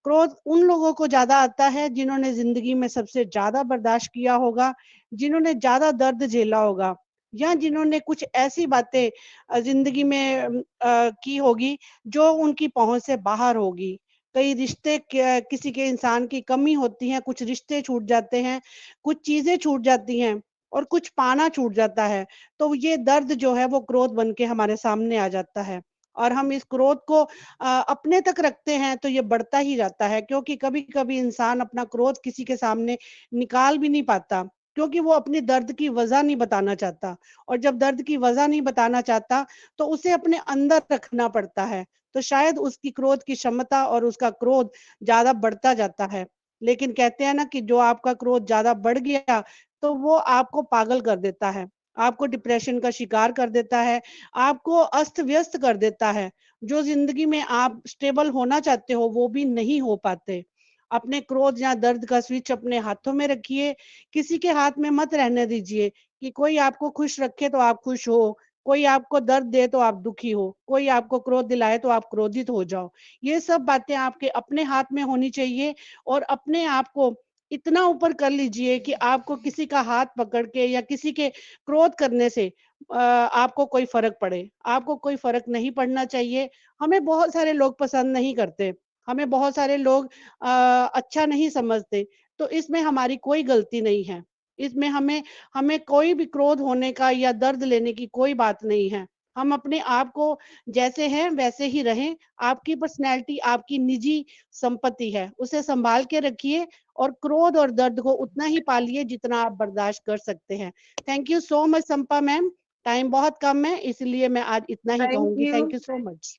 क्रोध उन लोगों को ज्यादा आता है जिन्होंने जिंदगी में सबसे ज्यादा बर्दाश्त किया होगा, जिन्होंने ज्यादा दर्द झेला होगा, या जिन्होंने कुछ ऐसी बातें जिंदगी में की होगी जो उनकी पहुंच से बाहर होगी। कई रिश्ते किसी के इंसान की कमी होती है, कुछ रिश्ते छूट जाते हैं, कुछ चीजें छूट जाती हैं, और कुछ पाना छूट जाता है। तो ये दर्द जो है वो क्रोध बन के हमारे सामने आ जाता है, और हम इस क्रोध को अपने तक रखते हैं तो ये बढ़ता ही जाता है, क्योंकि कभी कभी इंसान अपना क्रोध किसी के सामने निकाल भी नहीं पाता, क्योंकि वो अपने दर्द की वजह नहीं बताना चाहता। और जब दर्द की वजह नहीं बताना चाहता तो उसे अपने अंदर रखना पड़ता है, तो शायद उसकी क्रोध की क्षमता और उसका क्रोध ज्यादा बढ़ता जाता है। लेकिन कहते हैं ना कि जो आपका क्रोध ज्यादा बढ़ गया तो वो आपको पागल कर देता है। आपको डिप्रेशन का शिकार कर देता है, आपको अस्त व्यस्त कर देता है। जो जिंदगी में आप स्टेबल होना चाहते हो वो भी नहीं हो पाते। अपने क्रोध या दर्द का स्विच अपने हाथों में रखिए, किसी के हाथ में मत रहने दीजिए कि कोई आपको खुश रखे तो आप खुश हो, कोई आपको दर्द दे तो आप दुखी हो, कोई आपको क्रोध दिलाए तो आप क्रोधित हो जाओ। ये सब बातें आपके अपने हाथ में होनी चाहिए और अपने आप को इतना ऊपर कर लीजिए कि आपको किसी का हाथ पकड़ के या किसी के क्रोध करने से आपको कोई फर्क पड़े। आपको कोई फर्क नहीं पड़ना चाहिए। हमें बहुत सारे लोग पसंद नहीं करते, हमें बहुत सारे लोग अच्छा नहीं समझते, तो इसमें हमारी कोई गलती नहीं है। इसमें हमें हमें कोई भी क्रोध होने का या दर्द लेने की कोई बात नहीं है। हम अपने आप को जैसे हैं वैसे ही रहें। आपकी पर्सनैलिटी आपकी निजी संपत्ति है, उसे संभाल के रखिए और क्रोध और दर्द को उतना ही पालिए जितना आप बर्दाश्त कर सकते हैं। Thank you so much Sampa ma'am. Time बहुत कम है इसलिए मैं आज इतना ही थैंक कहूंगी। You, thank you so much.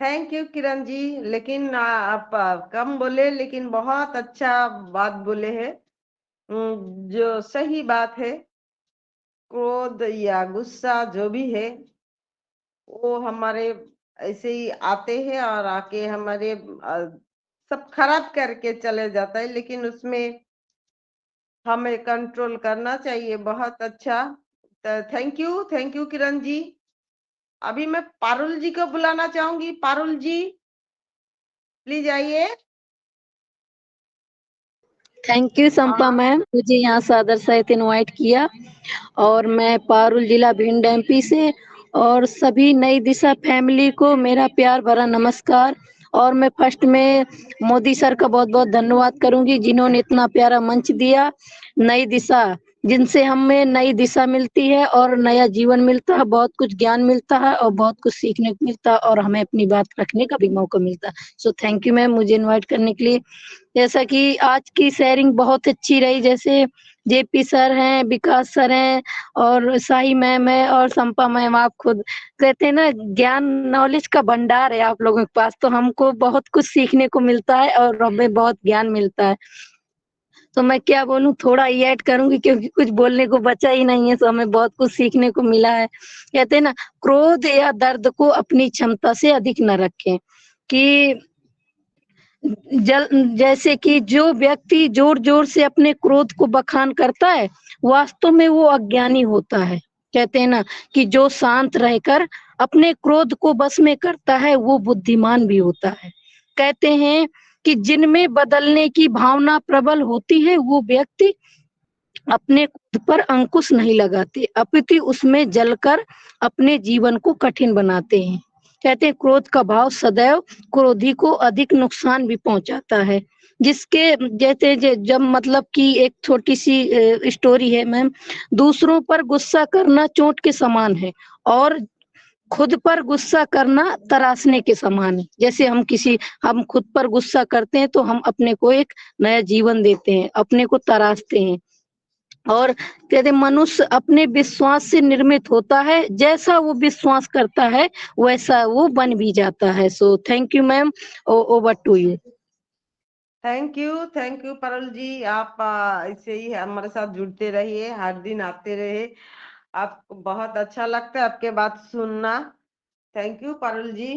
Thank you Kiran ji. लेकिन आप कम बोले लेकिन बहुत अच्छा बात बोले हैं। जो सही बात है, क्रोध या गुस्सा जो भी है वो हमारे ऐसे ही आते हैं और आके हमारे सब खराब करके चले जाता है, लेकिन उसमें हमें कंट्रोल करना चाहिए। बहुत अच्छा, थैंक यू किरण जी। अभी मैं पारुल जी को बुलाना चाहूंगी। पारुल जी प्लीज आइए। थैंक यू संपा मैम, मुझे यहाँ सादर सहित इनवाइट किया। और मैं पारुल जिला भिंड एमपी से, और सभी नई दिशा फैमिली को मेरा प्यार भरा नमस्कार। और मैं फर्स्ट में मोदी सर का बहुत बहुत धन्यवाद करूंगी जिन्होंने इतना प्यारा मंच दिया। नई दिशा, जिनसे हमें नई दिशा मिलती है और नया जीवन मिलता है, बहुत कुछ ज्ञान मिलता है और बहुत कुछ सीखने को मिलता है और हमें अपनी बात रखने का भी मौका मिलता है। सो थैंक यू मैम मुझे इनवाइट करने के लिए। जैसा कि आज की शेयरिंग बहुत अच्छी रही, जैसे जेपी सर हैं, विकास सर हैं और साई मैम है और संपा मैम, आप खुद कहते हैं ना ज्ञान नॉलेज का भंडार है आप लोगों के पास, तो हमको बहुत कुछ सीखने को मिलता है और हमें बहुत ज्ञान मिलता है। तो मैं क्या बोलूं, थोड़ा ही ऐड करूंगी क्योंकि कुछ बोलने को बचा ही नहीं है। तो हमें बहुत कुछ सीखने को मिला है। कहते हैं ना, क्रोध या दर्द को अपनी क्षमता से अधिक न रखें। कि जैसे कि जो व्यक्ति जोर जोर से अपने क्रोध को बखान करता है, वास्तव में वो अज्ञानी होता है। कहते हैं ना कि जो शांत रहकर अपने क्रोध को बस में करता है वो बुद्धिमान भी होता है। कहते हैं कि जिनमें बदलने की भावना प्रबल होती है वो व्यक्ति अपने खुद पर अंकुश नहीं लगाते, अपितु उसमें जलकर अपने जीवन को कठिन बनाते हैं। कहते हैं क्रोध का भाव सदैव क्रोधी को अधिक नुकसान भी पहुंचाता है। जिसके जैसे जब मतलब कि एक छोटी सी स्टोरी है मैम, दूसरों पर गुस्सा करना चोट के समान है और खुद पर गुस्सा करना तराशने के समान है। जैसे हम खुद पर गुस्सा करते हैं तो हम अपने को एक नया जीवन देते हैं, अपने को तराशते हैं। और कहते मनुष्य अपने विश्वास से निर्मित होता है, जैसा वो विश्वास करता है वैसा वो बन भी जाता है। So thank you ma'am, over to you. Thank you Parul ji. आप ऐसे ही हमारे साथ जुड़ते रहिए, हर दिन आते रहे। आपको बहुत अच्छा लगता है आपके बात सुनना। थैंक यू पारुल जी।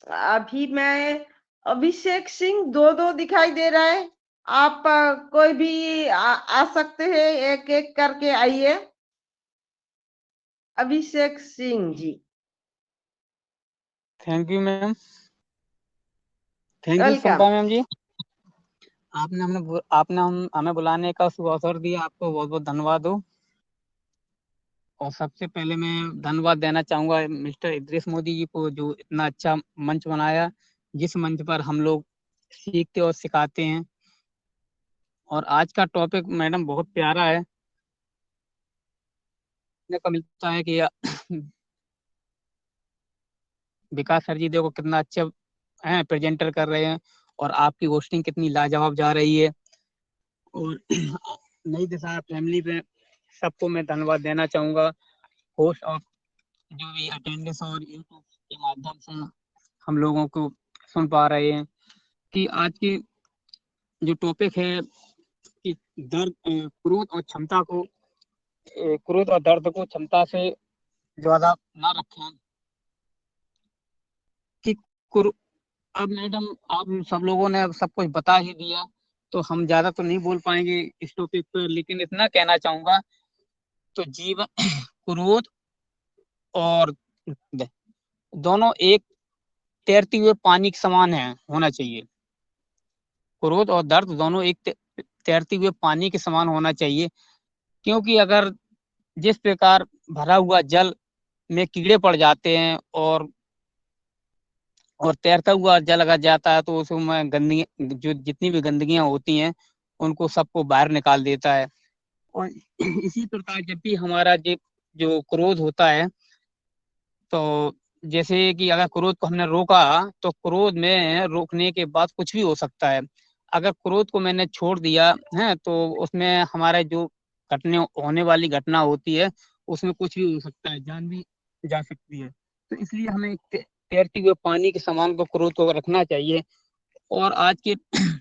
अभी मैं अभिषेक सिंह दो दिखाई दे रहा है। आप कोई भी आ सकते हैं, एक एक करके आइए। Abhishek Singh ji. Thank you ma'am. Thank you welcome. Sampa ma'am ji. आपने हमें बुलाने का शुभ अवसर दिया, आपको बहुत बहुत धन्यवाद हो। और सबसे पहले मैं धन्यवाद देना चाहूंगा मिस्टर इद्रिस मोदी जी को, जो इतना अच्छा मंच बनाया, जिस मंच पर हम लोग सीखते और सिखाते हैं। और आज का टॉपिक मैडम बहुत प्यारा है। का मिलता है कि विकास सर जी देखो कितना अच्छे हैं, प्रेजेंटर कर रहे हैं और आपकी होस्टिंग कितनी लाजवाब जा रही है। और नई दिशा फैमिली पे सबको मैं धन्यवाद देना चाहूंगा, होस्ट और जो भी अटेंडेंस और यूट्यूब के माध्यम से हम लोगों को सुन पा रहे हैं। कि आज की जो टॉपिक है कि दर्द, क्रोध और क्षमता को क्रोध और दर्द को क्षमता से ज्यादा ना रखें कि अब मैडम आप सब लोगों ने अब सब कुछ बता ही दिया, तो हम ज्यादा तो नहीं बोल पाएंगे इस टॉपिक पर, लेकिन इतना कहना चाहूंगा तो जीवन क्रोध और दोनों एक तैरते हुए पानी के समान है होना चाहिए। क्रोध और दर्द दोनों एक तैरते हुए पानी के समान होना चाहिए, क्योंकि अगर जिस प्रकार भरा हुआ जल में कीड़े पड़ जाते हैं और तैरता हुआ जल अगर जाता है तो उसमें गंदगी, जो जितनी भी गंदगियां होती हैं उनको सबको बाहर निकाल देता है। और इसी प्रकार जब भी हमारा जो क्रोध होता है, तो जैसे कि अगर क्रोध को हमने रोका तो क्रोध में रोकने के बाद कुछ भी हो सकता है। अगर क्रोध को मैंने छोड़ दिया है तो उसमें हमारे जो घटने होने वाली घटना होती है उसमें कुछ भी हो सकता है, जान भी जा सकती है। तो इसलिए हमें तैरते हुए पानी के समान को क्रोध को रखना चाहिए। और आज के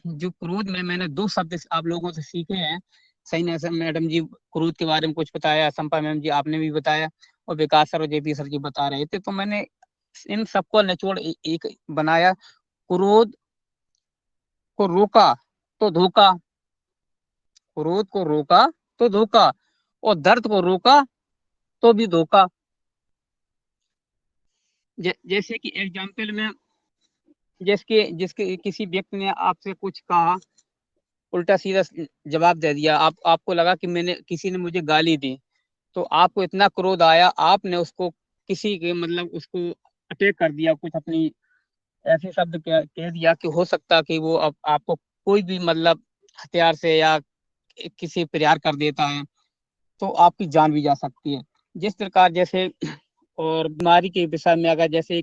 जो क्रोध में मैंने दो शब्द आप लोगों से सीखे हैं। सही ना सर? मैडम जी क्रोध के बारे में कुछ बताया, संपा मैम जी आपने भी बताया, और विकास सर और जेपी सर जी बता रहे थे, तो मैंने इन सबको निचोड़ एक बनाया। क्रोध को रोका तो धोखा, क्रोध को रोका तो धोखा, और दर्द को रोका तो भी धोखा। जैसे कि एग्जाम्पल में, जिसके जिसके किसी व्यक्ति ने आपसे कुछ कहा, उल्टा सीधा जवाब दे दिया, आपको लगा कि किसी ने मुझे गाली दी, तो आपको इतना क्रोध आया, आपने उसको किसी के मतलब उसको अटैक कर दिया, कुछ अपनी ऐसे शब्द कह दिया कि हो सकता कि वो अब आपको कोई भी मतलब हथियार से या किसी प्रहार कर देता है, तो आपकी जान भी जा सकती है। जिस प्रकार जैसे और बीमारी के विषय में अगर जैसे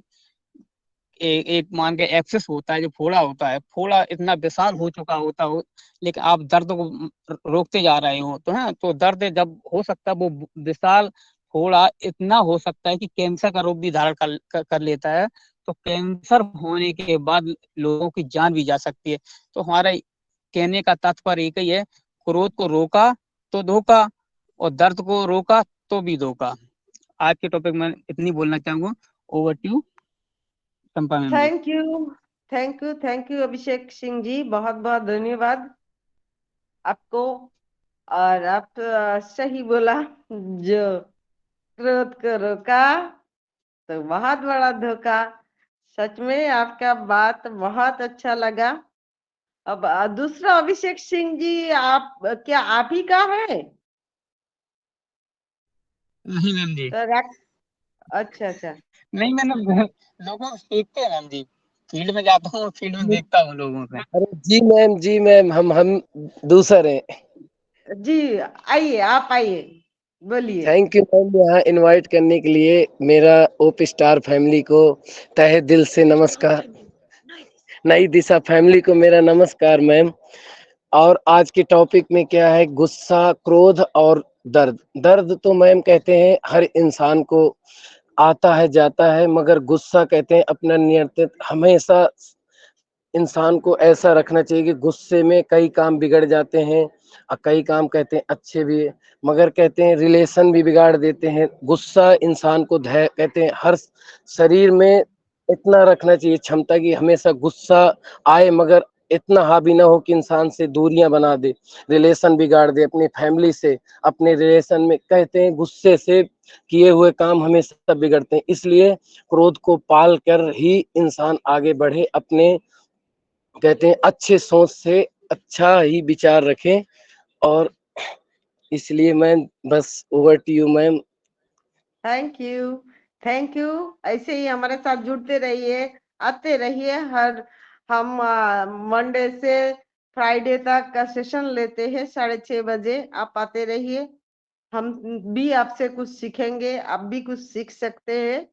एक मान के एक्सेस होता है, जो फोड़ा होता है, फोड़ा इतना विशाल हो चुका होता हो, लेकिन आप दर्द को रोकते जा रहे हो, तो है तो दर्द जब हो सकता है वो विशाल फोड़ा इतना हो सकता है कि कैंसर का रूप भी धारण कर लेता है। तो कैंसर होने के बाद लोगों की जान भी जा सकती है। तो हमारा कहने का तात्पर्य एक ही है, क्रोध को रोका तो धोखा, और दर्द को रोका तो भी धोखा। आज के टॉपिक में इतनी बोलना चाहूंगा। Over to Champa ma'am ji. Thank you Abhishek Singh ji, बहुत बहुत धन्यवाद आपको। और आप सही बोला, जो क्रोध को रोका तो बहुत बड़ा धोखा। सच में आपका बात बहुत अच्छा लगा। अब दूसरा अभिषेक सिंह जी, क्या आप ही का है? नहीं मैम जी, तो अच्छा अच्छा। नहीं मैंने लोगों को देखते हैं मैम जी, फील्ड में जाता हूँ, फील्ड में देखता हूँ लोगों से। अरे जी मैम हम दूसरे हैं। जी आइए, आप आइए, बोलिए। थैंक यू मैम यहाँ इनवाइट करने के लिए। मेरा ओप स्टार फैमिली को तहे दिल से नमस्कार। नई दिशा फैमिली को मेरा नमस्कार मैम। और आज के टॉपिक में क्या है, गुस्सा, क्रोध और दर्द। दर्द तो मैम कहते हैं हर इंसान को आता है जाता है, मगर गुस्सा कहते हैं अपना नियंत्रित हमेशा इंसान को ऐसा रखना चाहिए कि गुस्से में कई काम बिगड़ जाते हैं और कई काम कहते हैं अच्छे भी, मगर कहते हैं रिलेशन भी बिगाड़ देते हैं। गुस्सा इंसान को कहते हैं हर शरीर में इतना रखना चाहिए क्षमता की हमेशा गुस्सा आए, मगर इतना हावी ना हो कि इंसान से दूरियां बना दे, रिलेशन बिगाड़ दे अपनी फैमिली से, अपने रिलेशन में। कहते हैं गुस्से से किए हुए काम हमेशा बिगड़ते हैं, इसलिए क्रोध को पाल कर ही इंसान आगे बढ़े, अपने कहते हैं अच्छे सोच से अच्छा ही विचार रखें। और इसलिए मैं बस over to you ma'am. Thank you. ऐसे ही हमारे साथ जुड़ते रहिए, आते रहिए। हम मंडे से फ्राइडे तक का सेशन लेते हैं 6:30 बजे। आप आते रहिए, हम भी आपसे कुछ सीखेंगे, आप भी कुछ सीख सकते हैं।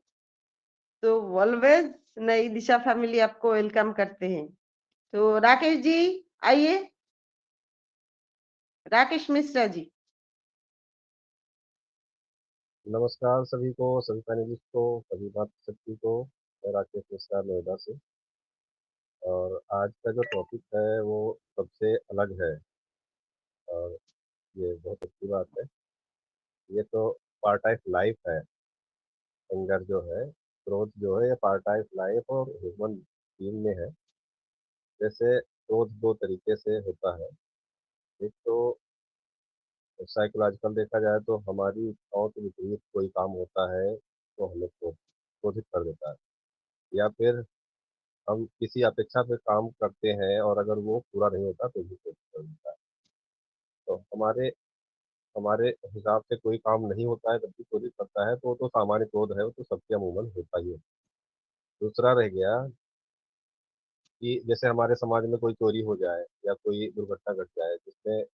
तो ऑलवेज नई दिशा फैमिली आपको वेलकम करते हैं। तो राकेश जी आइए, राकेश मिश्रा जी। नमस्कार सभी को, सभी पैनलिस्ट को, सभी मातृशक्ति को। मैं राकेश मिश्रा नोएडा से। और आज का जो टॉपिक है वो सबसे अलग है, और ये बहुत अच्छी बात है ये तो पार्ट ऑफ लाइफ है। एंगर जो है, क्रोध जो है, ये पार्ट ऑफ लाइफ और ह्यूमन बीइंग में है। जैसे क्रोध दो तरीके से होता है। एक तो साइकोलॉजिकल देखा जाए तो हमारी इच्छाओं के विपरीत कोई काम होता है तो हमें क्रोधित कर देता है, या फिर हम किसी अपेक्षा पे काम करते हैं और अगर वो पूरा नहीं होता तो भी क्रोधित कर देता है। तो हमारे हमारे हिसाब से कोई काम नहीं होता है तब भी क्रोधित करता है, तो वो तो सामान्य क्रोध है, वो तो सबके अमूमन होता ही है। दूसरा रह गया कि जैसे हमारे समाज में कोई चोरी हो जाए या कोई दुर्घटना घट जाए जिसमें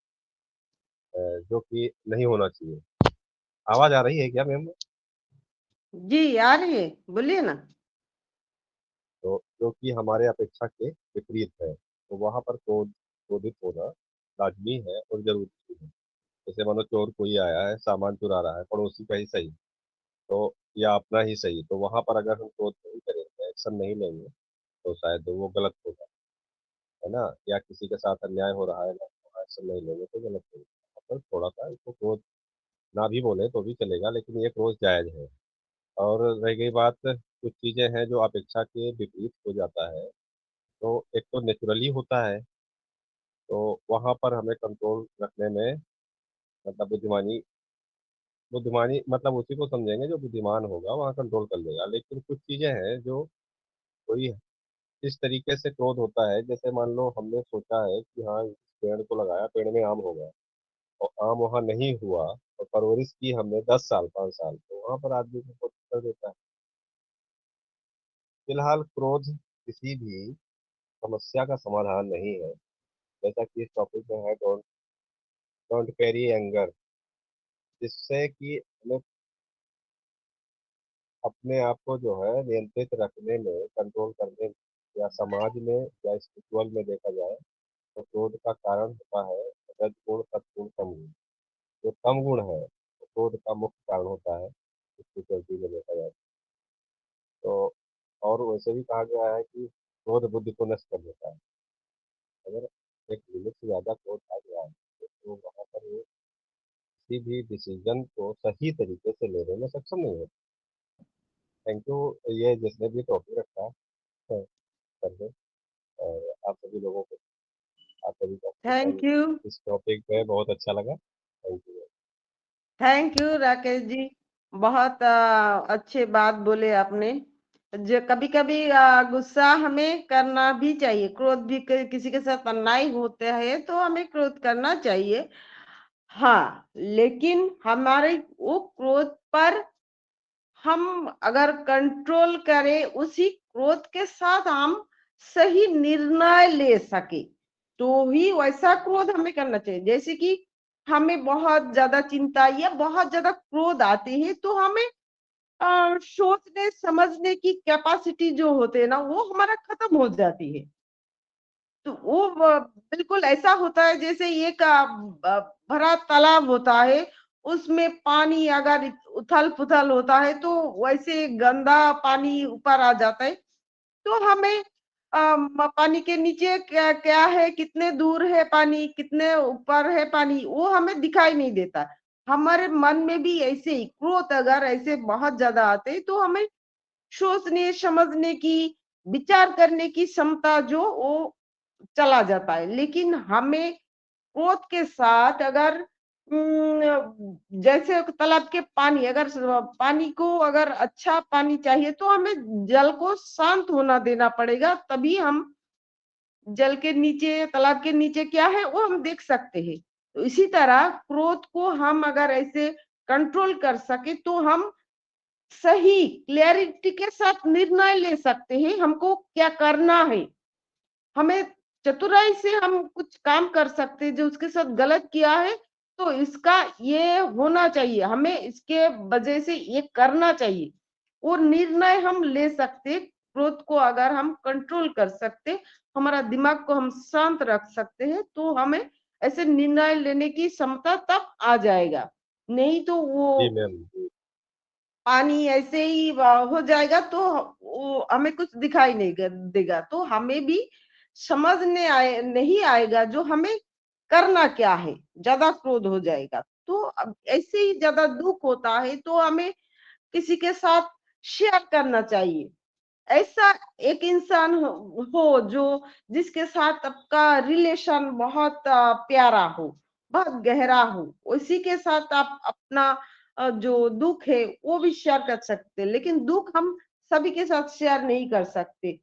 जो कि नहीं होना चाहिए। आवाज आ रही है क्या मैम? जी आ रही है, बोलिए ना। तो जो कि हमारे अपेक्षा के विपरीत है, तो वहां पर क्रोधित होना लाजमी है और जरूरी भी है। जैसे मानो चोर कोई आया है, सामान चुरा रहा है, पड़ोसी का ही सही तो या अपना ही सही, तो वहां पर अगर हम क्रोध नहीं करेंगे, एक्शन नहीं लेंगे, तो शायद वो गलत होगा, है ना। या किसी के साथ अन्याय हो रहा है ना, तो एक्शन नहीं लेंगे तो गलत होगा। वहाँ पर थोड़ा सा इसको क्रोध ना भी बोले तो भी चलेगा, लेकिन ये क्रोध जायज है। और रह गई बात, कुछ चीजें हैं जो अपेक्षा के विपरीत हो जाता है, तो एक तो नेचुरली होता है, तो वहां पर हमें कंट्रोल रखने में मतलब बुद्धिमानी बुद्धिमानी मतलब उसी को समझेंगे जो बुद्धिमान होगा, वहाँ कंट्रोल कर लेगा। लेकिन कुछ चीजें हैं जो कोई इस तरीके से क्रोध होता है, जैसे मान लो हमने सोचा है कि हाँ इस पेड़ को लगाया, पेड़ में आम होगा, और आम वहाँ नहीं हुआ, और परवरिश की हमने 10 साल 5 साल, तो वहां पर आदमी को क्रोध कर देता है। फिलहाल क्रोध किसी भी समस्या का समाधान नहीं है। जैसा कि इस टॉपिक में है, डोंट डोंट कैरी एंगर, जिससे कि हमें अपने आप को जो है नियंत्रित रखने में, कंट्रोल करने में, या समाज में या स्पिरिचुअल में देखा जाए तो क्रोध का कारण होता है रजगुण सत्गुण तमगुण। जो कम गुण है वो क्रोध का मुख्य कारण होता है स्पिरिचुअलिटी में देखा जाए तो। और वैसे भी कहा गया है कि क्रोध बुद्धि को नष्ट कर देता है। अगर एक लिमिट से ज्यादा क्रोध आ गया है तो वहां पर वो किसी भी डिसीजन को सही तरीके से लेने में सक्षम नहीं होता। थैंक यू, ये जिसने भी टॉपिक रखा है कर दे, और आप सभी लोगों को, आप सभी का थैंक यू। इस टॉपिक पे बहुत अच्छा लगा। Thank you. Thank you Rakesh ji, बहुत अच्छे बात बोले आपने। जो कभी कभी गुस्सा हमें करना भी चाहिए, क्रोध भी किसी के साथ अन्याय होता है तो हमें क्रोध करना चाहिए। हाँ, लेकिन हमारे वो क्रोध पर हम अगर कंट्रोल करें, उसी क्रोध के साथ हम सही निर्णय ले सके, तो ही वैसा क्रोध हमें करना चाहिए। जैसे कि हमें बहुत ज्यादा चिंता या बहुत ज्यादा क्रोध आते हैं तो हमें सोचने समझने की कैपेसिटी जो होते है ना, वो हमारा खत्म हो जाती है। तो वो बिल्कुल ऐसा होता है जैसे एक भरा तालाब होता है, उसमें पानी अगर उथल पुथल होता है तो वैसे गंदा पानी ऊपर आ जाता है। तो हमें पानी के नीचे क्या क्या है, कितने दूर है पानी, कितने ऊपर है पानी, वो हमें दिखाई नहीं देता। हमारे मन में भी ऐसे ही क्रोध अगर ऐसे बहुत ज्यादा आते तो हमें सोचने समझने की, विचार करने की क्षमता जो वो चला जाता है। लेकिन हमें क्रोध के साथ अगर जैसे तालाब के पानी, अगर पानी को अगर अच्छा पानी चाहिए तो हमें जल को शांत होना देना पड़ेगा, तभी हम जल के नीचे, तालाब के नीचे क्या है वो हम देख सकते हैं। तो इसी तरह क्रोध को हम अगर ऐसे कंट्रोल कर सके तो हम सही क्लैरिटी के साथ निर्णय ले सकते हैं हमको क्या करना है। हमें चतुराई से हम कुछ काम कर सकते हैं, जो उसके साथ गलत किया है तो इसका ये होना चाहिए, हमें इसके वजह से ये करना चाहिए, और निर्णय हम ले सकते। क्रोध को अगर हम कंट्रोल कर सकते, हमारा दिमाग को हम शांत रख सकते हैं, तो हमें ऐसे निर्णय लेने की क्षमता तब आ जाएगा। नहीं तो जी वो मैम। पानी ऐसे ही हो जाएगा तो वो हमें कुछ दिखाई नहीं देगा, तो हमें भी समझने नहीं आएगा जो हमें करना क्या है, ज्यादा क्रोध हो जाएगा। तो ऐसे ही ज्यादा दुख होता है तो हमें किसी के साथ शेयर करना चाहिए। ऐसा एक इंसान हो जो जिसके साथ आपका रिलेशन बहुत प्यारा हो, बहुत गहरा हो, उसी के साथ आप अपना जो दुख है वो भी शेयर कर सकते। लेकिन दुख हम सभी के साथ शेयर नहीं कर सकते।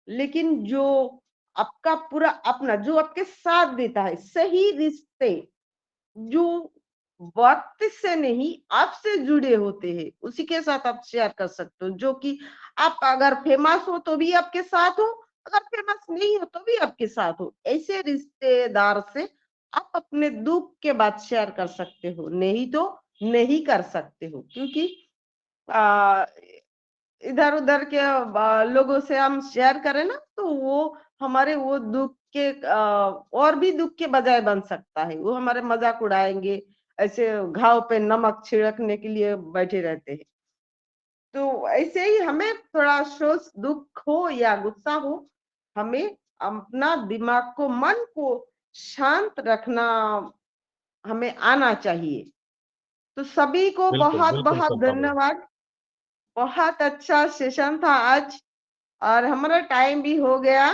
लेकिन जो आपका पूरा अपना जो आपके साथ देता है, सही रिश्ते जो वक्त से नहीं आपसे जुड़े होते हैं, उसी के साथ आप शेयर कर सकते हो। जो कि आप अगर फेमस हो तो भी आपके साथ हो, अगर फेमस नहीं हो तो भी आपके साथ हो। ऐसे रिश्तेदार से आप अपने दुख के बात शेयर कर सकते हो, नहीं तो नहीं कर सकते हो। क्योंकि इधर उधर के लोगों से हम शेयर करें ना तो वो हमारे वो दुख के और भी दुख के बजाय बन सकता है। वो हमारे मजाक उड़ाएंगे, ऐसे घाव पे नमक छिड़कने के लिए बैठे रहते हैं। तो ऐसे ही हमें थोड़ा सोच दुख हो या गुस्सा हो, हमें अपना दिमाग को मन को शांत रखना हमें आना चाहिए। तो सभी को बिल्कुल बहुत बिल्कुल बहुत संपा मैम। धन्यवाद। बहुत अच्छा सेशन था आज और हमारा टाइम भी हो गया।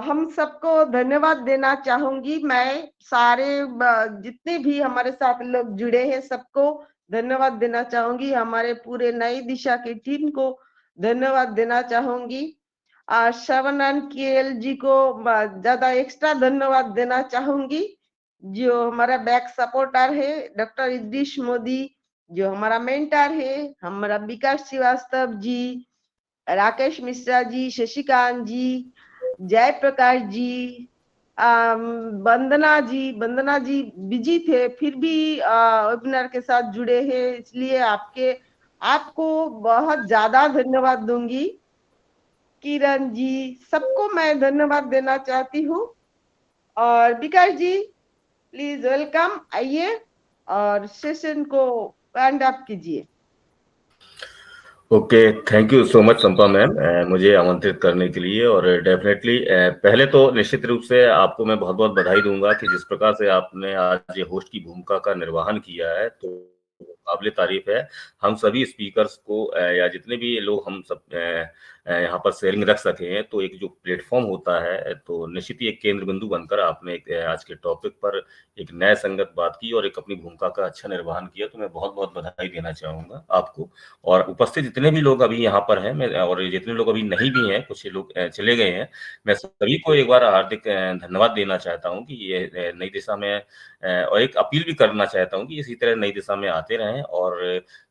हम सबको धन्यवाद देना चाहूंगी। मैं सारे जितने भी हमारे साथ लोग जुड़े हैं सबको धन्यवाद देना चाहूंगी। हमारे पूरे नई दिशा की टीम को धन्यवाद देना चाहूंगी। श्रवण केएल जी को ज्यादा एक्स्ट्रा धन्यवाद देना चाहूंगी, जो हमारा बैक सपोर्टर है। डॉक्टर इद्रीश मोदी जो हमारा मेंटर है, हमारा विकास श्रीवास्तव जी, राकेश मिश्रा जी, शशिकांत जी, जयप्रकाश जी, वंदना जी बिजी थे फिर भी वेबिनार के साथ जुड़े हैं, इसलिए आपको बहुत ज्यादा धन्यवाद दूंगी। किरण जी, सबको मैं धन्यवाद देना चाहती हूँ। और विकास जी प्लीज वेलकम, आइए और सेशन को वाइंड अप कीजिए। Okay, thank you so much Sampa ma'am मुझे आमंत्रित करने के लिए। और डेफिनेटली पहले तो निश्चित रूप से आपको मैं बहुत बहुत बधाई दूंगा कि जिस प्रकार से आपने आज ये होस्ट की भूमिका का निर्वहन किया है, तो काबिल तारीफ है। हम सभी स्पीकर्स को या जितने भी लोग हम सब यहाँ पर शेयरिंग रख सके हैं, तो एक जो प्लेटफॉर्म होता है तो निश्चित ही एक केंद्र बिंदु बनकर आपने एक आज के टॉपिक पर एक न्याय संगत बात की और एक अपनी भूमिका का अच्छा निर्वहन किया। तो मैं बहुत बहुत बधाई देना चाहूंगा आपको। और उपस्थित जितने भी लोग अभी यहाँ पर हैं, मैं और जितने लोग अभी नहीं भी हैं, कुछ लोग चले गए हैं, मैं सभी को एक बार हार्दिक धन्यवाद देना चाहता हूँ कि ये नई दिशा में और एक अपील भी करना चाहता हूँ कि इसी तरह नई दिशा में आते रहें और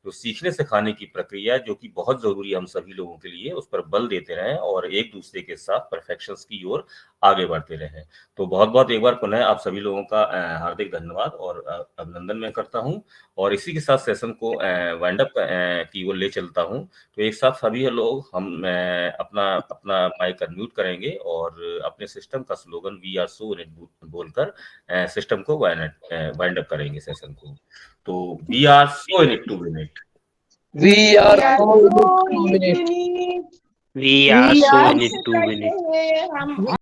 जो सीखने सिखाने की प्रक्रिया जो कि बहुत जरूरी है हम सभी लोगों के लिए, उस पर बल देते रहें और एक दूसरे के साथ परफेक्शंस की ओर आगे बढ़ते रहें। तो बहुत बहुत एक बार पुनः आप सभी लोगों का हार्दिक धन्यवाद और अभिनंदन मैं करता हूं। और इसी के साथ सेशन को वाइंड अप की ओर ले चलता हूं। तो एक साथ सभी लोग हम अपना अपना माइक अनम्यूट करेंगे और अपने सिस्टम का slogan we are so in it बोलकर सिस्टम को वाइंड अप करेंगे सेशन को। तो we are so in it to win it. We are so in it. We are so in it to win it. हम